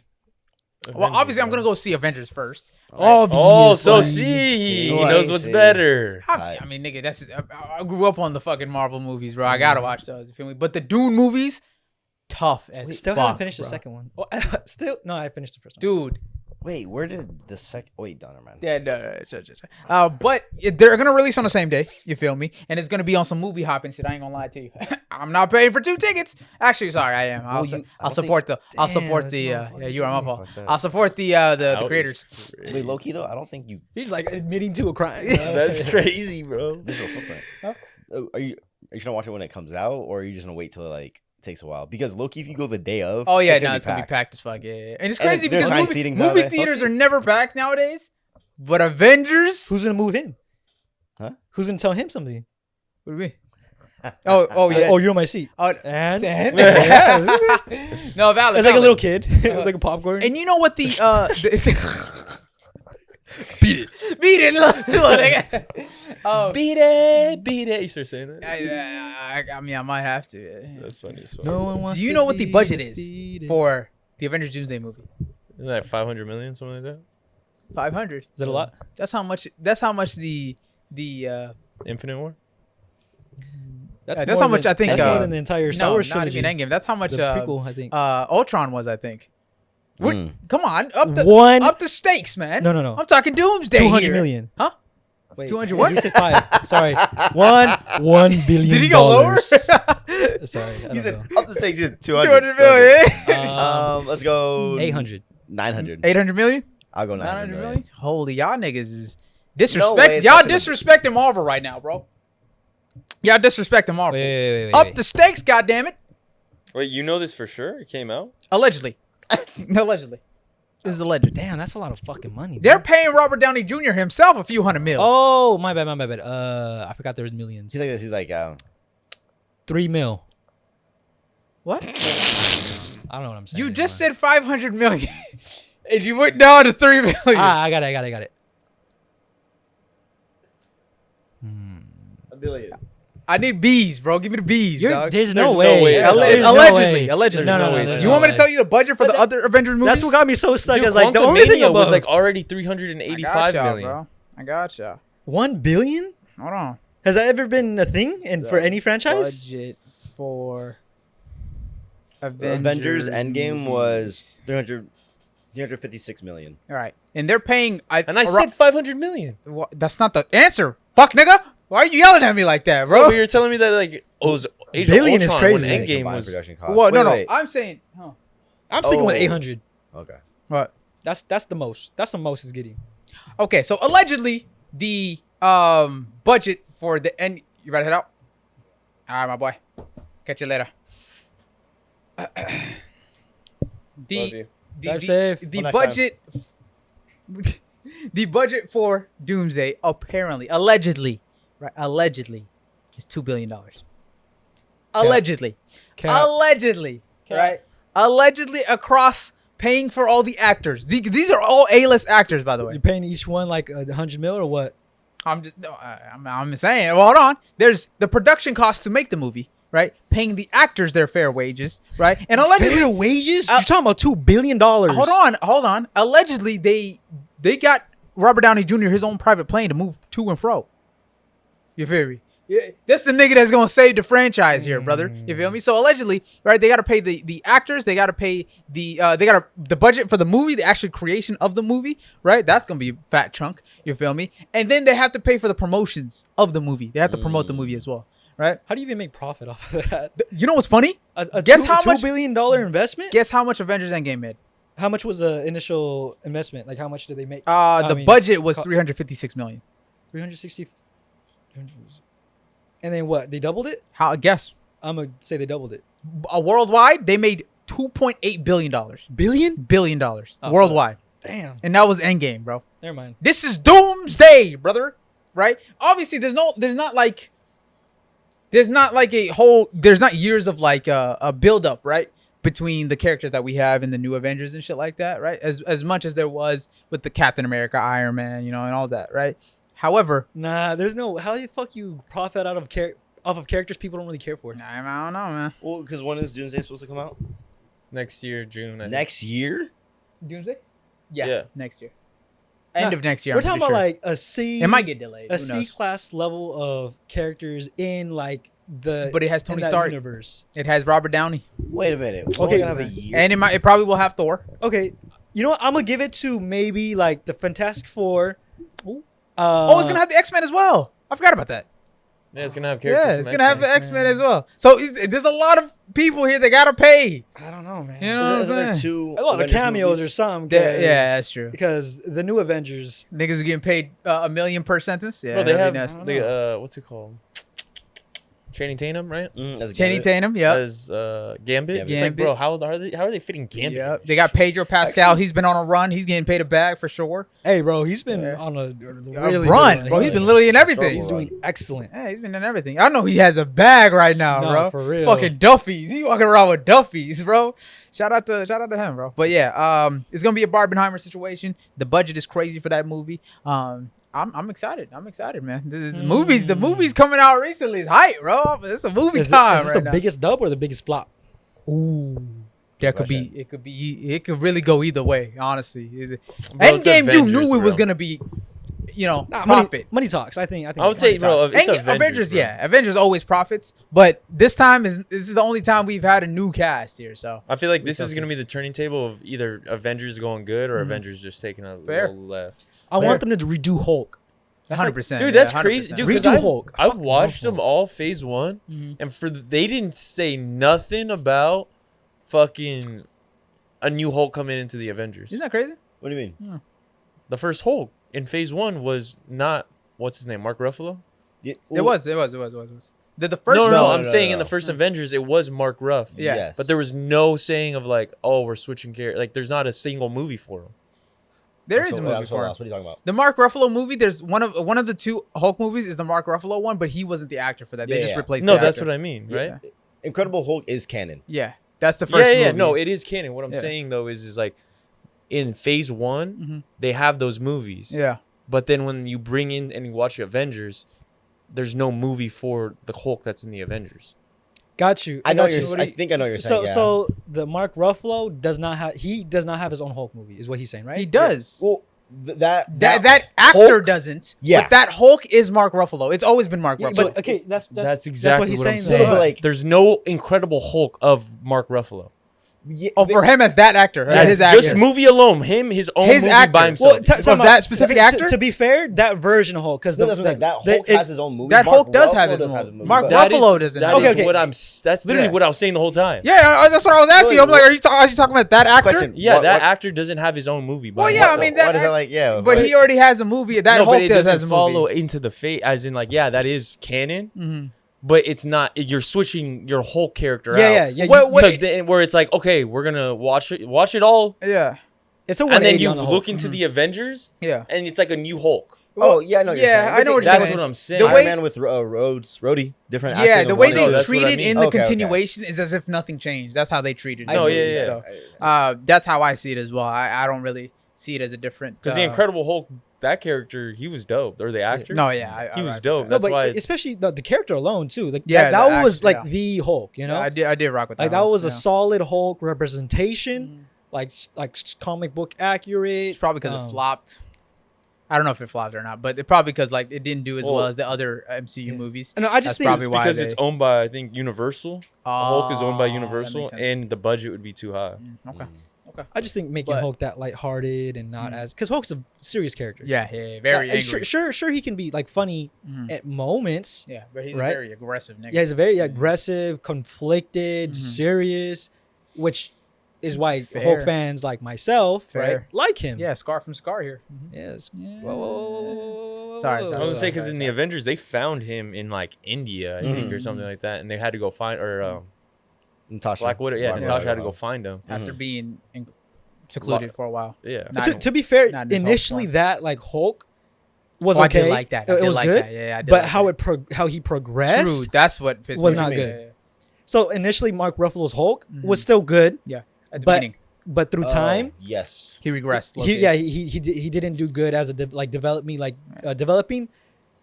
Well, obviously I'm gonna go see Avengers first. Oh, so Obviously. see, he Like, knows what's see. better. I mean, nigga, that's I grew up on the fucking Marvel movies, bro. I gotta watch those. You feel me? But the Dune movies, tough as Still fuck, haven't finished the bro. second one. Oh, no, I finished the first one. Dude. Wait, where did the second? Wait, Donner man. Yeah, no. But they're gonna release on the same day. You feel me? And it's gonna be on some movie hopping shit. I ain't gonna lie to you. I'm not paying for 2 tickets. Actually, sorry, I am. I'll support the. Yeah, you are my fault. I'll support the creators. Wait, low key though, I don't think you. He's like admitting to a crime. That's crazy, bro. Digital footprint. Huh? Are you gonna watch it when it comes out, or are you just gonna wait till it like takes a while? Because low key, if you go the day of, oh yeah, it's gonna be packed as fuck. Yeah. And it's crazy because movie theaters are never packed nowadays. But Avengers, who's gonna move him? Huh? Who's gonna tell him something? What do you mean? Oh yeah. Oh, you're on my seat. Oh, and yeah. No, valid. It's like a little kid, like a popcorn. And you know what the beat it, look, beat it. You start saying that? I mean, I might have to. Yeah. That's funny. No one wants. Do you know what the budget is for the Avengers Doomsday movie? Isn't that 500 million, something like that? 500. Is that a lot? That's how much the Infinite War. That's how much I think. That's more than the entire Star Wars trilogy. Not even Endgame. That's how much. Prequel, I think. Ultron was, I think. Come on, up the stakes, man. No. I'm talking Doomsday. 200 million. Huh? Wait, 200 what? You said 5. Sorry. $1 billion. Did he go lower? Sorry, I don't know. Up the stakes is 200. 200 million. Let's go 800. 900. 800 million? I'll go 900 million. Holy, y'all niggas is disrespect. Y'all disrespecting Marvel right now, bro. Y'all disrespecting Marvel. Wait. Up the stakes, goddammit. Wait, you know this for sure? It came out? Allegedly. Allegedly. This is alleged. Damn, that's a lot of fucking money. They're paying Robert Downey Jr. himself a few $100 million. Oh, my bad. I forgot there was millions. He's like this. He's like, 3 mil. What? I don't know what I'm saying. You just said 500 million. And you went down to 3 million. I got it. $1 billion. I need B's, bro. Give me the B's, dog. There's no way. Allegedly. No. You want me to tell you the budget for the other Avengers movies? That's what got me so stuck. Dude, I was like, the only thing was like already 385 million. Bro. I gotcha. 1 billion? Hold on. Has that ever been a thing for any franchise? Budget for Avengers Endgame was 356 million. All right. And they're paying. I said 500 million. Well, that's not the answer. Fuck, nigga. Why are you yelling at me like that, bro? Bro, you were telling me that like it was Age billion of is Ultron crazy. when Endgame was. Well, no. I'm saying. Huh. I'm sticking with 800. Okay. What? That's the most. That's the most it's getting. Okay, so allegedly the budget for the end. You ready to head out? All right, my boy. Catch you later. Love you. Drive safe. The budget. The budget for Doomsday allegedly, is $2 billion. Allegedly, right? Allegedly across paying for all the actors. These are all A-list actors, by the way. You're paying each one like 100 mil or what? I'm saying. Well, hold on. There's the production cost to make the movie, right? Paying the actors their fair wages, right? And allegedly, fair wages? You're talking about $2 billion. Hold on. Allegedly, they got Robert Downey Jr. his own private plane to move to and fro. You feel me? Yeah, that's the nigga that's gonna save the franchise here, brother. You feel me? So allegedly, right? They gotta pay the actors. They gotta pay the budget for the movie, the actual creation of the movie, right? That's gonna be a fat chunk. You feel me? And then they have to pay for the promotions of the movie. They have to promote the movie as well, right? How do you even make profit off of that? You know what's funny? Guess how much $2 billion investment? Guess how much Avengers Endgame made? How much was the initial investment? Like how much did they make? The budget was $356 million. 360. And then what? They doubled it? How? Guess. I'm gonna say they doubled it. Worldwide, they made $2.8 billion. Billion dollars worldwide. Damn. And that was Endgame, bro. Never mind. This is Doomsday, brother. Right? Obviously, there's not years of like a build up, right? Between the characters that we have in the new Avengers and shit like that, right? As much as there was with the Captain America, Iron Man, and all that, right? However, nah, there's no. How the fuck you profit off of characters people don't really care for? I don't know, man. Well, because when is Doomsday supposed to come out? Next year, June. Next year? Doomsday? Yeah. Next year. End of next year. We're talking about like a C. It might get delayed. A C class level of characters in like But it has Tony in that Stark. universe. It has Robert Downey. Wait a minute. We're Okay. gonna have a year. And it probably will have Thor. Okay, you know what? I'm gonna give it to maybe like the Fantastic Four. Ooh. It's gonna have the X-Men as well. I forgot about that. Yeah, it's gonna have characters. Yeah, from it's gonna have the X-Men. X-Men as well. So there's a lot of people here that gotta pay. I don't know, man. You know what I'm Isn't there saying? two A lot of Avengers cameos movies? or something. Yeah, that's true. Because the new Avengers. Niggas are getting paid $1 million per sentence. Yeah, Bro, they that'd have be nice. what's it called? Channing Tatum, right? That's Channing Gambit. Tatum, yep. As Gambit. It's like, Gambit. bro, how are they fitting Gambit? Yep. They got Pedro Pascal. He's been on a run. He's getting paid a bag for sure. Hey, bro, he's been Yeah. on a A really run, good bro. He's been literally in everything. He's doing excellent. Yeah, he's been in everything. I know he has a bag right now, No, bro. for real. Fucking Duffies. He walking around with Duffies, bro. Shout out to him, bro. But yeah, it's gonna be a Barbenheimer situation. The budget is crazy for that movie. I'm excited. I'm excited, man. The movies coming out recently is hype, bro. It's a movie time Is this right the now. biggest dub or the biggest flop? Ooh. That could be. It could really go either way. Honestly, Bro, it's Endgame, you Avengers, knew it was bro. gonna be, Nah, profit. money talks. I think. I would say, bro, it's Avengers, bro. yeah, Avengers always profits, but this is the only time we've had a new cast here. So I feel like this shall is gonna be the turning table of either Avengers going good or Avengers just taking a Fair. little left. I want them to redo Hulk. 100%, Dude, that's crazy. Dude, Redo because Hulk. I Fucking watched love them all phase one, Mhm. and they didn't say nothing about fucking a new Hulk coming into the Avengers. Isn't that crazy? What do you mean? The first Hulk in phase one was not what's his name, Mark Ruffalo. Yeah, It was. The first No, No, I'm no, saying no. in the first Avengers it was Mark Ruff. Yeah. Yes. But there was no saying of like, oh, we're switching character. Like, there's not a single movie for him. There I'm is so- a movie I'm so for him. lost. What are you talking about? The Mark Ruffalo movie. There's one of the two Hulk movies is the Mark Ruffalo one, but he wasn't the actor for that. They Yeah, just yeah. replaced. No, the that's actor. what I mean, right? Yeah. Incredible Hulk is canon. Yeah, that's the first. Yeah, movie. no, it is canon. What I'm Yeah. saying though is like, in phase one, Mhm. they have those movies. Yeah. But then when you bring in and you watch the Avengers, there's no movie for the Hulk that's in the Avengers. Got you. I know got you're. you. I think I know what you're saying. Yeah. So the Mark Ruffalo does not have his own Hulk movie, is what he's saying, right? He does. well, That actor Hulk- doesn't. Yeah. But that Hulk is Mark Ruffalo. It's always been Mark Yeah, Ruffalo. but okay, that's exactly what he's saying. I'm though. saying. But, like- There's no Incredible Hulk of Mark Ruffalo. Yeah, for him as that actor, That's his just actor. movie alone, his own His movie actor. by himself. Well, Of that specific actor? To be fair, that version of Hulk, because No, that's what I'm saying. That Hulk has his own movie. that Mark Hulk does Ruffalo have his does own have a movie. movie, Mark but- That Ruffalo is- doesn't that have is his Okay, own okay. that's literally Yeah. what I was saying the whole time. Yeah, that's what I was asking you. I'm like, are you talking about that actor? Question. Yeah, What- that what- actor doesn't have his own movie. By Well, yeah, himself. I mean, that Why does that like? Yeah, But he already has a movie. That no, Hulk but it does doesn't has a follow movie. into the fate, as in like, yeah, that is canon, Mm-hmm. but it's not. You're switching your whole character out. Yeah. Well, So then, where it's like, okay, we're gonna watch it all, Yeah. It's a and then 180 you on the Hulk. look into the Avengers, Yeah. and it's like a new Hulk. Oh yeah, I know. What you're Yeah, saying. I know what you're That's saying. what I'm saying. The Iron way- Man with Rhodey, different. Yeah, actors the of way one they and two. that's what I treated mean. in the Okay, okay. continuation is as if nothing changed. That's how they treated it. No, I see yeah, what you're yeah. saying. So that's how I see it as well. I don't really see it as a different. Because the Incredible Hulk, that character, he was dope. Or the actor. No, yeah, he was rock dope. with No, That's but why. especially the character alone too. Like Yeah, that the was actor, like yeah. the Hulk, you know. Yeah, I did rock with that. Like that one, was a yeah. solid Hulk representation, like comic book accurate. It's probably because it flopped. I don't know if it flopped or not, but it probably because like it didn't do as well as the other MCU movies. And I just That's think probably why because it's owned by, I think, Universal. Hulk is owned by Oh, that Universal, makes sense. and the budget would be too high. Okay. I just think making But- Hulk that lighthearted and not as because Hulk's a serious character. Yeah, very And angry. Sure, he can be like funny Mhm. at moments. Yeah, but he's Right? a very aggressive nigga. Yeah, he's a very aggressive, conflicted, Mhm. serious, which is why Fair. Hulk fans like myself, right, Fair. like him. Yeah, Scar from Scar here. Yes. Yeah. Whoa. Sorry, I was sorry. gonna say because in the sorry. Avengers they found him in like India, I think, or something like that, and they had to go find Natasha. Black Widow. Yeah, Black Natasha had to Widow. go find him. After being secluded for a while. Yeah, Not- To be fair, not in his Hulk initially form. that like Hulk was Oh, I okay. did like that. I It did was like good. that. Yeah, I did But like how that. how he progressed True. That's what pissed was me not off. good. Yeah, yeah, So initially, Mark Ruffalo's Hulk Mhm. was still good, yeah. At the But- beginning, but through time, Yes. he regressed. he low-key. he didn't do good as a developing,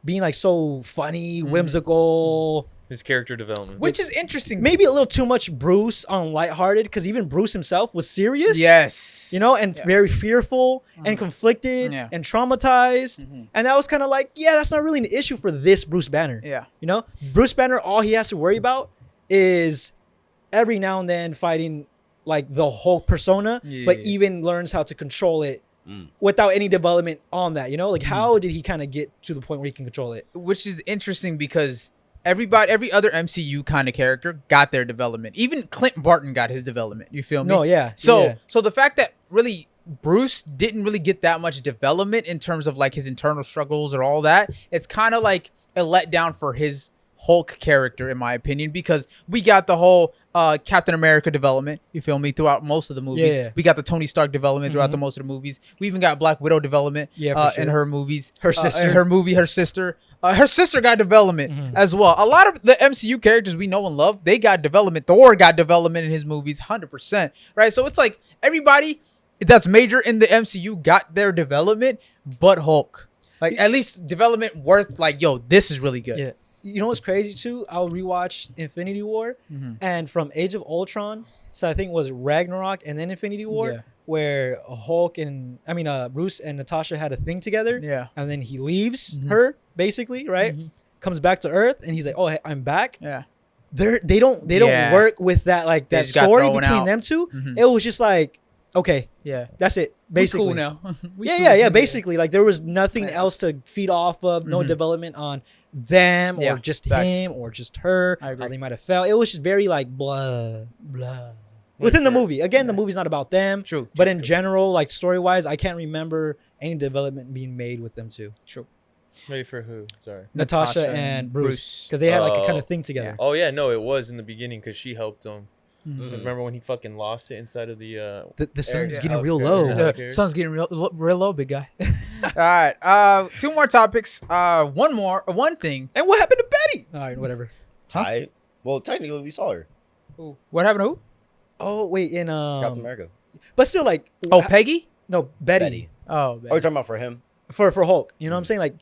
being like so funny, Mhm. whimsical, His character development, which is interesting. Maybe a little too much Bruce on lighthearted, because even Bruce himself was serious. Yes. You know, and very fearful and conflicted and traumatized. And that was kind of like, that's not really an issue for this Bruce Banner. Yeah. You know, Bruce Banner, all he has to worry about is every now and then fighting like the Hulk persona, but even learns how to control it without any development on that. You know, like how did he kind of get to the point where he can control it? Which is interesting because every other MCU kind of character got their development. Even Clint Barton got his development. You feel me? No, yeah. So the fact that really Bruce didn't really get that much development in terms of like his internal struggles or all that, it's kind of like a letdown for his Hulk character, in my opinion, because we got the whole Captain America development, you feel me, throughout most of the movies. Yeah. We got the Tony Stark development throughout the most of the movies. We even got Black Widow development in her movies. Her sister. In her movie, her sister. Her sister got development as well. A lot of the MCU characters we know and love, they got development. Thor got development in his movies, 100%. Right? So it's like everybody that's major in the MCU got their development, but Hulk. Like, at least development worth, like, yo, this is really good. Yeah. You know what's crazy too? I'll rewatch Infinity War, and from Age of Ultron, so I think it was Ragnarok and then Infinity War, where Bruce and Natasha had a thing together, and then he leaves her basically, right? Comes back to Earth, and he's like, "Oh, hey, I'm back." Yeah, they don't work with that, like that story between them two. It was just like, okay, that's it. Basically, we're cool now. Yeah. Basically, like there was nothing else to feed off of. No development on them or just him or just her. How they might have felt. It was just very like blah. Within the movie. Again, the movie's not about them. True. But in general, like story wise, I can't remember any development being made with them two. True. Wait, for who? Sorry. Natasha and Bruce. Because they had like a kind of thing together. Oh yeah, no, it was in the beginning because she helped him. Because remember when he fucking lost it inside of the sun's getting real low. The sun's getting real low, big guy. All right. 2 more topics. One thing. And what happened to Betty? All right, whatever. Well, technically we saw her. Ooh. What happened to who? Oh wait, in Captain America. But still, like. Peggy? No, Betty. Oh, Betty. Oh, you're talking about for him? For Hulk. You know what I'm saying? Like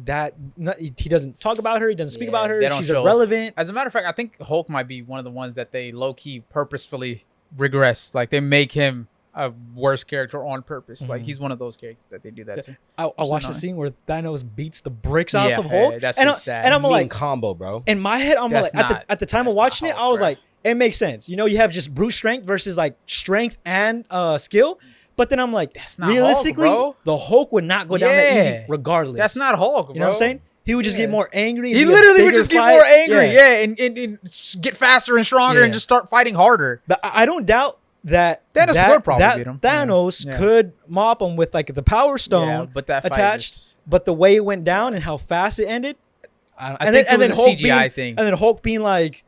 that. He doesn't talk about her. He doesn't speak about her. She's irrelevant. As a matter of fact, I think Hulk might be one of the ones that they low key purposefully regress. Like they make him a worse character on purpose. Like he's one of those characters that they do that to. I watched the scene where Thanos beats the bricks off of Hulk. That's sad. And I'm like combo, bro. In my head, I'm like at the time of watching it, I was like, it makes sense. You know, you have just brute strength versus like strength and skill. But then I'm like, that's not realistically, Hulk, the Hulk would not go down that easy regardless. That's not Hulk, bro. You know what I'm saying? He would just get more angry. He literally would just get more angry, and get faster and stronger and just start fighting harder. But I don't doubt that Thanos could mop him with like the Power Stone attached. But the way it went down and how fast it ended, and then Hulk CGI thing. And then Hulk being like,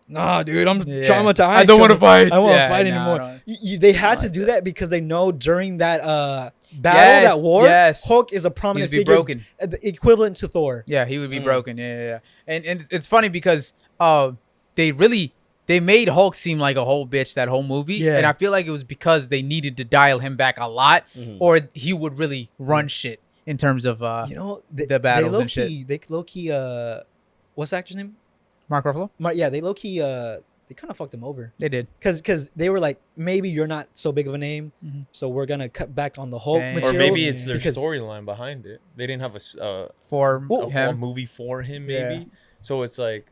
nah, dude, I'm traumatized. I don't want to fight. I don't want to fight anymore. They had to do that because they know during that battle, that war, Hulk is a prominent figure, broken, equivalent to Thor. Yeah, he would be broken. Yeah. And it's funny because they made Hulk seem like a whole bitch that whole movie, and I feel like it was because they needed to dial him back a lot, or he would really run shit in terms of the battles and shit. They low key, what's the actor's name? Mark Ruffalo? They low key, they kind of fucked him over. They did. Because they were like, maybe you're not so big of a name, so we're going to cut back on the Hulk material. Or maybe it's their storyline behind it. They didn't have a movie for him, maybe. Yeah. So it's like...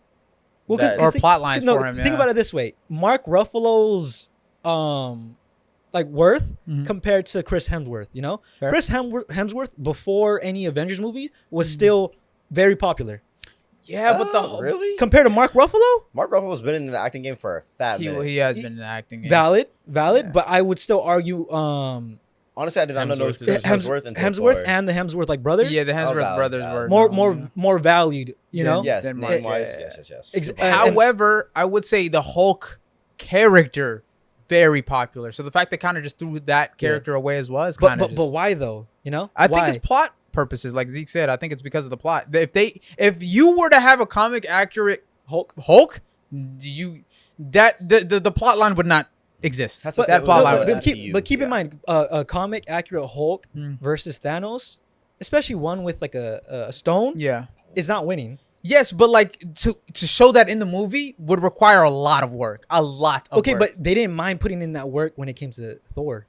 or plot lines for him, Think about it this way. Mark Ruffalo's worth compared to Chris Hemsworth, you know? Fair. Chris Hemsworth, before any Avengers movie, was still very popular. Yeah, but really compared to Mark Ruffalo? Mark Ruffalo's been in the acting game for a fat minute. He has been in the acting game. Valid, but I would still argue. Honestly, I did not know Hemsworth and the Hemsworth brothers. Yeah, the Hemsworth brothers were more valued. You know, yes, yes. However, I would say the Hulk character very popular. So the fact they kind of just threw that character away as well is kind of. But why though? You know, I think it's plot purposes, like Zeke said. I think it's because of the plot. If you were to have a comic accurate Hulk, the plot line would not exist. But keep in mind, a comic accurate Hulk versus Thanos, especially one with like a stone, is not winning. Yes, but like to show that in the movie would require a lot of work. Okay, but they didn't mind putting in that work when it came to Thor.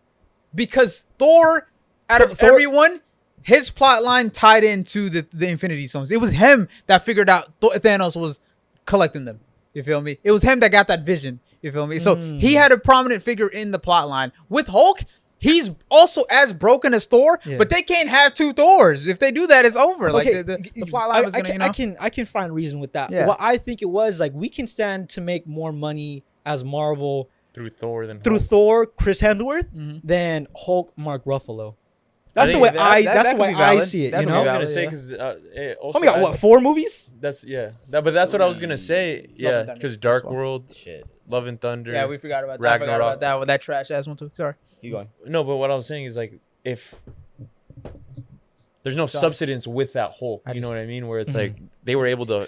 Because Thor, out of everyone, his plot line tied into the Infinity Stones. It was him that figured out Thanos was collecting them. You feel me? It was him that got that vision. You feel me? So he had a prominent figure in the plot line. With Hulk, he's also as broken as Thor, but they can't have two Thors. If they do that, it's over. Okay, Like the plot line was gonna, I can find reason with that. Yeah. What I think it was, like, we can stand to make more money as Marvel through Thor than through Hulk. Thor, Chris Hemsworth, than Hulk, Mark Ruffalo. That's the way I see it. That You could know, be I valid, was gonna say yeah. because oh my god, what, 4 movies? That's but that's what I was gonna say. Yeah, Thunder because as Dark well. World, Shit. Love and Thunder. Yeah, we forgot about that. I forgot Ragnarok. about that one. That trash ass one too. Sorry. Keep going. No, but what I was saying is like if there's no substance with that Hulk, you know what I mean? Where it's like they were able to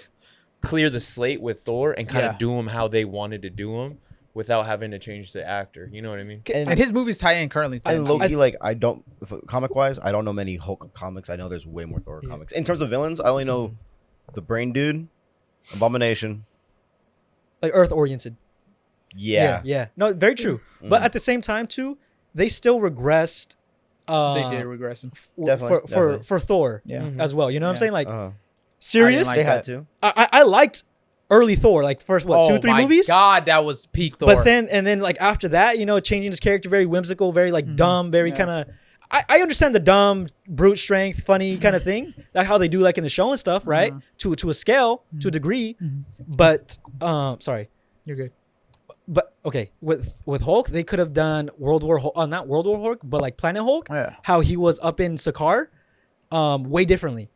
clear the slate with Thor and kind of do him how they wanted to do him without having to change the actor. You know what I mean? And his movies tie in currently. I low-key, like, I don't, comic-wise, I don't know many Hulk comics. I know there's way more Thor comics. In terms of villains, I only know the Brain Dude, Abomination. Like Earth-oriented. Yeah. No, very true. But at the same time, too, they still regressed. They did regress him. Definitely. For Thor as well. You know what I'm saying? Like, serious? I They didn't had like to. I liked early Thor, like first 2-3 movies. God, that was peak Thor. But then like after that, you know, changing his character, very whimsical, very like dumb, very kind of. I understand the dumb, brute strength, funny kind of thing. That's how they do like in the show and stuff, right? To a scale, to a degree. But sorry, you're good. But okay, with Hulk, they could have done not World War Hulk, but like Planet Hulk. Yeah. How he was up in Sakaar, way differently.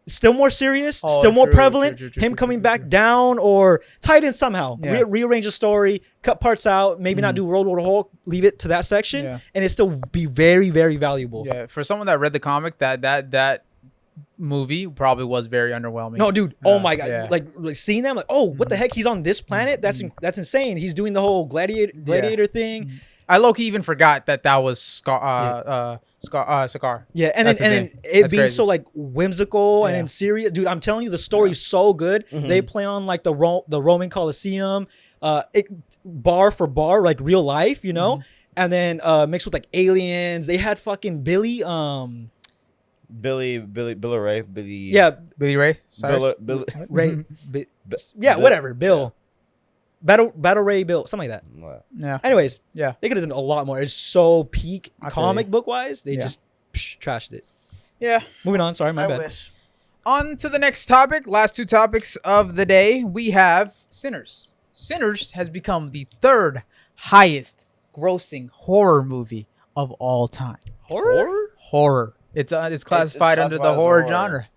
Still more serious, Oh, still more true, prevalent. true, Him coming back down or tied in somehow. Yeah. Rearrange the story, cut parts out, maybe not do World War Hulk, leave it to that section, and it still be very, very valuable. Yeah, for someone that read the comic, that movie probably was very underwhelming. No, dude. Oh my god. Yeah. Like seeing them, like, oh, what the heck? He's on this planet. That's insane. He's doing the whole gladiator thing. I low-key even forgot that was Sakaar. Yeah, and then it being so like whimsical and then serious, dude. I'm telling you, the story's so good. They play on like the Roman Colosseum, bar for bar, like real life, you know. And then mixed with like aliens. They had fucking Billy Ray. Billy Ray. Ray. Whatever. Bill. Battle Ray Bill, something like that. Yeah. Anyways, Yeah. they could have done a lot more. It's so peak I feel comic you. book wise. They Yeah. just trashed it. Yeah. Moving on. Sorry, my bad. wish. On to the next topic. Last 2 topics of the day. We have Sinners. Sinners has become the 3rd highest grossing horror movie of all time. Horror. It's classified under the classified as horror horror. genre.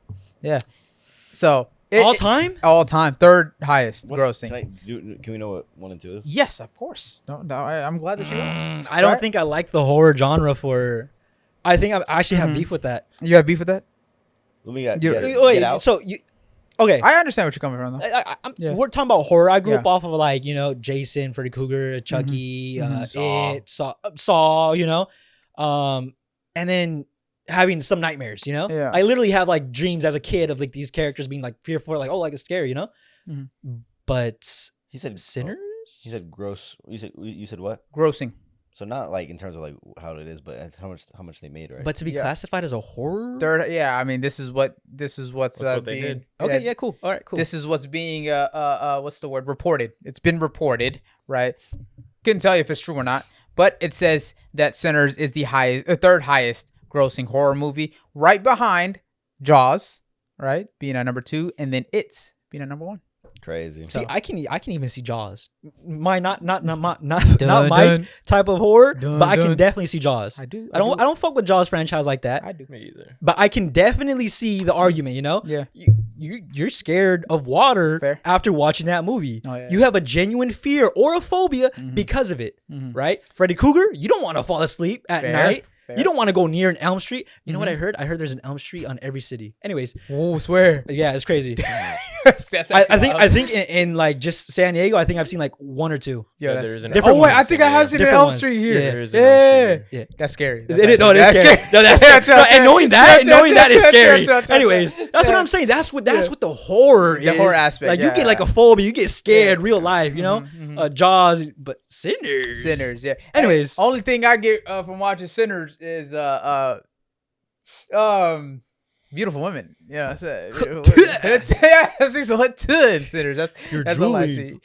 Yeah. So All time? all time, 3rd highest grossing. Can we know what 1 and 2 is? Yes, of course. No, I'm glad that you asked. I don't Right? think I like the horror genre for. I think I actually have beef with that. You have beef with that? Let me get Wait, out. so you. Okay. I understand what you're coming from, though. Yeah. We're talking about horror. I grew Yeah. up off of like, you know, Jason, Freddy Krueger, Chucky, Saw. It, Saw, you know, and then having some nightmares, you know. Yeah. I literally have like dreams as a kid of like these characters being like fearful, like, oh, like it's scary, you know. But He said Sinners. He said gross. You said what? Grossing. So not like in terms of like how it is, but it's how much they made, right? But to be classified as a horror. 3rd, yeah. I mean, this is what's what they being. did. Okay. Yeah. Cool. All right. Cool. This is what's being what's the word? Reported. It's been reported, right? Couldn't tell you if it's true or not, but it says that Sinners is the 3rd highest grossing horror movie, right behind Jaws, right, being at number 2, and then It being at number 1. Crazy. See, I can even see Jaws. Not my Dun. type of horror, Dun, but I dun. can definitely see Jaws. I do. I don't fuck with Jaws franchise like that. I do. Me either. But I can definitely see the argument. You know, Yeah. you're scared of water Fair. after watching that movie. Oh, yeah. You have a genuine fear or a phobia because of it, right? Freddy Krueger, you don't want to fall asleep at night. You don't want to go near an Elm Street. You know what I heard? I heard there's an Elm Street on every city. Anyways. Oh, swear. Yeah, it's crazy. That's I think in like just San Diego, I think I've seen like one or two. Yeah, there is an different oh wait, ones. I think I have seen an Different Elm ones. Street here. Yeah. There is an Elm Street here. Yeah. That's scary. No, it is scary. No, that's scary. And knowing that is scary. Anyways, that's what I'm saying. That's what the horror is. The horror aspect. Like you get like a phobia, you get scared real life, you know? Jaws, but Sinners. Yeah. Anyways, only thing I get from watching Sinners is beautiful women. Yeah, yeah, I see some Sinners. That's all I see.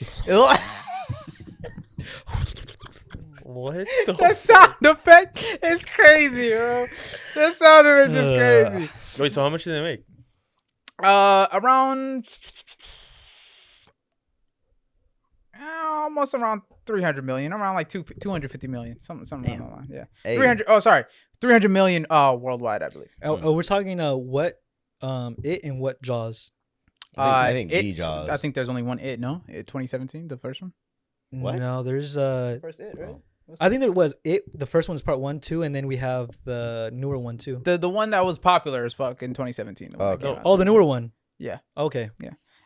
What? That sound effect is crazy, bro. That sound effect is crazy. Wait, so how much did they make? Around almost around 300 million. Around like 250 million. Something around that line. Yeah. Hey. 300 million worldwide, I believe. oh, we're talking what It and what Jaws? I think the Jaws. I think there's only one It, no? It 2017, the first one? What? No, there's First It, right? I think there was It. The first one's part 1, 2, and then we have the newer one too. The one that was popular as fuck in 2017. The one that came out in The newer one. Yeah. Okay.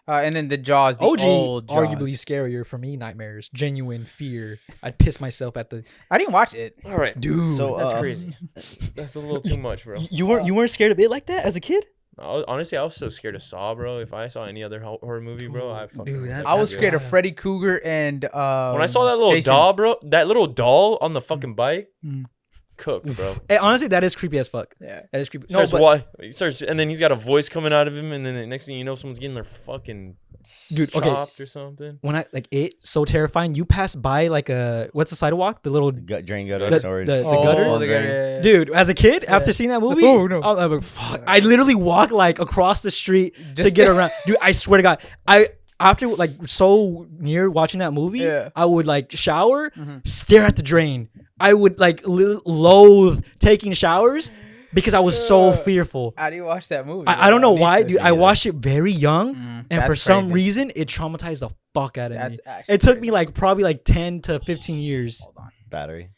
And then the Jaws, the OG, old Jaws. arguably scarier for me. Nightmares, genuine fear. I'd piss myself at the. I didn't watch it. All right, Dude, So that's crazy. That's a little too much, bro. You weren't scared of it like that as a kid? Honestly, I was so scared of Saw, bro. If I saw any other horror movie, bro, I was scared of Freddy Krueger and when I saw that little Jason. doll, bro, that little doll on the fucking bike, cooked, bro. Hey, honestly, that is creepy as fuck. Yeah. That is creepy. And then he's got a voice coming out of him, and then the next thing you know, someone's getting their fucking chopped or something. When I so terrifying. You pass by like what's the sidewalk? The little Drain gutter storage. The gutter. The gutter, yeah. Dude, as a kid, after seeing that movie, Oh, no. I was like, fuck. I literally walk like across the street to Just get around. Dude, I swear to God, after like so near watching that movie, I would like shower, stare at the drain. I would like loathe taking showers because I was so fearful. How do you watch that movie? I don't know why, dude. I watched it very young, and for some crazy. reason, it traumatized the fuck out of me. That's actually It took crazy. me like probably like 10 to 15 years. Hold on. Battery.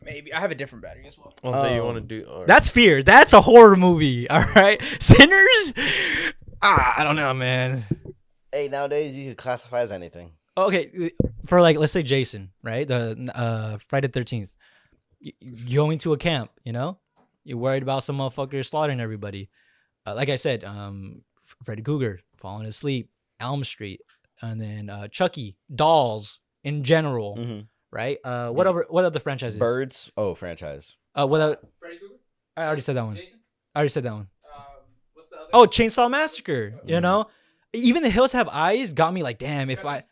Maybe. I have a different battery as well. Oh, so you want to do? All right. That's fear. That's a horror movie. All right, Sinners. I don't know, man. Hey, nowadays you can classify as anything. Okay, for like let's say Jason, right? The Friday the 13th. You going to a camp, you know? You're worried about some motherfucker slaughtering everybody. Like I said, Freddy Krueger falling asleep, Elm Street, and then Chucky, dolls in general, right? What other franchises? Birds. Oh, franchise. What other? Freddy Krueger? I already said that one. Jason? I already said that one. What's the other? Oh, Chainsaw Massacre. You know, even The Hills Have Eyes got me like, damn. If I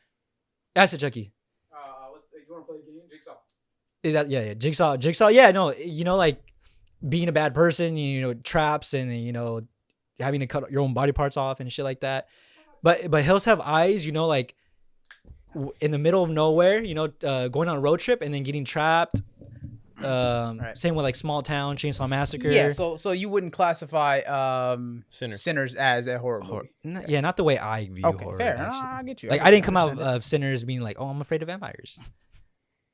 said Chucky. You want to play a game? Jigsaw. Yeah, Jigsaw. Yeah, no, you know, like being a bad person, you know, traps and you know, having to cut your own body parts off and shit like that. But Hills Have Eyes, you know, like in the middle of nowhere, you know, going on a road trip and then getting trapped. Same with like Small Town, Chainsaw Massacre. Yeah, so you wouldn't classify Sinners as a horror movie. Yeah, not the way I view Okay, horror. fair. Actually. I get you. Like I didn't come out of Sinners being like, oh, I'm afraid of vampires.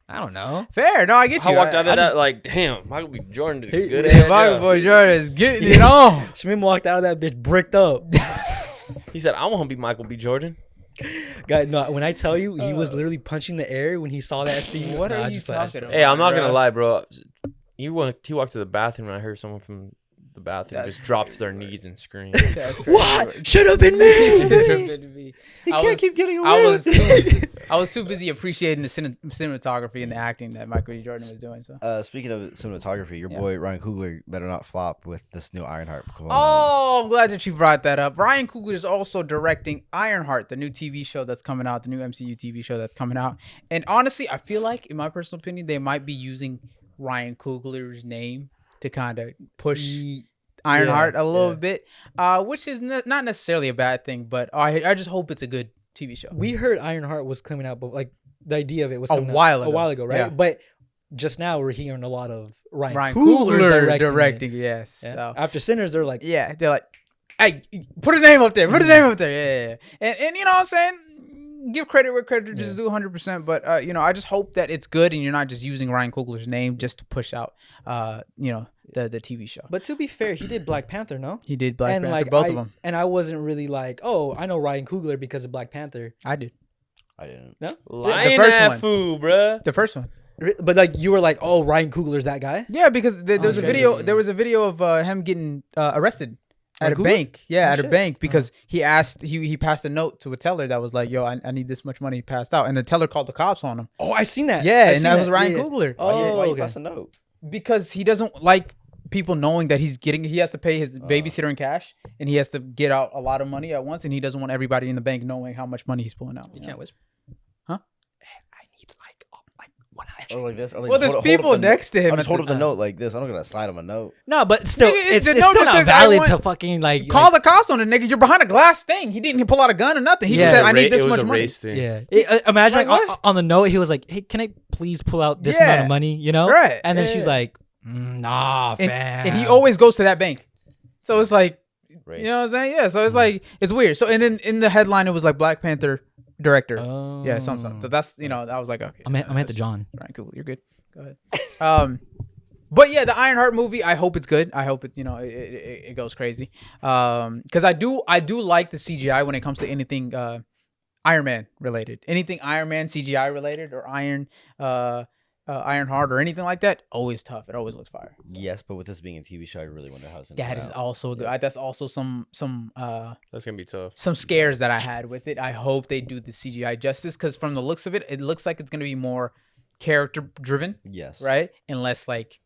I don't know. Fair. No, I get you. I walked out of that like, damn, Michael B. Jordan did a good Yeah, ass Michael job. Boy Jordan is getting it on. Shmim walked out of that bitch bricked up. He said, I want to be Michael B. Jordan. God, no, when I tell you, he was literally punching the air when he saw that scene. What are I you just talking about? Hey, I'm not bro. gonna lie, bro. He walked to the bathroom and I heard someone from the bathroom just drop to their knees and scream. That's crazy. What? Should have been me. He can't keep getting away I with it. was too busy appreciating the cinematography and the acting that Michael B. Jordan was doing. So. Speaking of cinematography, your boy Ryan Coogler better not flop with this new Ironheart. Oh, I'm glad that you brought that up. Ryan Coogler is also directing Ironheart, the new TV show that's coming out, the new MCU TV show that's coming out. And honestly, I feel like, in my personal opinion, they might be using Ryan Coogler's name to kind of push Ironheart a little bit, which is not necessarily a bad thing, but I just hope it's a good TV show. We heard Ironheart was coming out, but like the idea of it was A coming out while a while ago, right? yeah. But just now we're hearing a lot of Ryan Coogler Coogler directing, it. yes. Yeah. So. After Sinners, they're like, Yeah, they're like, hey, put his name up there. Put his name up there. Yeah. And you know what I'm saying? give credit where credit is due 100%. But I just hope that it's good and you're not just using Ryan Coogler's name just to push out, the TV show. But to be fair, he did Black Panther, no? He did Black Panther, both of them. And I wasn't really like, oh, I know Ryan Coogler because of Black Panther. I did. I didn't. No? Lion first that one. fool, bruh. The first one. But like you were like, oh, Ryan Coogler's that guy? Yeah, because there was a Okay. video. There was a video of him getting arrested at a Coogler? bank. Yeah, Oh, at a shit. bank because he asked. He passed a note to a teller that was like, "Yo, I need this much money passed out," and the teller called the cops on him. Oh, I seen that. Yeah, I and seen that was Ryan yeah. Coogler. Oh, Why you okay. pass a note? Because he doesn't like people knowing that he has to pay his babysitter in cash, and he has to get out a lot of money at once, and he doesn't want everybody in the bank knowing how much money he's pulling out. You can't whisper. Huh? I need like 100. Or like this. Or like Well, just there's hold people up the next to him I'll just at hold the up the time. note like this. I'm not gonna slide him a note. No, but still, Nigga, it's the still note just not says, I valid want- to fucking like Call the cops on the nigga. You're behind a glass thing. He didn't pull out a gun or nothing. He just Yeah. said, "I need this It was much a money." race thing. Yeah. Imagine Like, like, on the note, he was like, "Hey, can I please pull out this Yeah. amount of money?" You know, Right. And then Yeah. she's like, "Nah, fam." And he always goes to that bank. So it's like, Race. you know what I'm saying? Yeah. So it's like, it's weird. So, and then in the headline, it was like Black Panther director. Yeah, something. So that's, I was like, okay. I'm at the John. Ryan Coogler, you're good. Go ahead. But yeah, the Ironheart movie, I hope it's good. I hope it, it goes crazy. Because I do like the CGI when it comes to anything Iron Man related. Anything Iron Man CGI related or Ironheart or anything like that, always tough. It always looks fire. Yes, but with this being a TV show, I really wonder how it's gonna That turn is out. also good. That's also some That's gonna be tough. some scares that I had with it. I hope they do the CGI justice because from the looks of it, it looks like it's gonna be more character driven, Yes. right? And less like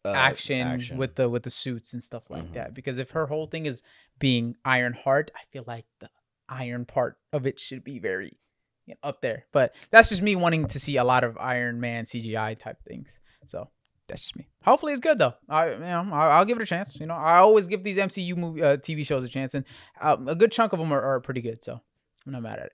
action action. with the suits and stuff like that. Because if her whole thing is being Ironheart, I feel like the iron part of it should be very up there. But that's just me wanting to see a lot of Iron Man CGI type things. So that's just me. Hopefully it's good though. I'll give it a chance. I always give these MCU movie TV shows a chance, and a good chunk of them are pretty good. So I'm not mad at it.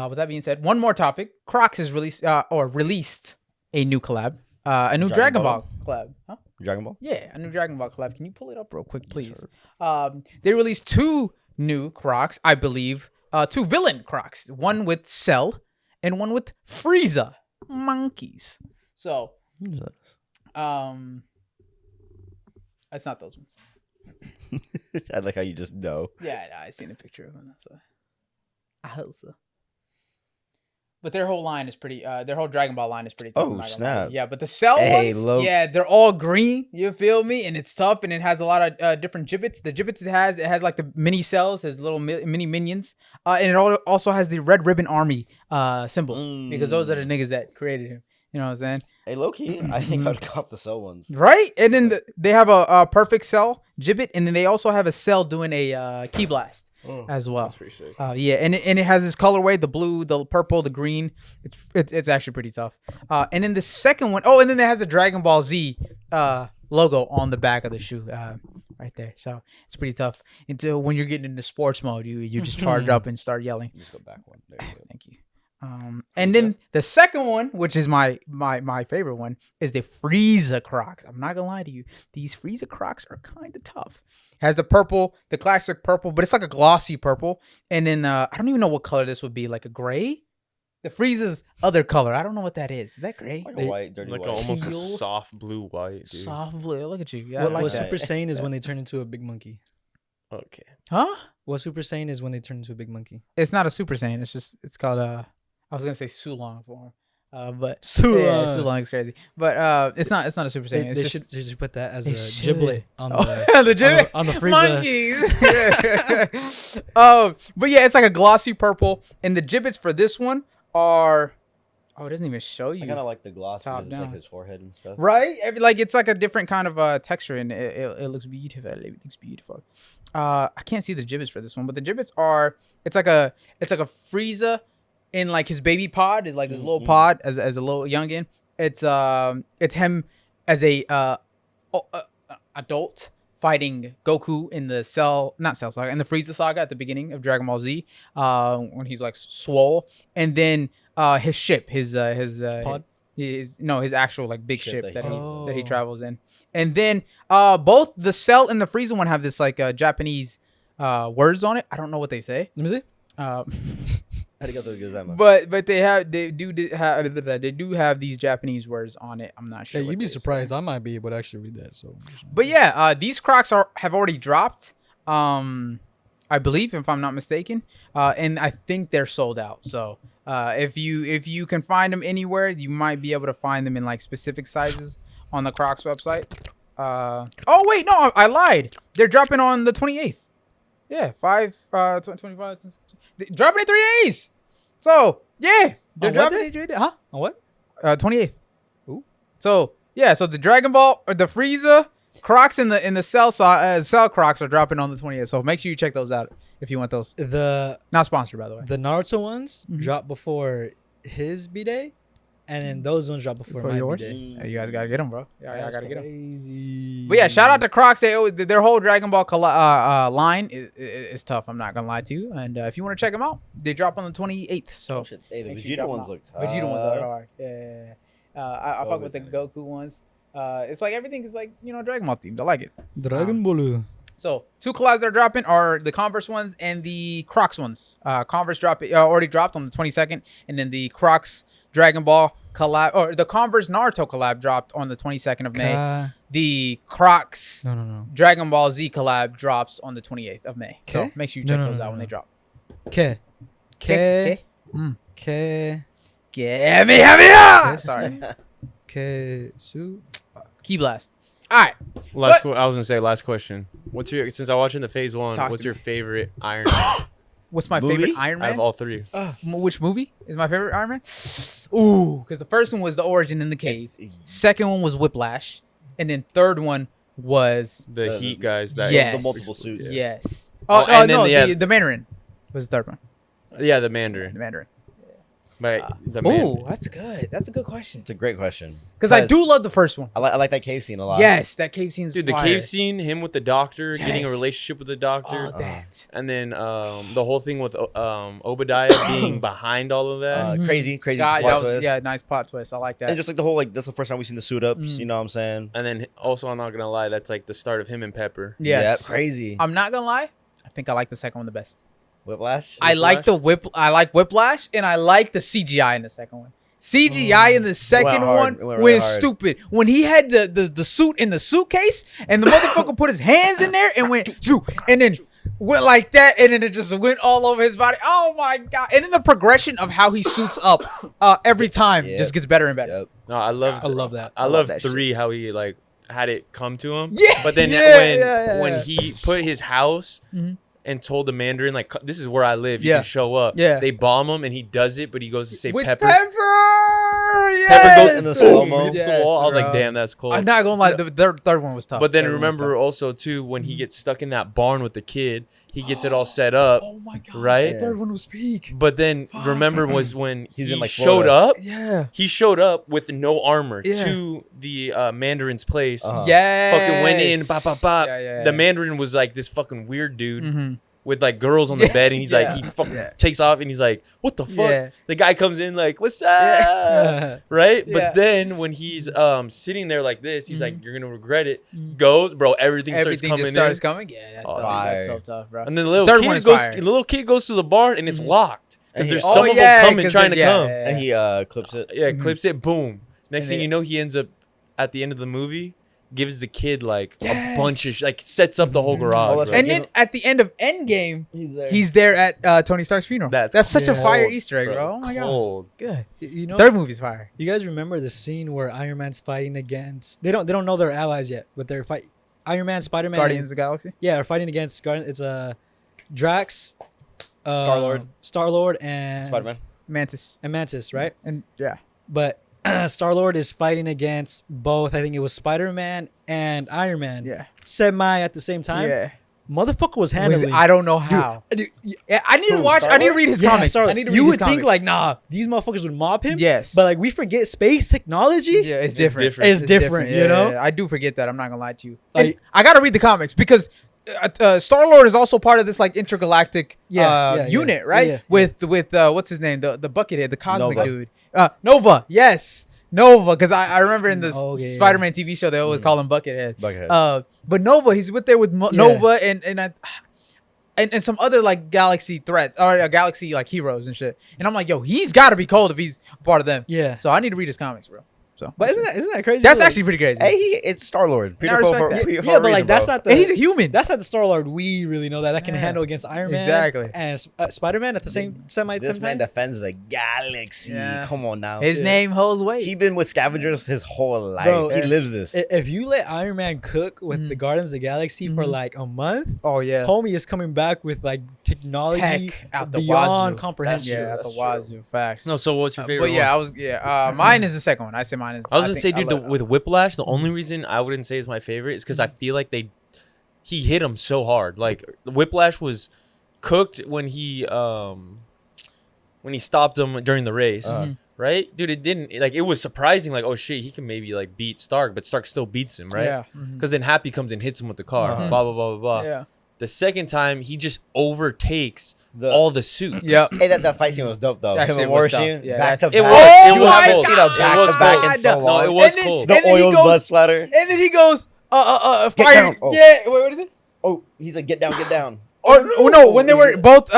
With that being said, one more topic. Crocs has released a new collab. A new Dragon Ball collab. Huh? Dragon Ball. Yeah, a new Dragon Ball collab. Can you pull it up real quick, please? They released 2 new Crocs, I believe. 2 villain Crocs. One with Cell and one with Frieza. Monkeys. So, it's not those ones. I like how you just know. Yeah, I seen a picture of them. So. I hope so. But their whole line is pretty. Their whole Dragon Ball line is pretty tough. Oh, I'm not gonna snap. lie. Yeah, but the Cell ones, yeah, they're all green. You feel me? And it's tough, and it has a lot of different gibbets. The gibbets it has like the mini cells, has little mini minions, and it also has the Red Ribbon Army symbol because those are the niggas that created him. You know what I'm saying? Hey, low key, I think I'd cop the Cell ones. Right, and then they have a perfect Cell gibbet, and then they also have a Cell doing a key blast. As well. That's pretty sick. Yeah, and it has this colorway: the blue, the purple, the green. It's actually pretty tough. And then the second one, and then it has the Dragon Ball Z logo on the back of the shoe, right there. So it's pretty tough. Until when you're getting into sports mode, you just charge up and start yelling. Just go back one. There you go. Thank you. And then the second one, which is my favorite one, is the Frieza Crocs. I'm not gonna lie to you; these Frieza Crocs are kind of tough. Has the purple, the classic purple, but it's like a glossy purple. And then I don't even know what color this would be, like a gray. The Frieza's other color, I don't know what that is. Is that gray? Like a white, dirty Like white. almost a Teal. soft blue white, dude. Soft blue. Look at you. Yeah, What I like Super that. Saiyan is when they turn into a big monkey. Okay. Huh? What Super Saiyan is when they turn into a big monkey. It's not a Super Saiyan. It's called I was gonna say Sulong for him. But Sulong. Yeah, Sulong is crazy. But it's not a Super Saiyan. They should put that as a giblet on the the giblet on the Frieza. Monkeys. But yeah, it's like a glossy purple, and the gibbets for this one are. Oh, it doesn't even show you. I kind of like the gloss Top because it's down. like his forehead and stuff. Right? Like it's like a different kind of texture, and it looks beautiful. It looks beautiful. I can't see the gibbets for this one, but the gibbets are. It's like a Frieza in like his baby pod, is like his little pod as a little youngin. It's him as a adult fighting Goku in the not Cell Saga, in the Frieza Saga at the beginning of Dragon Ball Z, when he's like swole, and then his ship, his pod. his actual like big ship that he- he travels in, and then both the Cell and the Frieza one have this like Japanese words on it. I don't know what they say. Let me see. But they do have these Japanese words on it. I'm not sure. Yeah, you'd be surprised. I might be able to actually read that. So, but yeah, these Crocs have already dropped. I believe, if I'm not mistaken, and I think they're sold out. So if you can find them anywhere, you might be able to find them in like specific sizes on the Crocs website. Oh wait, no, I lied. They're dropping on the 28th. Yeah, 25. Dropping in 3 days. So yeah, they're dropping in 3 days. Huh? On what? 28th. Ooh. So yeah, so the Dragon Ball, the Frieza Crocs in the Cell Crocs are dropping on the 20th. So make sure you check those out if you want those. Not sponsored, by the way. The Naruto ones drop before his B-Day, and then those ones drop before my yours. B-Day. Hey, you guys gotta get them, bro. Yeah, I gotta get them. Crazy. But yeah, shout out to Crocs. Their whole Dragon Ball line is tough. I'm not gonna lie to you. And if you want to check them out, they drop on the 28th. So hey, the Vegeta ones look tough. Vegeta ones are hard. Yeah. I fuck with the Goku ones. It's like everything is like, Dragon Ball themed. I like it. Dragon Ball. So 2 collabs that are dropping are the Converse ones and the Crocs ones. Converse already dropped on the 22nd, and then the Crocs Dragon Ball collab, or the Converse Naruto collab, dropped on the 22nd of May. The Crocs Dragon Ball Z collab drops on the 28th of May. So make sure you check those out when they drop. K. Get me up! Sorry. Key blast. All right. I was gonna say last question. Since I watched in the phase 1, what's your favorite Iron Man? What's my favorite Iron Man? Out of all 3. Which movie is my favorite Iron Man? Ooh, because the first one was the origin in the cave. Second one was Whiplash, and then third one was the Heat guys. The multiple suits. Yes. The Mandarin was the third one. Yeah, the Mandarin. The Mandarin. But that's good. That's a good question. It's a great question. Because I do love the first one. I like that cave scene a lot. Yes, that cave scene is Dude, fire. the cave scene, him with the doctor, getting a relationship with the doctor. And then the whole thing with Obadiah being behind all of that. Crazy God, plot twist. Yeah, nice plot twist. I like that. And just like the whole, that's the first time we've seen the suit ups, you know what I'm saying? And then also, I'm not going to lie, that's like the start of him and Pepper. Yes. Yeah, crazy. I'm not going to lie. I think I like the second one the best. Whiplash? I like Whiplash, and I like the CGI in the second one. CGI in the second one went stupid. When he had the suit in the suitcase, and the motherfucker put his hands in there and went, and then went like that, and then it just went all over his body. Oh my God. And then the progression of how he suits up every time just gets better and better. Yep. No, I love that. I love 3, how he like had it come to him. Yeah. But then when he put his house and told the Mandarin, like, this is where I live, you can show up. Yeah. They bomb him and he does it, but he goes to say With Pepper. Yes! Pepper goes in the slow-mo. Hits the wall. I was like, damn, that's cool. I'm not gonna lie, the third one was tough. But then remember also too, when he gets stuck in that barn with the kid, he gets it all set up. Oh my God. Right? The third one was peak. But then remember was when He's he in, like, showed Florida. up. Yeah. He showed up with no armor Yeah. to the Mandarin's place. Yeah. Fucking went in, bop, bop, bop. Yeah. The Mandarin was like this fucking weird dude with like girls on the bed, and he's like, he fucking takes off, and he's like, what the fuck? Yeah. The guy comes in like, what's up? Yeah. Right? Yeah. But then when he's sitting there like this, he's like, you're gonna regret it. Goes, bro, everything starts coming in. Yeah, that's tough. fire. That's so tough, bro. And then the Third one is fire. little kid goes to the barn, and it's locked. Because And there's he- some of them coming, trying to come. And he clips it. Yeah, clips it, boom. Next And thing they- you know, he ends up at the end of the movie, gives the kid like a bunch of like sets up the whole garage. that's bro. And then at the end of Endgame, he's there at Tony Stark's funeral. That's such a fire cold, Easter egg, bro. Oh my God. Cold. Good. You know, Third movie's fire. you guys remember the scene where Iron Man's fighting against? They don't know they're allies yet, but they're fight. Iron Man, Spider-Man, Guardians of the Galaxy. Yeah, they're fighting against Guardians. It's Drax, Star-Lord, and Spider-Man. Mantis. right? And yeah. But Star-Lord is fighting against both. I think it was Spider-Man and Iron Man. Yeah. Semi at the same time. Yeah. Motherfucker was handling. I don't know how. Yeah, I need to watch. I need to read his comics. I need to read you his would comics. think like, nah, these motherfuckers would mob him. Yes. But like we forget space technology. Yeah, it's different. It's different, you know? Yeah, I do forget that. I'm not gonna lie to you. Like- And I gotta read the comics because Star-Lord is also part of this like intergalactic unit, right? Yeah. With what's his name? The Buckethead, the cosmic Nova. dude. Nova. Yes. Nova, because I remember in the Spider-Man TV show they always call him Buckethead. Buckethead. But Nova, he's there with Nova and and some other like galaxy threats or galaxy like heroes and shit. And I'm like, yo, he's got to be cold if he's part of them. Yeah. So I need to read his comics, bro. So, but isn't that crazy? That's actually pretty crazy. Hey, it's Star-Lord. Yeah, but like that's not the. And he's a human. That's not the Star-Lord we really know that can handle against Iron Man. Exactly. And Spider-Man at the same time. This man defends the galaxy. Yeah. Come on now. His name holds weight. He been with scavengers his whole life. Bro, he lives this. If you let Iron Man cook with the Guardians of the Galaxy for like a month, homie is coming back with like technology out the beyond wazoo. comprehension. Yeah, out the wazoo. Facts. No, so what's your favorite? But yeah, mine is the second one. I say mine is. I was gonna say, dude, with Whiplash, the only reason I wouldn't say is my favorite is because I feel like he hit him so hard. Like Whiplash was cooked when he stopped him during the race, right? Dude, it didn't like it was surprising. Like, oh shit, he can maybe like beat Stark, but Stark still beats him, right? Yeah. Because then Happy comes and hits him with the car. Blah blah blah blah blah. Yeah. The second time, he just overtakes all the suits. Yep. Hey, that fight scene was dope though. That Him shit and was War dope. Machine, Yeah, back to it back. was- You it was haven't cool. seen a It was back to back cool. in so long. No, it was And then- cool. and The then he oiled goes- blood splatter. And then he goes, fire. down. Oh. Yeah. Wait, what is it? Oh, he's like, get down, get down. Or no, when they were both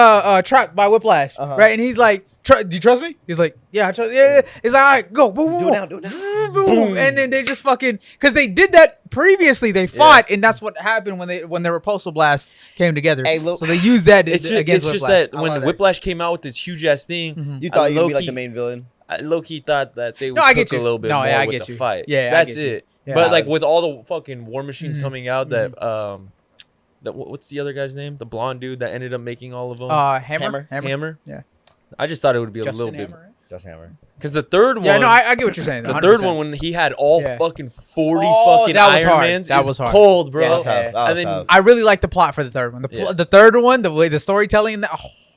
trapped by Whiplash, right? And he's like, do you trust me? He's like, yeah, I trust. Yeah. He's like, all right, go, boom, boom, Do it now, do it now. boom, and then they just fucking because they did that previously. They fought, and that's what happened when their repulsor blasts came together. Hey, look, so they used that It's against just Whiplash. that when Whiplash came out with this huge ass thing, You thought you'd be like low-key- the main villain. I low-key thought that they would No, I cook get you. a little bit No, more yeah, I with get the you. fight. Yeah, I That's get you. it. Yeah. But like with all the fucking War Machines coming out, Mm-hmm. what's the other guy's name? The blonde dude that ended up making all of them. Hammer. Yeah. I just thought it would be a Justin little bit Hammer, right? Just Hammer. because the third one. Yeah, no, I get what you're saying. the 100%. third one when he had all fucking 40 Oh, fucking that was Iron hard. Mans. That is was hard. cold, bro. Yeah, That was tough. yeah. That was And then- tough. I really like the plot for the third one. Yeah. The third one, the way the storytelling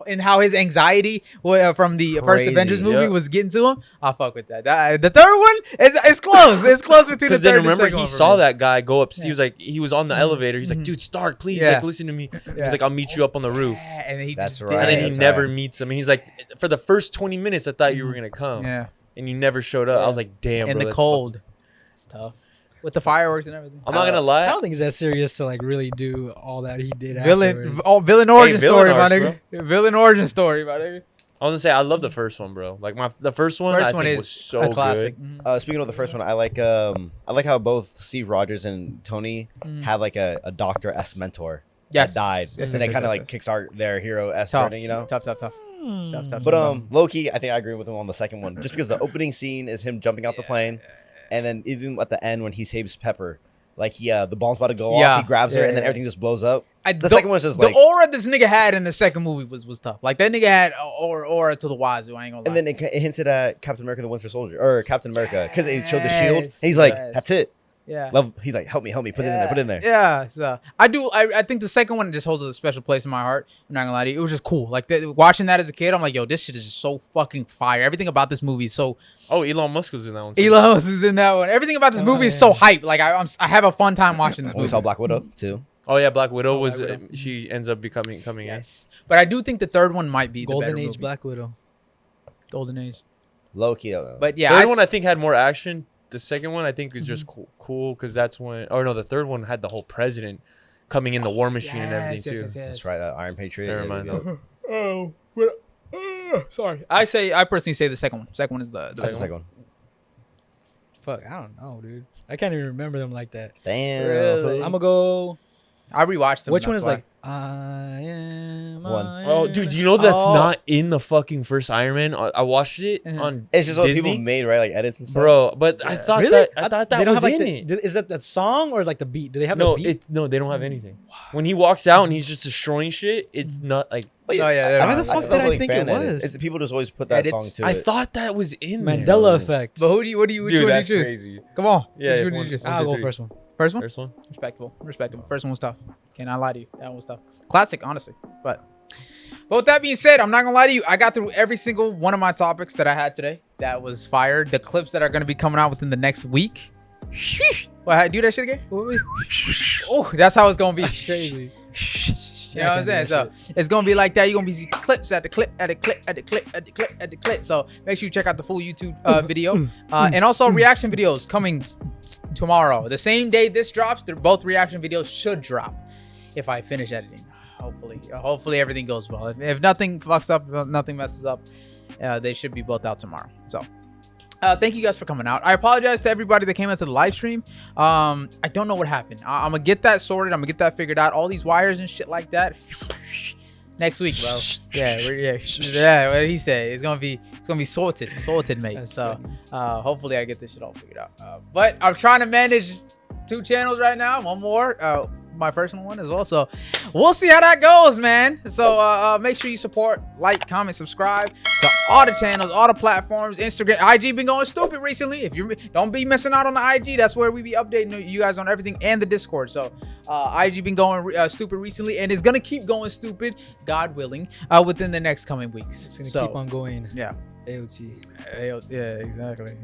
and how his anxiety from the first Crazy. Avengers movie Yeah. was getting to him. I fuck with that. The third one it's close. It's close between the Because third then and the remember second he one for saw me. that guy go up. Yeah. He was like he was on the elevator. He's like, dude, Stark, please, Yeah. like listen to me. Yeah. He's like, I'll meet you up on the roof. Yeah, and then he That's just right. And then he That's never right. meets him. And he's like, for the first 20 minutes, I thought you were gonna come. Yeah. And you never showed up. I was like, damn, In bro. the that's cold. It's tough. With the fireworks and everything. I'm not gonna I lie. don't think it's that serious to like really do all that he did. Villain afterwards. villain origin villain story, my arcs, nigga. Villain origin story, my nigga. I was gonna say I love the first one, bro. Like the first one, I First one think is was so a classic. good. Mhm. Speaking of the first one, I like how both Steve Rogers and Tony have like a doctor-esque mentor Yes. that died, Yes, and they yes, kind of yes, like yes. kickstart their hero-esque Tough. journey, you know. Tough. Tough. But low-key, I think I agree with him on the second one, just because the opening scene is him jumping out the plane, and then even at the end when he saves Pepper, like the bomb's about to go off, he grabs her, and then everything just blows up. The second one's just like the aura this nigga had in the second movie was tough. Like that nigga had aura to the wazoo. I ain't gonna lie. and then it hinted at Captain America: The Winter Soldier or Captain America because it showed the shield. And he's like, Yes. "That's it." yeah. He's like, "Help me, put it in there, put it in there." Yeah, so I think the second one just holds a special place in my heart. I'm not gonna lie to you, it was just cool. Like watching that as a kid, I'm like, yo, this shit is just so fucking fire. Everything about this movie is so. Oh, Elon Musk was in that one. too. Elon Musk is in that one. Everything about this movie is so hype. Like I have a fun time watching this We movie. saw Black Widow too. Oh yeah, Black Widow Oh, was. Black Widow. She ends up coming in. Yes, but I do think the third one might be the Golden better Age movie. Black Widow. Golden Age. Low key. But yeah, Third one I think had more action. The second one I think is just cool because that's when. Oh no, the third one had the whole president coming in the War Machine and everything too. That's right. That Iron Patriot. Never yeah, mind. we go. Sorry. I personally say the second one. Second one is the That's the second second one. one. Fuck, I don't know, dude. I can't even remember them like that. Damn. Really? I'm gonna go. I rewatched them. Which one that's is why. like? I am. One. I Oh, am- dude, you know that's Oh. not in the fucking first Iron Man. I watched it Mhm. on It's just what Disney, people made, right? Like edits and stuff. bro. But I thought Really? that I thought that they don't was have like in the, it. Is that song or like the beat? Do they have No, the beat? no, they don't have anything. When he walks out and he's just destroying shit, it's not like. Oh, Oh, yeah, they I don't don't have know that. if Why the fuck it's did I think fan it edits. was? People just always put that Edits. song to I it. thought that was in there. Mandela effect. But which one do you Dude, choose? crazy. Come on. Yeah, Which one one- did you choose? one, I'll two, go three. first one. First one? First one. Respectable. First one was tough. Cannot lie to you. That one was tough. Classic, honestly. But with that being said, I'm not gonna lie to you. I got through every single one of my topics that I had today. That was fired. The clips that are gonna be coming out within the next week. Well, do that shit again? Oh, that's how it's gonna be. That's crazy. You know what I'm saying? So it's gonna be like that. You're gonna be clips at the clip, at the clip, at the clip, at the clip, at the clip. So make sure you check out the full YouTube video. And also reaction videos coming tomorrow. The same day this drops, both reaction videos should drop if I finish editing. hopefully everything goes well. If nothing fucks up, nothing messes up, they should be both out tomorrow. So thank you guys for coming out. I apologize to everybody that came into the live stream. I don't know what happened. I'm gonna get that sorted. I'm gonna get that figured out. All these wires and shit like that. Next week, bro. Yeah. What did he say? It's gonna be sorted, mate. So hopefully I get this shit all figured out. But I'm trying to manage 2 channels right now. One more, my personal one as well. So we'll see how that goes, man. So make sure you support, like, comment, subscribe to all the channels, all the platforms. Instagram, IG been going stupid recently. If you don't be missing out on the IG, that's where we be updating you guys on everything, and the Discord. So IG been going stupid recently, and it's gonna keep going stupid, God willing, within the next coming weeks. It's gonna keep on going. Yeah. AOT. Yeah, exactly.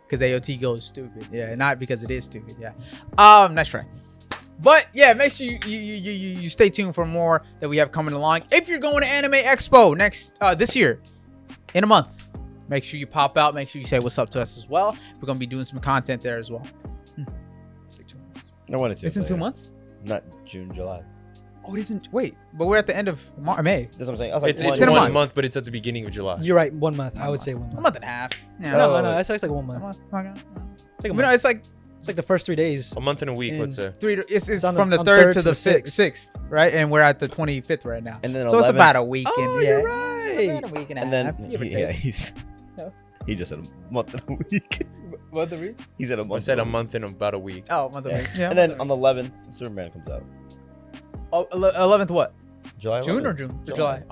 Because AOT goes stupid. Yeah, not because it is stupid. Yeah. Nice try. But yeah, make sure you stay tuned for more that we have coming along. If you're going to Anime Expo this year, in a month, make sure you pop out. Make sure you say what's up to us as well. We're gonna be doing some content there as well. It's like 2 months. I wanted to. It's in 2 months. Not June, July. Oh, it isn't. Wait, but we're at the end of May. That's what I'm saying. I was like, it's in a 1 month, but it's at the beginning of July. You're right. 1 month. I would say 1 month. A month and a half. Yeah. No, that's like 1 month. Okay. It's like a No, month. it's like the first 3 days. A month and a week, let's say. 3. It's on from the on 3rd to to the the 6th, right? And we're at the 25th right now. And then so 11th. it's about a week. Oh, and, you're right. About a week and a And half. then give or take. he just said a month and a week. What the week? He said a month. I said a and month and about a week. Oh, a month and a week. Yeah. And then on the 11th, Superman comes out. Oh, 11th what? July. June 11th. or June? July.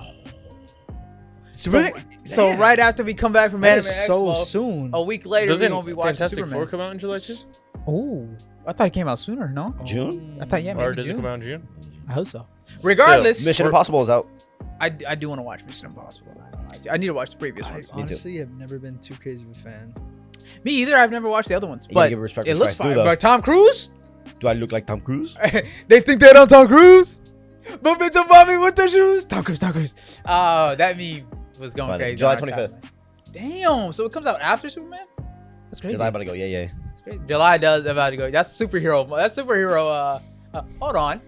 Right. So right after we come back from That Anime is so Expo, soon. a week later we're Doesn't gonna be watching Fantastic Superman. Four come out in July too? Oh, I thought it came out sooner. No, June? I thought Or maybe does June. it come out in June? I hope so. Regardless, Mission Impossible is out. I do want to watch Mission Impossible. I need to watch the previous I ones. honestly have never been too crazy of a fan. Me either. I've never watched the other ones, You gotta but give respect it where looks respect's due, fine. though. But Tom Cruise, Do I look like Tom Cruise? they think they're on Tom Cruise. But bitch, Bobby with the shoes. Tom Cruise. Oh, that meme was going Funny. crazy. July on our 25th. timeline. Damn. So it comes out after Superman? That's crazy. July about to go. Yeah. That's crazy. July does about to go. That's superhero. Hold on.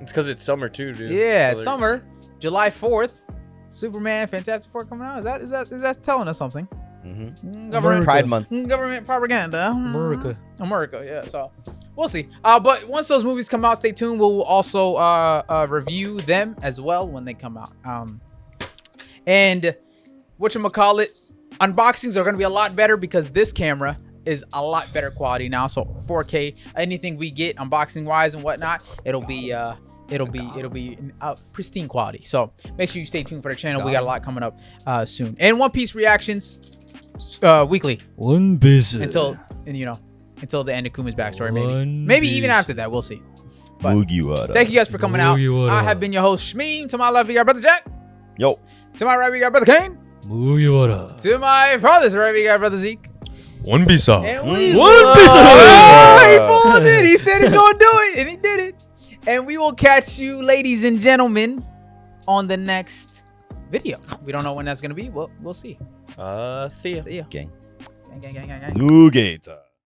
It's because it's summer too, dude. Yeah, So they're- summer, July 4th. Superman, Fantastic Four coming out. Is that telling us something? Mm-hmm. Government Pride Month. Government propaganda. America. Yeah. So we'll see. But once those movies come out, stay tuned. We'll also review them as well when they come out. And whatchamacallit, unboxings are gonna be a lot better because this camera is a lot better quality now. So 4K, anything we get unboxing wise and whatnot, it'll be pristine quality. So make sure you stay tuned for the channel. We got a lot coming up soon. And One Piece reactions weekly One Piece. until the end of Kuma's backstory. Maybe even after that, we'll see. But Mugiwara. thank you guys for coming out. Mugiwara. I have been your host Shmeem. To my left we got Brother Jack. Yo. To my right we got Brother Kane. Mugiwara. To my farthest right we got Brother Zeke. One Piece. And we One Piece. He pulled it. He said he's gonna do it, and he did it. And we will catch you, ladies and gentlemen, on the next video. We don't know when that's gonna be. We'll see. See ya. See ya. Gang. Gang. Nugator.